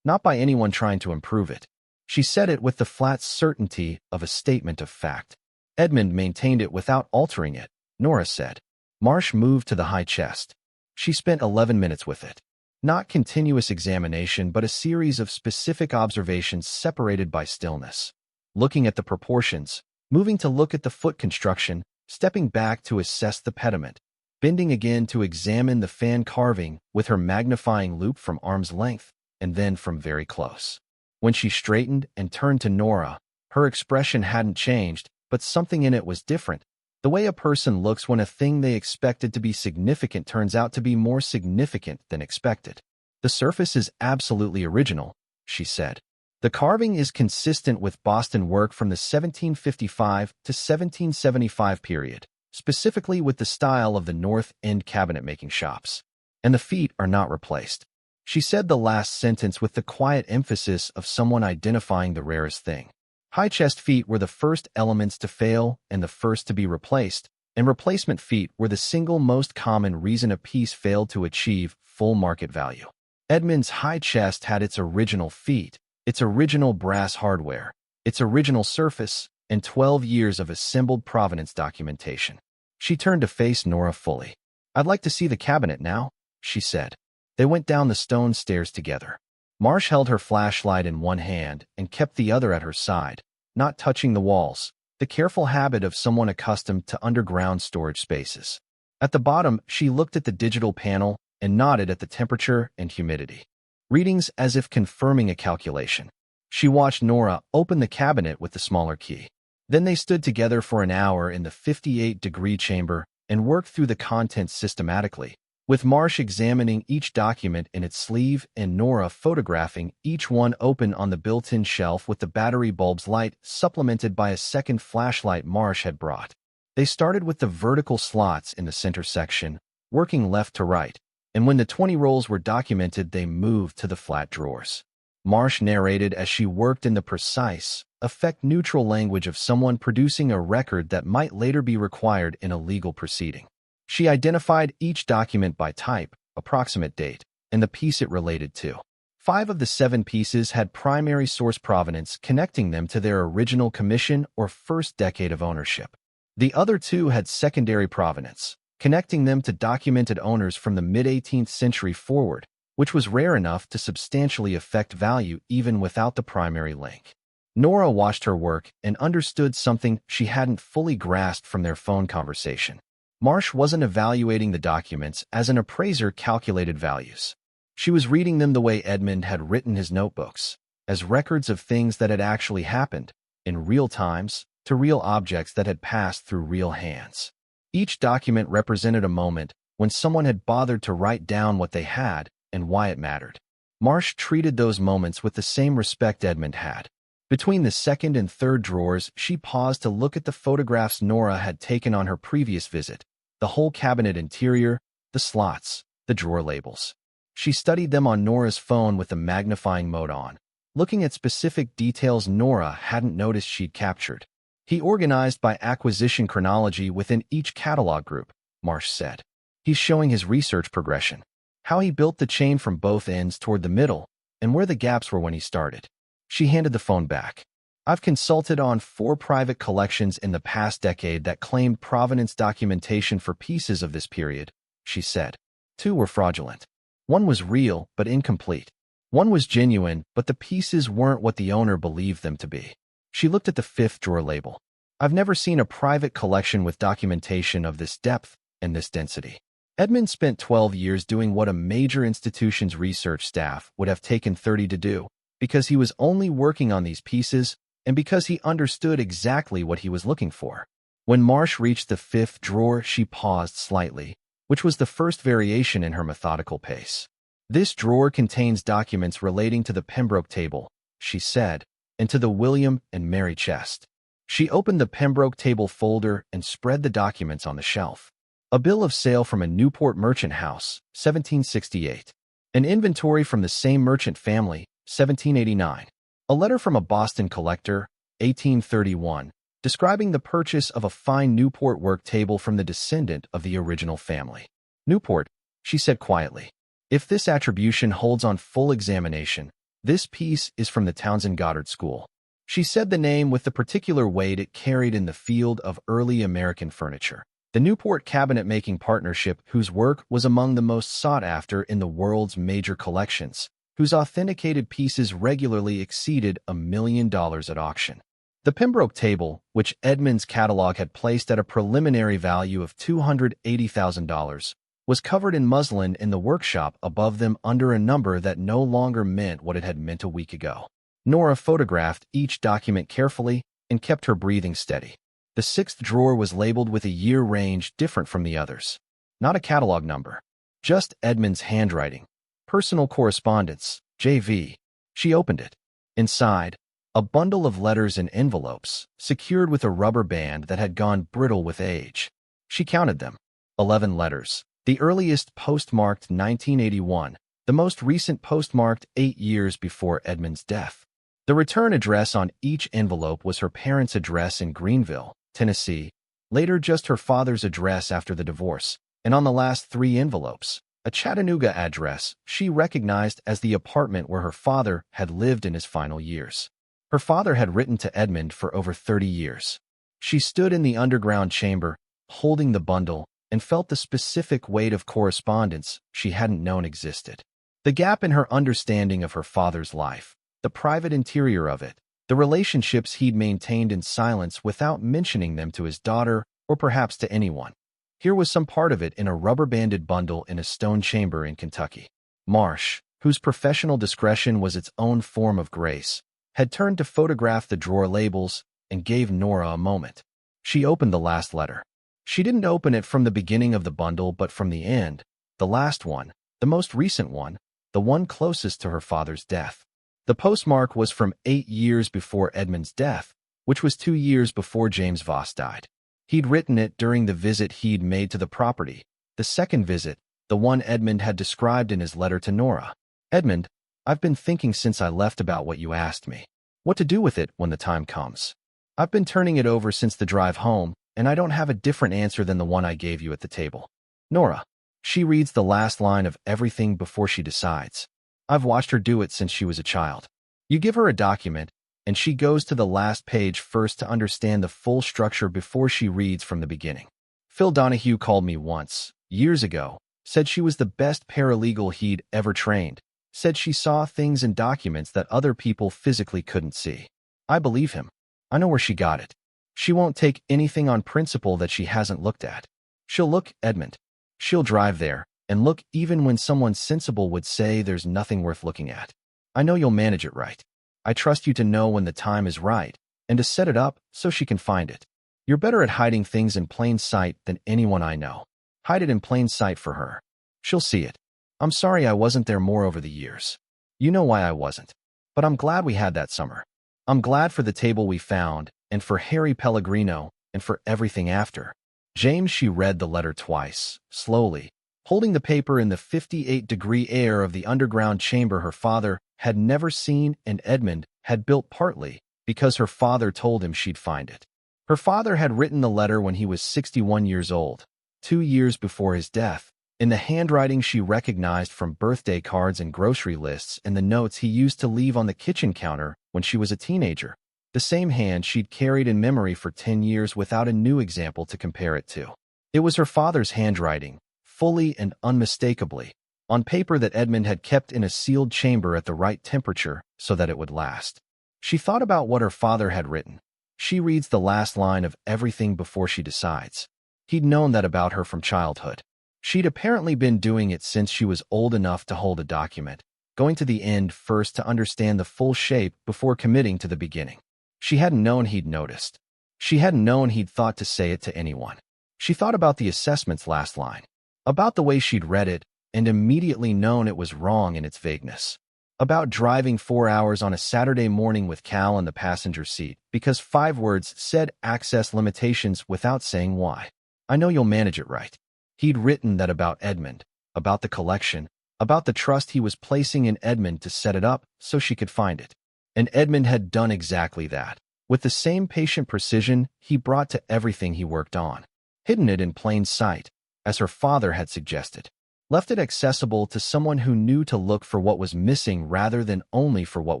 Not by anyone trying to improve it. She said it with the flat certainty of a statement of fact. Edmund maintained it without altering it, Nora said. Marsh moved to the high chest. She spent 11 minutes with it. Not continuous examination, but a series of specific observations separated by stillness. Looking at the proportions, moving to look at the foot construction, stepping back to assess the pediment, bending again to examine the fan carving with her magnifying loupe from arm's length, and then from very close. When she straightened and turned to Nora, her expression hadn't changed, but something in it was different. The way a person looks when a thing they expected to be significant turns out to be more significant than expected. The surface is absolutely original, she said. The carving is consistent with Boston work from the 1755 to 1775 period, specifically with the style of the North End cabinet-making shops. And the feet are not replaced. She said the last sentence with the quiet emphasis of someone identifying the rarest thing. High chest feet were the first elements to fail and the first to be replaced, and replacement feet were the single most common reason a piece failed to achieve full market value. Edmund's high chest had its original feet, its original brass hardware, its original surface, and 12 years of assembled provenance documentation. She turned to face Nora fully. I'd like to see the cabinet now, she said. They went down the stone stairs together. Marsh held her flashlight in one hand and kept the other at her side, not touching the walls, the careful habit of someone accustomed to underground storage spaces. At the bottom, she looked at the digital panel and nodded at the temperature and humidity. Readings as if confirming a calculation. She watched Nora open the cabinet with the smaller key. Then they stood together for an hour in the 58-degree chamber and worked through the contents systematically, with Marsh examining each document in its sleeve and Nora photographing each one open on the built-in shelf with the battery bulb's light supplemented by a second flashlight Marsh had brought. They started with the vertical slots in the center section, working left to right, and when the 20 rolls were documented, they moved to the flat drawers. Marsh narrated as she worked in the precise, affect-neutral language of someone producing a record that might later be required in a legal proceeding. She identified each document by type, approximate date, and the piece it related to. 5 of the 7 pieces had primary source provenance connecting them to their original commission or first decade of ownership. The other 2 had secondary provenance, connecting them to documented owners from the mid-18th century forward, which was rare enough to substantially affect value even without the primary link. Nora watched her work and understood something she hadn't fully grasped from their phone conversation. Marsh wasn't evaluating the documents as an appraiser calculated values. She was reading them the way Edmund had written his notebooks, as records of things that had actually happened, in real times, to real objects that had passed through real hands. Each document represented a moment when someone had bothered to write down what they had and why it mattered. Marsh treated those moments with the same respect Edmund had. Between the second and third drawers, she paused to look at the photographs Nora had taken on her previous visit, the whole cabinet interior, the slots, the drawer labels. She studied them on Nora's phone with the magnifying mode on, looking at specific details Nora hadn't noticed she'd captured. He organized by acquisition chronology within each catalog group, Marsh said. He's showing his research progression, how he built the chain from both ends toward the middle, and where the gaps were when he started. She handed the phone back. I've consulted on 4 private collections in the past decade that claimed provenance documentation for pieces of this period, she said. 2 were fraudulent. 1 was real, but incomplete. 1 was genuine, but the pieces weren't what the owner believed them to be. She looked at the 5th drawer label. I've never seen a private collection with documentation of this depth and this density. Edmund spent 12 years doing what a major institution's research staff would have taken 30 to do, because he was only working on these pieces and because he understood exactly what he was looking for. When Marsh reached the 5th drawer, she paused slightly, which was the first variation in her methodical pace. This drawer contains documents relating to the Pembroke table, she said, and to the William and Mary chest. She opened the Pembroke table folder and spread the documents on the shelf. A bill of sale from a Newport merchant house, 1768. An inventory from the same merchant family, 1789. A letter from a Boston collector, 1831, describing the purchase of a fine Newport work table from the descendant of the original family. Newport, she said quietly. If this attribution holds on full examination, this piece is from the Townsend Goddard School. She said the name with the particular weight it carried in the field of early American furniture. The Newport cabinet-making partnership, whose work was among the most sought-after in the world's major collections, whose authenticated pieces regularly exceeded $1 million at auction. The Pembroke table, which Edmund's catalog had placed at a preliminary value of $280,000, was covered in muslin in the workshop above them under a number that no longer meant what it had meant a week ago. Nora photographed each document carefully and kept her breathing steady. The sixth drawer was labeled with a year range different from the others. Not a catalog number. Just Edmund's handwriting. Personal correspondence, J.V. She opened it. Inside, a bundle of letters and envelopes, secured with a rubber band that had gone brittle with age. She counted them. 11 letters. The earliest postmarked 1981, the most recent postmarked 8 years before Edmund's death. The return address on each envelope was her parents' address in Greenville, Tennessee, later just her father's address after the divorce, and on the last 3 envelopes, a Chattanooga address she recognized as the apartment where her father had lived in his final years. Her father had written to Edmund for over 30 years. She stood in the underground chamber, holding the bundle, and felt the specific weight of correspondence she hadn't known existed. The gap in her understanding of her father's life, the private interior of it, the relationships he'd maintained in silence without mentioning them to his daughter or perhaps to anyone. Here was some part of it in a rubber-banded bundle in a stone chamber in Kentucky. Marsh, whose professional discretion was its own form of grace, had turned to photograph the drawer labels and gave Nora a moment. She opened the last letter. She didn't open it from the beginning of the bundle but from the end, the last one, the most recent one, the one closest to her father's death. The postmark was from 8 years before Edmund's death, which was 2 years before James Voss died. He'd written it during the visit he'd made to the property, the second visit, the one Edmund had described in his letter to Nora. Edmund, I've been thinking since I left about what you asked me. What to do with it when the time comes. I've been turning it over since the drive home, and I don't have a different answer than the one I gave you at the table. Nora. She reads the last line of everything before she decides. I've watched her do it since she was a child. You give her a document, and she goes to the last page first to understand the full structure before she reads from the beginning. Phil Donahue called me once, years ago, said she was the best paralegal he'd ever trained, said she saw things in documents that other people physically couldn't see. I believe him. I know where she got it. She won't take anything on principle that she hasn't looked at. She'll look, Edmund. She'll drive there, and look even when someone sensible would say there's nothing worth looking at. I know you'll manage it right. I trust you to know when the time is right, and to set it up so she can find it. You're better at hiding things in plain sight than anyone I know. Hide it in plain sight for her. She'll see it. I'm sorry I wasn't there more over the years. You know why I wasn't. But I'm glad we had that summer. I'm glad for the table we found, and for Harry Pellegrino, and for everything after. James, she read the letter twice, slowly, holding the paper in the 58-degree air of the underground chamber her father had never seen and Edmund had built partly because her father told him she'd find it. Her father had written the letter when he was 61 years old, 2 years before his death, in the handwriting she recognized from birthday cards and grocery lists and the notes he used to leave on the kitchen counter when she was a teenager. The same hand she'd carried in memory for 10 years without a new example to compare it to. It was her father's handwriting, fully and unmistakably, on paper that Edmund had kept in a sealed chamber at the right temperature so that it would last. She thought about what her father had written. She reads the last line of everything before she decides. He'd known that about her from childhood. She'd apparently been doing it since she was old enough to hold a document, going to the end first to understand the full shape before committing to the beginning. She hadn't known he'd noticed. She hadn't known he'd thought to say it to anyone. She thought about the assessment's last line, about the way she'd read it and immediately known it was wrong in its vagueness, about driving 4 hours on a Saturday morning with Cal in the passenger seat because 5 words said access limitations without saying why. I know you'll manage it right. He'd written that about Edmund, about the collection, about the trust he was placing in Edmund to set it up so she could find it. And Edmund had done exactly that. With the same patient precision he brought to everything he worked on. Hidden it in plain sight, as her father had suggested. Left it accessible to someone who knew to look for what was missing rather than only for what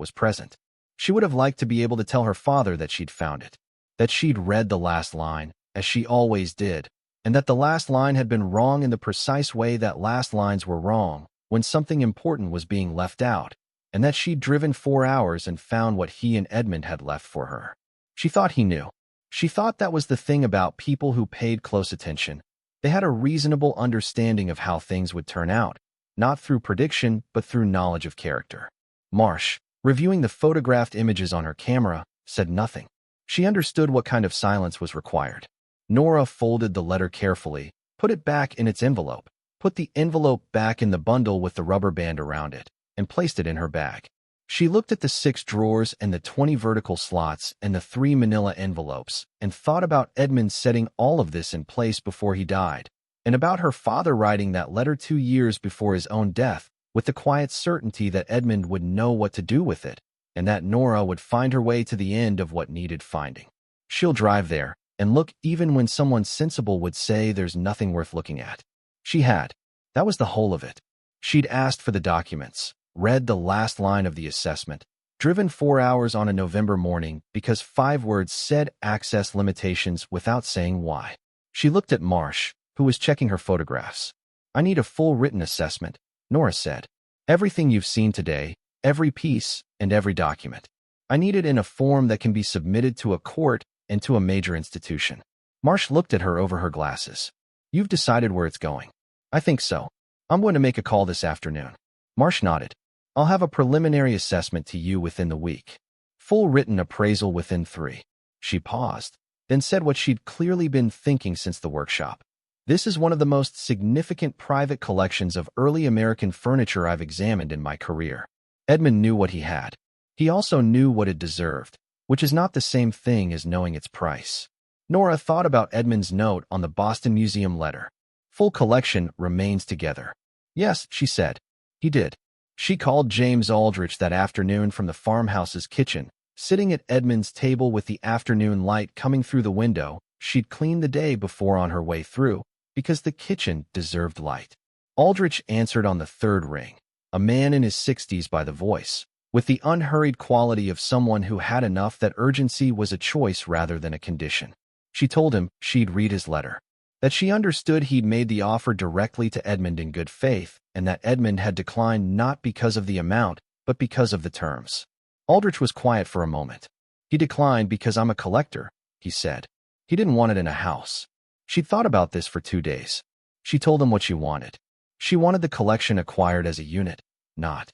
was present. She would have liked to be able to tell her father that she'd found it, that she'd read the last line, as she always did, and that the last line had been wrong in the precise way that last lines were wrong, when something important was being left out, and that she'd driven 4 hours and found what he and Edmund had left for her. She thought he knew. She thought that was the thing about people who paid close attention. They had a reasonable understanding of how things would turn out, not through prediction but through knowledge of character. Marsh, reviewing the photographed images on her camera, said nothing. She understood what kind of silence was required. Nora folded the letter carefully, put it back in its envelope, put the envelope back in the bundle with the rubber band around it, and placed it in her bag. She looked at the 6 drawers and the 20 vertical slots and the 3 manila envelopes, and thought about Edmund setting all of this in place before he died, and about her father writing that letter 2 years before his own death, with the quiet certainty that Edmund would know what to do with it, and that Nora would find her way to the end of what needed finding. She'll drive there, and look even when someone sensible would say there's nothing worth looking at. She had. That was the whole of it. She'd asked for the documents, read the last line of the assessment, driven 4 hours on a November morning because 5 words said access limitations without saying why. She looked at Marsh, who was checking her photographs. I need a full written assessment, Nora said. Everything you've seen today, every piece, and every document. I need it in a form that can be submitted to a court and to a major institution. Marsh looked at her over her glasses. You've decided where it's going. I think so. I'm going to make a call this afternoon. Marsh nodded. I'll have a preliminary assessment to you within the week. Full written appraisal within 3. She paused, then said what she'd clearly been thinking since the workshop. This is one of the most significant private collections of early American furniture I've examined in my career. Edmund knew what he had. He also knew what it deserved, which is not the same thing as knowing its price. Nora thought about Edmund's note on the Boston Museum letter. Full collection remains together. Yes, she said. He did. She called James Aldrich that afternoon from the farmhouse's kitchen, sitting at Edmund's table with the afternoon light coming through the window. She'd cleaned the day before on her way through, because the kitchen deserved light. Aldrich answered on the 3rd ring, a man in his 60s by the voice, with the unhurried quality of someone who had enough that urgency was a choice rather than a condition. She told him she'd read his letter, that she understood he'd made the offer directly to Edmund in good faith, and that Edmund had declined not because of the amount, but because of the terms. Aldrich was quiet for a moment. He declined because I'm a collector, he said. He didn't want it in a house. She'd thought about this for 2 days. She told him what she wanted. She wanted the collection acquired as a unit, not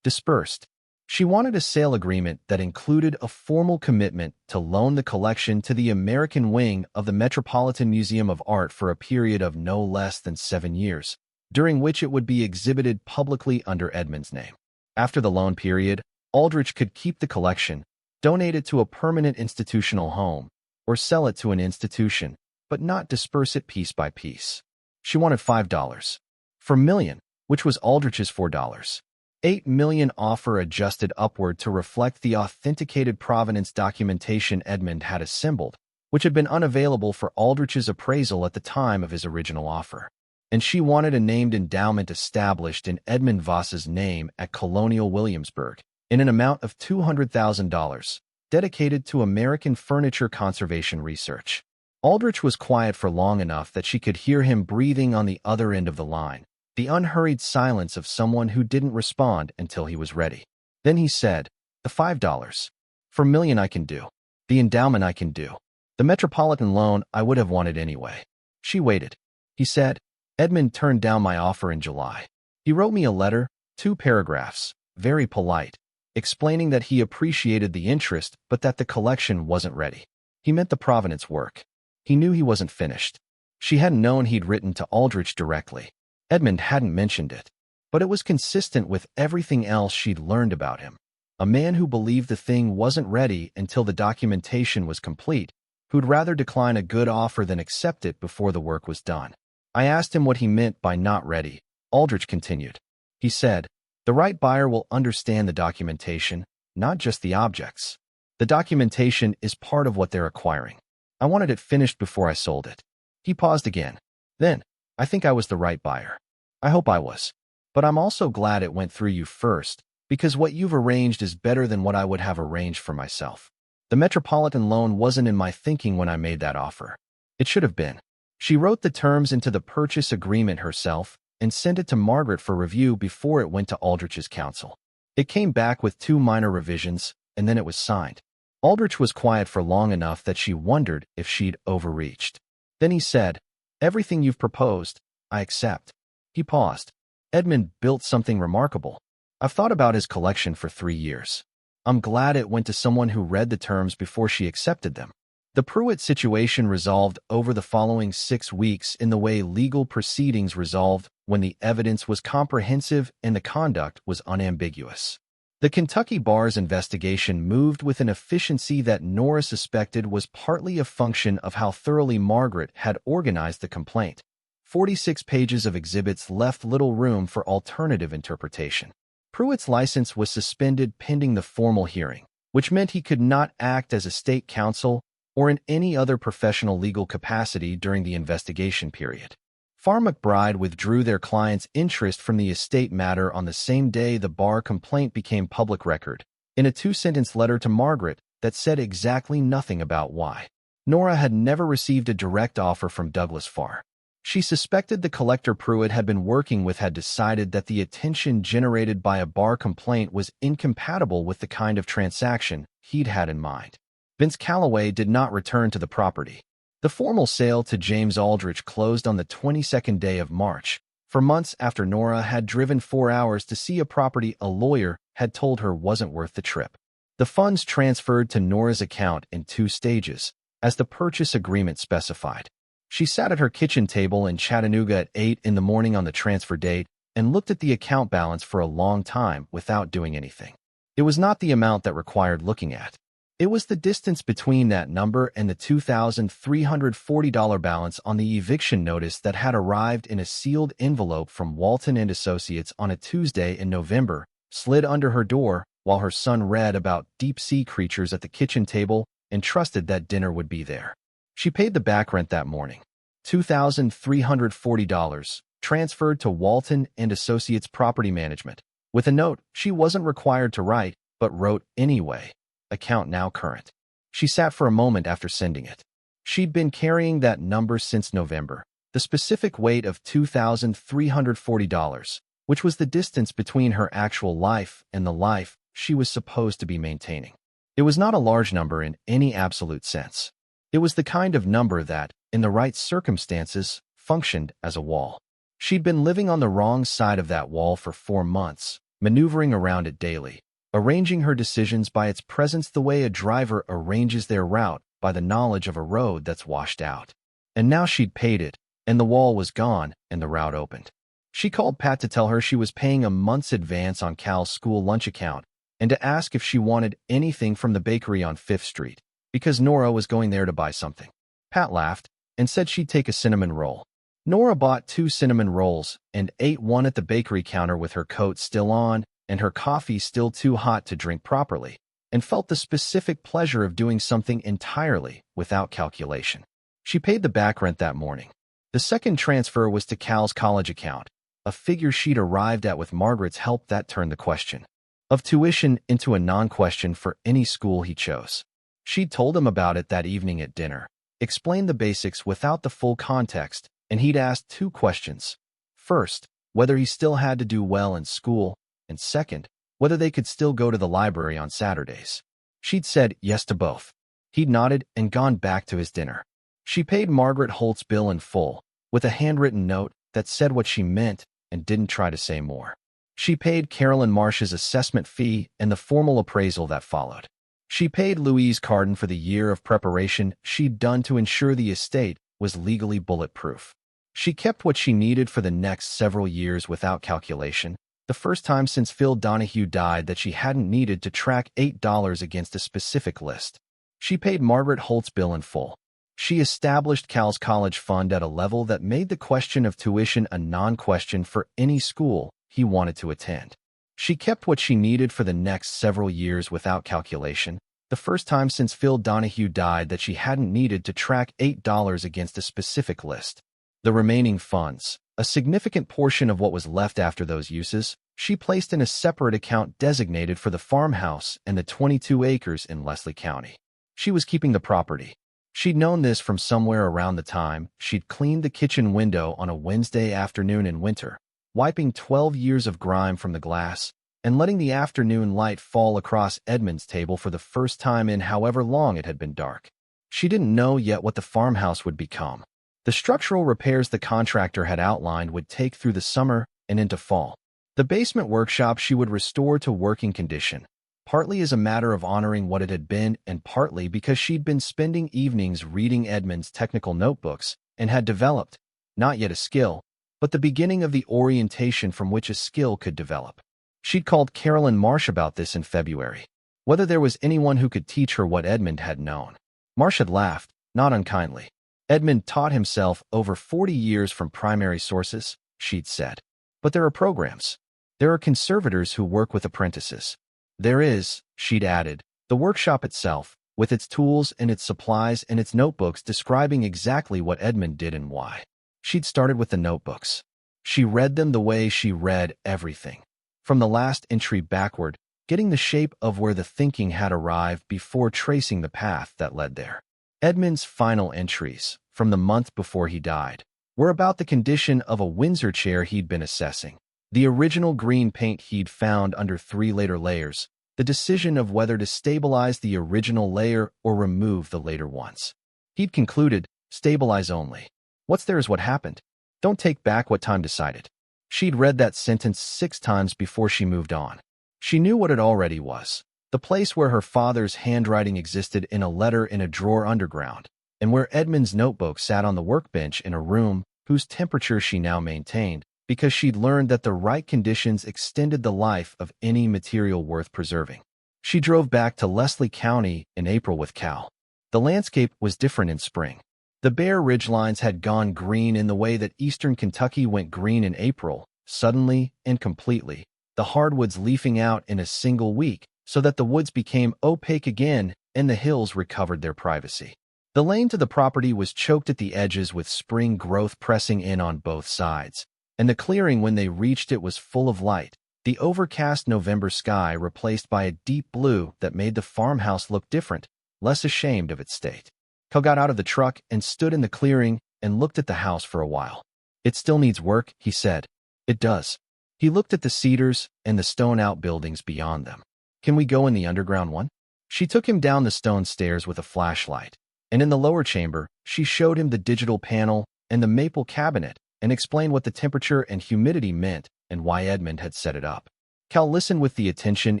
dispersed. She wanted a sale agreement that included a formal commitment to loan the collection to the American wing of the Metropolitan Museum of Art for a period of no less than 7 years, during which it would be exhibited publicly under Edmund's name. After the loan period, Aldrich could keep the collection, donate it to a permanent institutional home, or sell it to an institution, but not disperse it piece by piece. She wanted $5. For million, which was Aldrich's $4. $8 million offer adjusted upward to reflect the authenticated provenance documentation Edmund had assembled, which had been unavailable for Aldrich's appraisal at the time of his original offer. And she wanted a named endowment established in Edmund Voss's name at Colonial Williamsburg, in an amount of $200,000, dedicated to American furniture conservation research. Aldrich was quiet for long enough that she could hear him breathing on the other end of the line, the unhurried silence of someone who didn't respond until he was ready. Then he said, the $5. For million I can do. The endowment I can do. The metropolitan loan I would have wanted anyway. She waited. He said, Edmund turned down my offer in July. He wrote me a letter, 2 paragraphs, very polite, explaining that he appreciated the interest but that the collection wasn't ready. He meant the provenance work. He knew he wasn't finished. She hadn't known he'd written to Aldrich directly. Edmund hadn't mentioned it, but it was consistent with everything else she'd learned about him. A man who believed the thing wasn't ready until the documentation was complete, who'd rather decline a good offer than accept it before the work was done. I asked him what he meant by not ready. Aldrich continued. He said, the right buyer will understand the documentation, not just the objects. The documentation is part of what they're acquiring. I wanted it finished before I sold it. He paused again. Then, I think I was the right buyer. I hope I was. But I'm also glad it went through you first, because what you've arranged is better than what I would have arranged for myself. The Metropolitan loan wasn't in my thinking when I made that offer. It should have been. She wrote the terms into the purchase agreement herself and sent it to Margaret for review before it went to Aldrich's counsel. It came back with 2 minor revisions, and then it was signed. Aldrich was quiet for long enough that she wondered if she'd overreached. Then he said, everything you've proposed, I accept. He paused. Edmund built something remarkable. I've thought about his collection for 3 years. I'm glad it went to someone who read the terms before she accepted them. The Pruitt situation resolved over the following 6 weeks in the way legal proceedings resolved when the evidence was comprehensive and the conduct was unambiguous. The Kentucky Bar's investigation moved with an efficiency that Nora suspected was partly a function of how thoroughly Margaret had organized the complaint. 46 pages of exhibits left little room for alternative interpretation. Pruitt's license was suspended pending the formal hearing, which meant he could not act as a state counsel or in any other professional legal capacity during the investigation period. Farr McBride withdrew their client's interest from the estate matter on the same day the Bar complaint became public record, in a 2-sentence letter to Margaret that said exactly nothing about why. Nora had never received a direct offer from Douglas Farr. She suspected the collector Pruitt had been working with had decided that the attention generated by a Bar complaint was incompatible with the kind of transaction he'd had in mind. Vince Calloway did not return to the property. The formal sale to James Aldrich closed on the 22nd day of March, for months after Nora had driven 4 hours to see a property a lawyer had told her wasn't worth the trip. The funds transferred to Nora's account in 2 stages, as the purchase agreement specified. She sat at her kitchen table in Chattanooga at 8 in the morning on the transfer date and looked at the account balance for a long time without doing anything. It was not the amount that required looking at. It was the distance between that number and the $2,340 balance on the eviction notice that had arrived in a sealed envelope from Walton & Associates on a Tuesday in November, slid under her door while her son read about deep-sea creatures at the kitchen table and trusted that dinner would be there. She paid the back rent that morning, $2,340, transferred to Walton & Associates Property Management, with a note she wasn't required to write, but wrote anyway. Account now current. She sat for a moment after sending it. She'd been carrying that number since November, the specific weight of $2,340, which was the distance between her actual life and the life she was supposed to be maintaining. It was not a large number in any absolute sense. It was the kind of number that, in the right circumstances, functioned as a wall. She'd been living on the wrong side of that wall for 4 months, maneuvering around it daily, arranging her decisions by its presence the way a driver arranges their route by the knowledge of a road that's washed out. And now she'd paid it, and the wall was gone, and the route opened. She called Pat to tell her she was paying a month's advance on Cal's school lunch account, and to ask if she wanted anything from the bakery on 5th Street, because Nora was going there to buy something. Pat laughed and said she'd take a cinnamon roll. Nora bought 2 cinnamon rolls and ate one at the bakery counter with her coat still on and her coffee still too hot to drink properly, and felt the specific pleasure of doing something entirely without calculation. She paid the back rent that morning. The second transfer was to Cal's college account, a figure she'd arrived at with Margaret's help that turned the question of tuition into a non-question for any school he chose. She'd told him about it that evening at dinner, explained the basics without the full context, and he'd asked 2 questions. First, whether he still had to do well in school, and second, whether they could still go to the library on Saturdays. She'd said yes to both. He'd nodded and gone back to his dinner. She paid Margaret Holt's bill in full, with a handwritten note that said what she meant and didn't try to say more. She paid Carolyn Marsh's assessment fee and the formal appraisal that followed. She paid Louise Carden for the year of preparation she'd done to ensure the estate was legally bulletproof. She kept what she needed for the next several years without calculation, the first time since Phil Donahue died that she hadn't needed to track $8 against a specific list. She paid Margaret Holt's bill in full. She established Cal's college fund at a level that made the question of tuition a non-question for any school he wanted to attend. She kept what she needed for the next several years without calculation, the first time since Phil Donahue died that she hadn't needed to track $8 against a specific list. The remaining funds, a significant portion of what was left after those uses, she placed in a separate account designated for the farmhouse and the 22 acres in Leslie County. She was keeping the property. She'd known this from somewhere around the time she'd cleaned the kitchen window on a Wednesday afternoon in winter, wiping 12 years of grime from the glass and letting the afternoon light fall across Edmund's table for the first time in however long it had been dark. She didn't know yet what the farmhouse would become. The structural repairs the contractor had outlined would take through the summer and into fall. The basement workshop she would restore to working condition, partly as a matter of honoring what it had been and partly because she'd been spending evenings reading Edmund's technical notebooks and had developed, not yet a skill, but the beginning of the orientation from which a skill could develop. She'd called Carolyn Marsh about this in February, whether there was anyone who could teach her what Edmund had known. Marsh had laughed, not unkindly. Edmund taught himself over 40 years from primary sources, she'd said. But there are programs. There are conservators who work with apprentices. There is, she'd added, the workshop itself, with its tools and its supplies and its notebooks describing exactly what Edmund did and why. She'd started with the notebooks. She read them the way she read everything, from the last entry backward, getting the shape of where the thinking had arrived before tracing the path that led there. Edmund's final entries, from the month before he died, were about the condition of a Windsor chair he'd been assessing, the original green paint he'd found under 3 later layers, the decision of whether to stabilize the original layer or remove the later ones. He'd concluded, stabilize only. What's there is what happened. Don't take back what time decided. She'd read that sentence 6 times before she moved on. She knew what it already was. The place where her father's handwriting existed in a letter in a drawer underground, and where Edmund's notebook sat on the workbench in a room whose temperature she now maintained, because she'd learned that the right conditions extended the life of any material worth preserving. She drove back to Leslie County in April with Cal. The landscape was different in spring. The bare ridgelines had gone green in the way that eastern Kentucky went green in April, suddenly and completely, the hardwoods leafing out in a single week, so that the woods became opaque again and the hills recovered their privacy. The lane to the property was choked at the edges with spring growth pressing in on both sides, and the clearing when they reached it was full of light, the overcast November sky replaced by a deep blue that made the farmhouse look different, less ashamed of its state. Cal got out of the truck and stood in the clearing and looked at the house for a while. It still needs work, he said. It does. He looked at the cedars and the stone outbuildings beyond them. Can we go in the underground one? She took him down the stone stairs with a flashlight, and in the lower chamber, she showed him the digital panel and the maple cabinet and explained what the temperature and humidity meant and why Edmund had set it up. Cal listened with the attention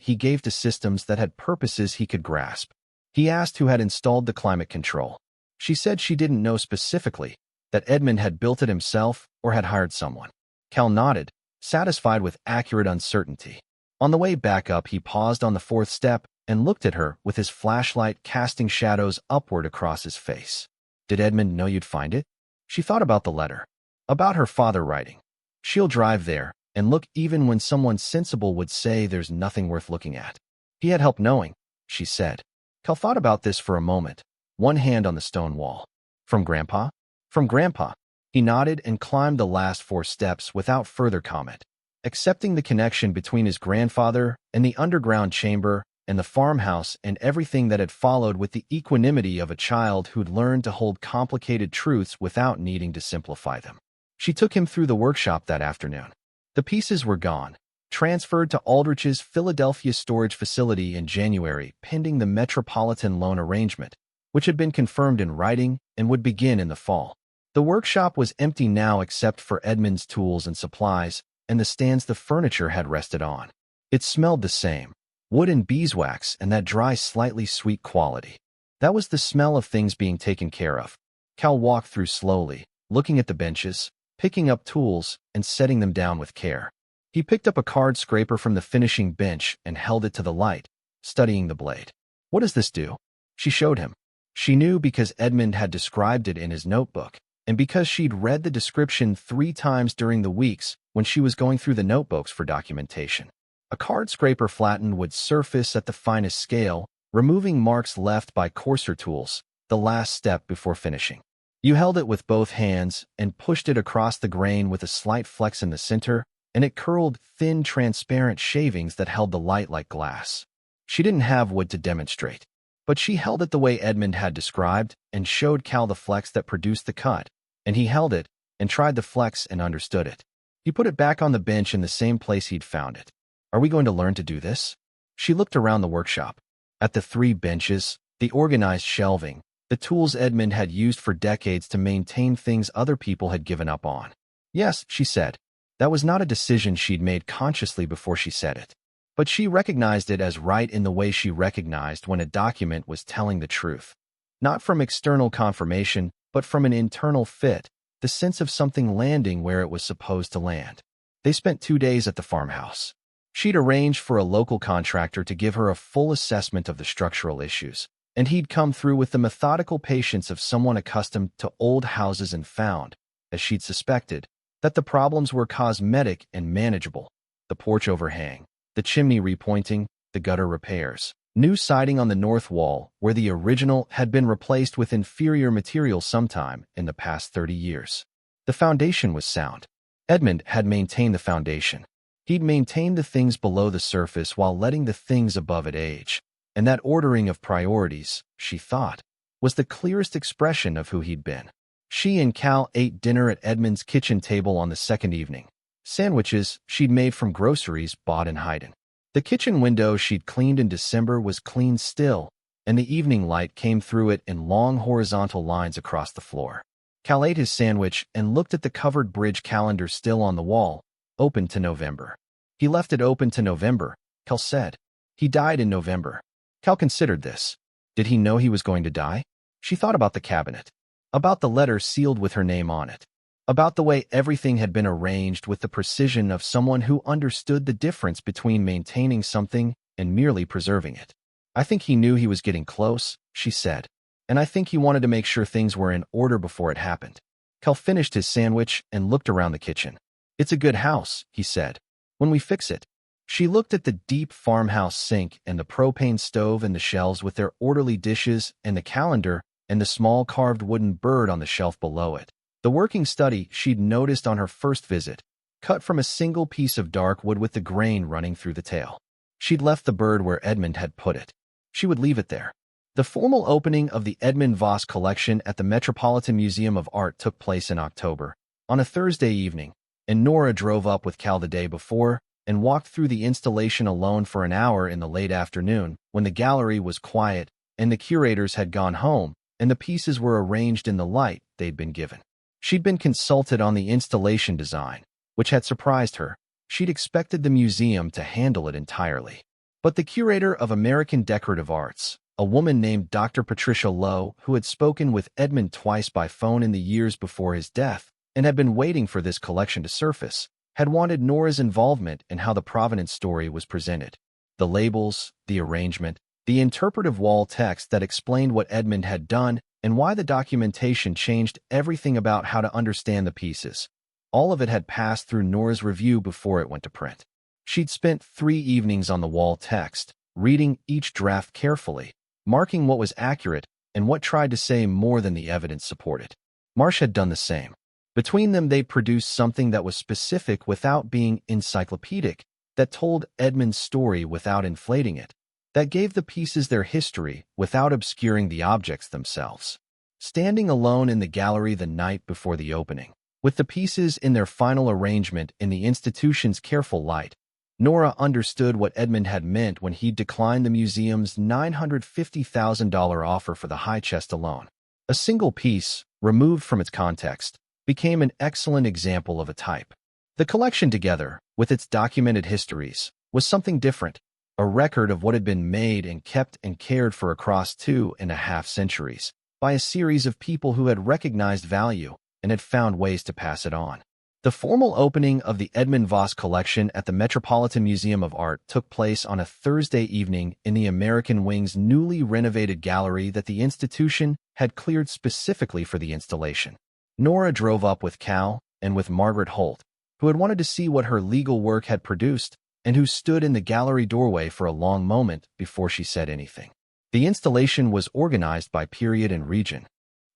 he gave to systems that had purposes he could grasp. He asked who had installed the climate control. She said she didn't know specifically, that Edmund had built it himself or had hired someone. Cal nodded, satisfied with accurate uncertainty. On the way back up, he paused on the 4th step and looked at her with his flashlight casting shadows upward across his face. Did Edmund know you'd find it? She thought about the letter. About her father writing. She'll drive there and look even when someone sensible would say there's nothing worth looking at. He had help knowing, she said. Cal thought about this for a moment, one hand on the stone wall. From Grandpa? From Grandpa. He nodded and climbed the last 4 steps without further comment, accepting the connection between his grandfather and the underground chamber and the farmhouse and everything that had followed with the equanimity of a child who'd learned to hold complicated truths without needing to simplify them. She took him through the workshop that afternoon. The pieces were gone, transferred to Aldrich's Philadelphia storage facility in January pending the Metropolitan Loan Arrangement, which had been confirmed in writing and would begin in the fall. The workshop was empty now except for Edmund's tools and supplies and the stands the furniture had rested on. It smelled the same, wood and beeswax and that dry, slightly sweet quality. That was the smell of things being taken care of. Cal walked through slowly, looking at the benches, picking up tools, and setting them down with care. He picked up a card scraper from the finishing bench and held it to the light, studying the blade. What does this do? She showed him. She knew because Edmund had described it in his notebook, and because she'd read the description 3 times during the weeks when she was going through the notebooks for documentation. A card scraper flattened would surface at the finest scale, removing marks left by coarser tools, the last step before finishing. You held it with both hands and pushed it across the grain with a slight flex in the center, and it curled thin, transparent shavings that held the light like glass. She didn't have wood to demonstrate, but she held it the way Edmund had described and showed Cal the flex that produced the cut, and he held it and tried the flex and understood it. He put it back on the bench in the same place he'd found it. Are we going to learn to do this? She looked around the workshop. At the 3 benches, the organized shelving, the tools Edmund had used for decades to maintain things other people had given up on. Yes, she said. That was not a decision she'd made consciously before she said it. But she recognized it as right in the way she recognized when a document was telling the truth. Not from external confirmation, but from an internal fit, the sense of something landing where it was supposed to land. They spent 2 days at the farmhouse. She'd arranged for a local contractor to give her a full assessment of the structural issues, and he'd come through with the methodical patience of someone accustomed to old houses and found, as she'd suspected, that the problems were cosmetic and manageable. The porch overhang, the chimney repointing, the gutter repairs. New siding on the north wall, where the original had been replaced with inferior material sometime in the past 30 years. The foundation was sound. Edmund had maintained the foundation. He'd maintained the things below the surface while letting the things above it age. And that ordering of priorities, she thought, was the clearest expression of who he'd been. She and Cal ate dinner at Edmund's kitchen table on the second evening. Sandwiches she'd made from groceries bought in Hayden. The kitchen window she'd cleaned in December was clean still, and the evening light came through it in long horizontal lines across the floor. Cal ate his sandwich and looked at the covered bridge calendar still on the wall, open to November. He left it open to November, Cal said. He died in November. Cal considered this. Did he know he was going to die? She thought about the cabinet, about the letter sealed with her name on it, about the way everything had been arranged with the precision of someone who understood the difference between maintaining something and merely preserving it. I think he knew he was getting close, she said, and I think he wanted to make sure things were in order before it happened. Cal finished his sandwich and looked around the kitchen. It's a good house, he said. When we fix it. She looked at the deep farmhouse sink and the propane stove and the shelves with their orderly dishes and the calendar and the small carved wooden bird on the shelf below it. The working study she'd noticed on her first visit, cut from a single piece of dark wood with the grain running through the tail. She'd left the bird where Edmund had put it. She would leave it there. The formal opening of the Edmund Voss collection at the Metropolitan Museum of Art took place in October, on a Thursday evening, and Nora drove up with Cal the day before and walked through the installation alone for an hour in the late afternoon when the gallery was quiet and the curators had gone home and the pieces were arranged in the light they'd been given. She'd been consulted on the installation design, which had surprised her. She'd expected the museum to handle it entirely. But the curator of American Decorative Arts, a woman named Dr. Patricia Lowe, who had spoken with Edmund twice by phone in the years before his death and had been waiting for this collection to surface, had wanted Nora's involvement in how the provenance story was presented. The labels, the arrangement, the interpretive wall text that explained what Edmund had done and why the documentation changed everything about how to understand the pieces. All of it had passed through Nora's review before it went to print. She'd spent 3 evenings on the wall text, reading each draft carefully, marking what was accurate and what tried to say more than the evidence supported. Marsh had done the same. Between them, they produced something that was specific without being encyclopedic, that told Edmund's story without inflating it, that gave the pieces their history without obscuring the objects themselves. Standing alone in the gallery the night before the opening, with the pieces in their final arrangement in the institution's careful light, Nora understood what Edmund had meant when he declined the museum's $950,000 offer for the high chest alone. A single piece, removed from its context, became an excellent example of a type. The collection together, with its documented histories, was something different, a record of what had been made and kept and cared for across 2.5 centuries by a series of people who had recognized value and had found ways to pass it on. The formal opening of the Edmund Voss collection at the Metropolitan Museum of Art took place on a Thursday evening in the American Wing's newly renovated gallery that the institution had cleared specifically for the installation. Nora drove up with Cal and with Margaret Holt, who had wanted to see what her legal work had produced and who stood in the gallery doorway for a long moment before she said anything. The installation was organized by period and region,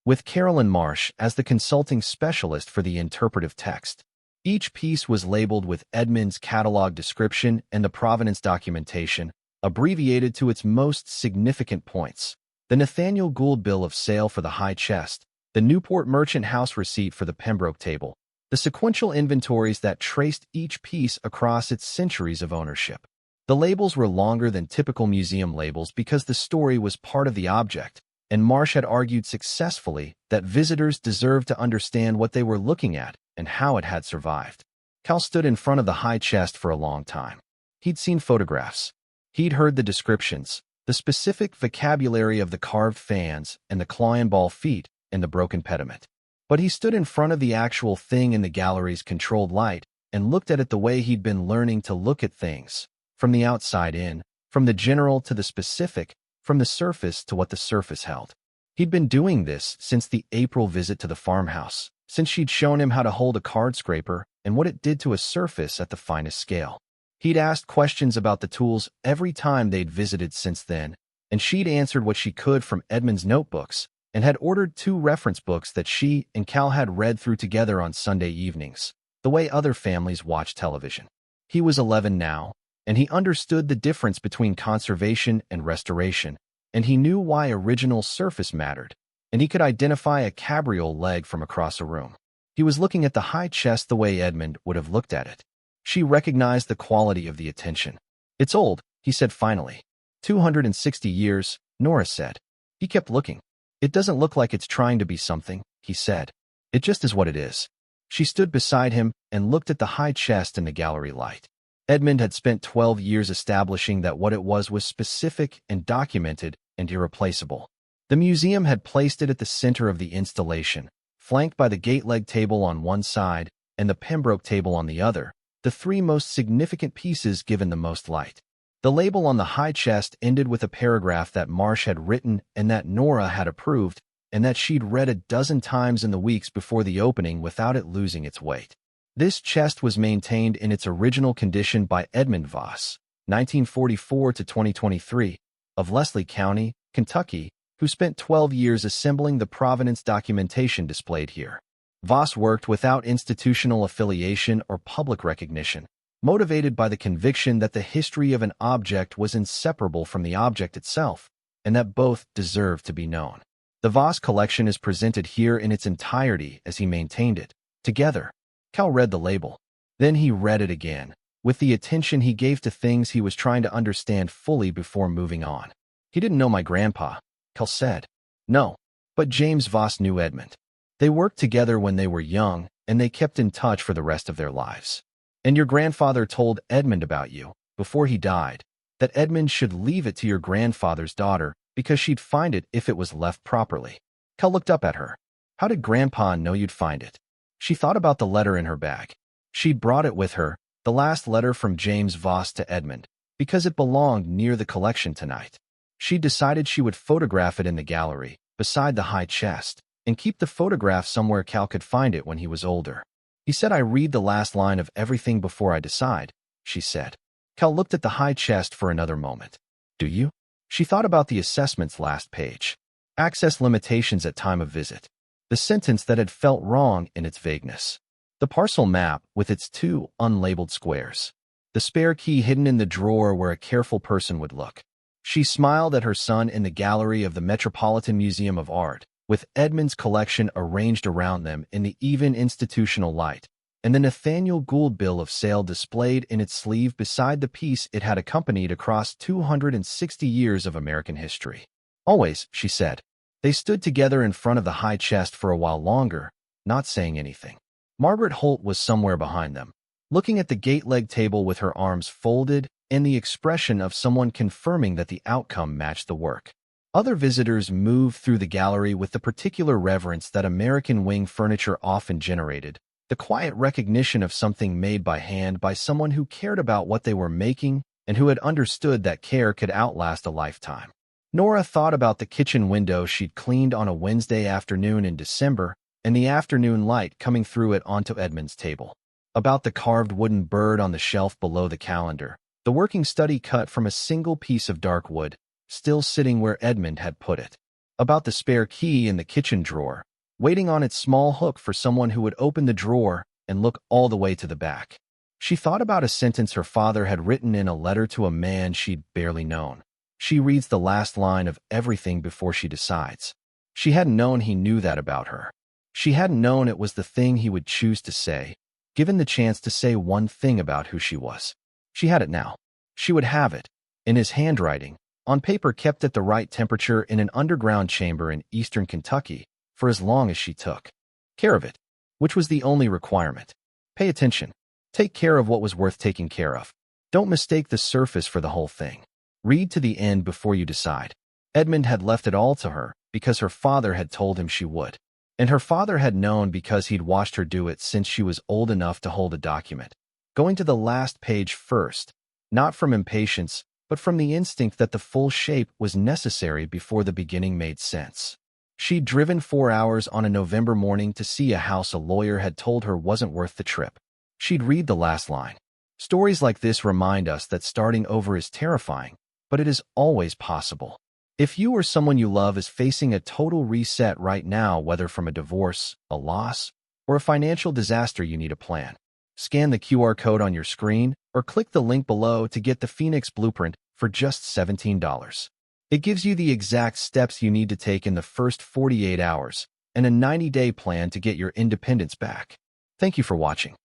with Carolyn Marsh as the consulting specialist for the interpretive text. Each piece was labeled with Edmund's catalog description and the provenance documentation, abbreviated to its most significant points. The Nathaniel Gould bill of sale for the high chest, the Newport Merchant House receipt for the Pembroke table, the sequential inventories that traced each piece across its centuries of ownership. The labels were longer than typical museum labels because the story was part of the object, and Marsh had argued successfully that visitors deserved to understand what they were looking at and how it had survived. Cal stood in front of the high chest for a long time. He'd seen photographs. He'd heard the descriptions, the specific vocabulary of the carved fans and the claw and ball feet and the broken pediment. But he stood in front of the actual thing in the gallery's controlled light and looked at it the way he'd been learning to look at things, from the outside in, from the general to the specific, from the surface to what the surface held. He'd been doing this since the April visit to the farmhouse, since she'd shown him how to hold a card scraper and what it did to a surface at the finest scale. He'd asked questions about the tools every time they'd visited since then, and she'd answered what she could from Edmund's notebooks and had ordered 2 reference books that she and Cal had read through together on Sunday evenings, the way other families watch television. He was 11 now, and he understood the difference between conservation and restoration, and he knew why original surface mattered, and he could identify a cabriole leg from across a room. He was looking at the high chest the way Edmund would have looked at it. She recognized the quality of the attention. "It's old," he said finally. 260 years, Nora said. He kept looking. "It doesn't look like it's trying to be something," he said. "It just is what it is." She stood beside him and looked at the high chest in the gallery light. Edmund had spent 12 years establishing that what it was specific and documented and irreplaceable. The museum had placed it at the center of the installation, flanked by the gate leg table on one side and the Pembroke table on the other, the 3 most significant pieces given the most light. The label on the high chest ended with a paragraph that Marsh had written and that Nora had approved, and that she'd read a dozen times in the weeks before the opening without it losing its weight. This chest was maintained in its original condition by Edmund Voss, 1944 to 2023, of Leslie County, Kentucky, who spent 12 years assembling the provenance documentation displayed here. Voss worked without institutional affiliation or public recognition, motivated by the conviction that the history of an object was inseparable from the object itself, and that both deserved to be known. The Voss collection is presented here in its entirety as he maintained it, together. Cal read the label. Then he read it again, with the attention he gave to things he was trying to understand fully before moving on. "He didn't know my grandpa," Cal said. "No, but James Voss knew Edmund. They worked together when they were young, and they kept in touch for the rest of their lives. And your grandfather told Edmund about you, before he died, that Edmund should leave it to your grandfather's daughter because she'd find it if it was left properly." Cal looked up at her. "How did Grandpa know you'd find it?" She thought about the letter in her bag. She'd brought it with her, the last letter from James Voss to Edmund, because it belonged near the collection tonight. She decided she would photograph it in the gallery, beside the high chest, and keep the photograph somewhere Cal could find it when he was older. "He said I read the last line of everything before I decide," she said. Cal looked at the high chest for another moment. "Do you?" She thought about the assessment's last page. Access limitations at time of visit. The sentence that had felt wrong in its vagueness. The parcel map with its 2 unlabeled squares. The spare key hidden in the drawer where a careful person would look. She smiled at her son in the gallery of the Metropolitan Museum of Art, with Edmund's collection arranged around them in the even institutional light, and the Nathaniel Gould bill of sale displayed in its sleeve beside the piece it had accompanied across 260 years of American history. "Always," she said. They stood together in front of the high chest for a while longer, not saying anything. Margaret Holt was somewhere behind them, looking at the gate leg table with her arms folded and the expression of someone confirming that the outcome matched the work. Other visitors moved through the gallery with the particular reverence that American wing furniture often generated, The quiet recognition of something made by hand by someone who cared about what they were making and who had understood that care could outlast a lifetime. Nora thought about the kitchen window she'd cleaned on a Wednesday afternoon in December and the afternoon light coming through it onto Edmund's table. About the carved wooden bird on the shelf below the calendar, the working study cut from a single piece of dark wood, still sitting where Edmund had put it. About the spare key in the kitchen drawer, waiting on its small hook for someone who would open the drawer and look all the way to the back. She thought about a sentence her father had written in a letter to a man she'd barely known. She reads the last line of everything before she decides. She hadn't known he knew that about her. She hadn't known it was the thing he would choose to say, given the chance to say one thing about who she was. She had it now. She would have it, in his handwriting, on paper kept at the right temperature in an underground chamber in eastern Kentucky, for as long as she took care of it, which was the only requirement. Pay attention. Take care of what was worth taking care of. Don't mistake the surface for the whole thing. Read to the end before you decide. Edmund had left it all to her because her father had told him she would. And her father had known because he'd watched her do it since she was old enough to hold a document. Going to the last page first, not from impatience, but from the instinct that the full shape was necessary before the beginning made sense. She'd driven 4 hours on a November morning to see a house a lawyer had told her wasn't worth the trip. She'd read the last line. Stories like this remind us that starting over is terrifying, but it is always possible. If you or someone you love is facing a total reset right now, whether from a divorce, a loss, or a financial disaster, you need a plan. Scan the QR code on your screen or click the link below to get the Phoenix Blueprint for just $17. It gives you the exact steps you need to take in the first 48 hours and a 90-day plan to get your independence back. Thank you for watching.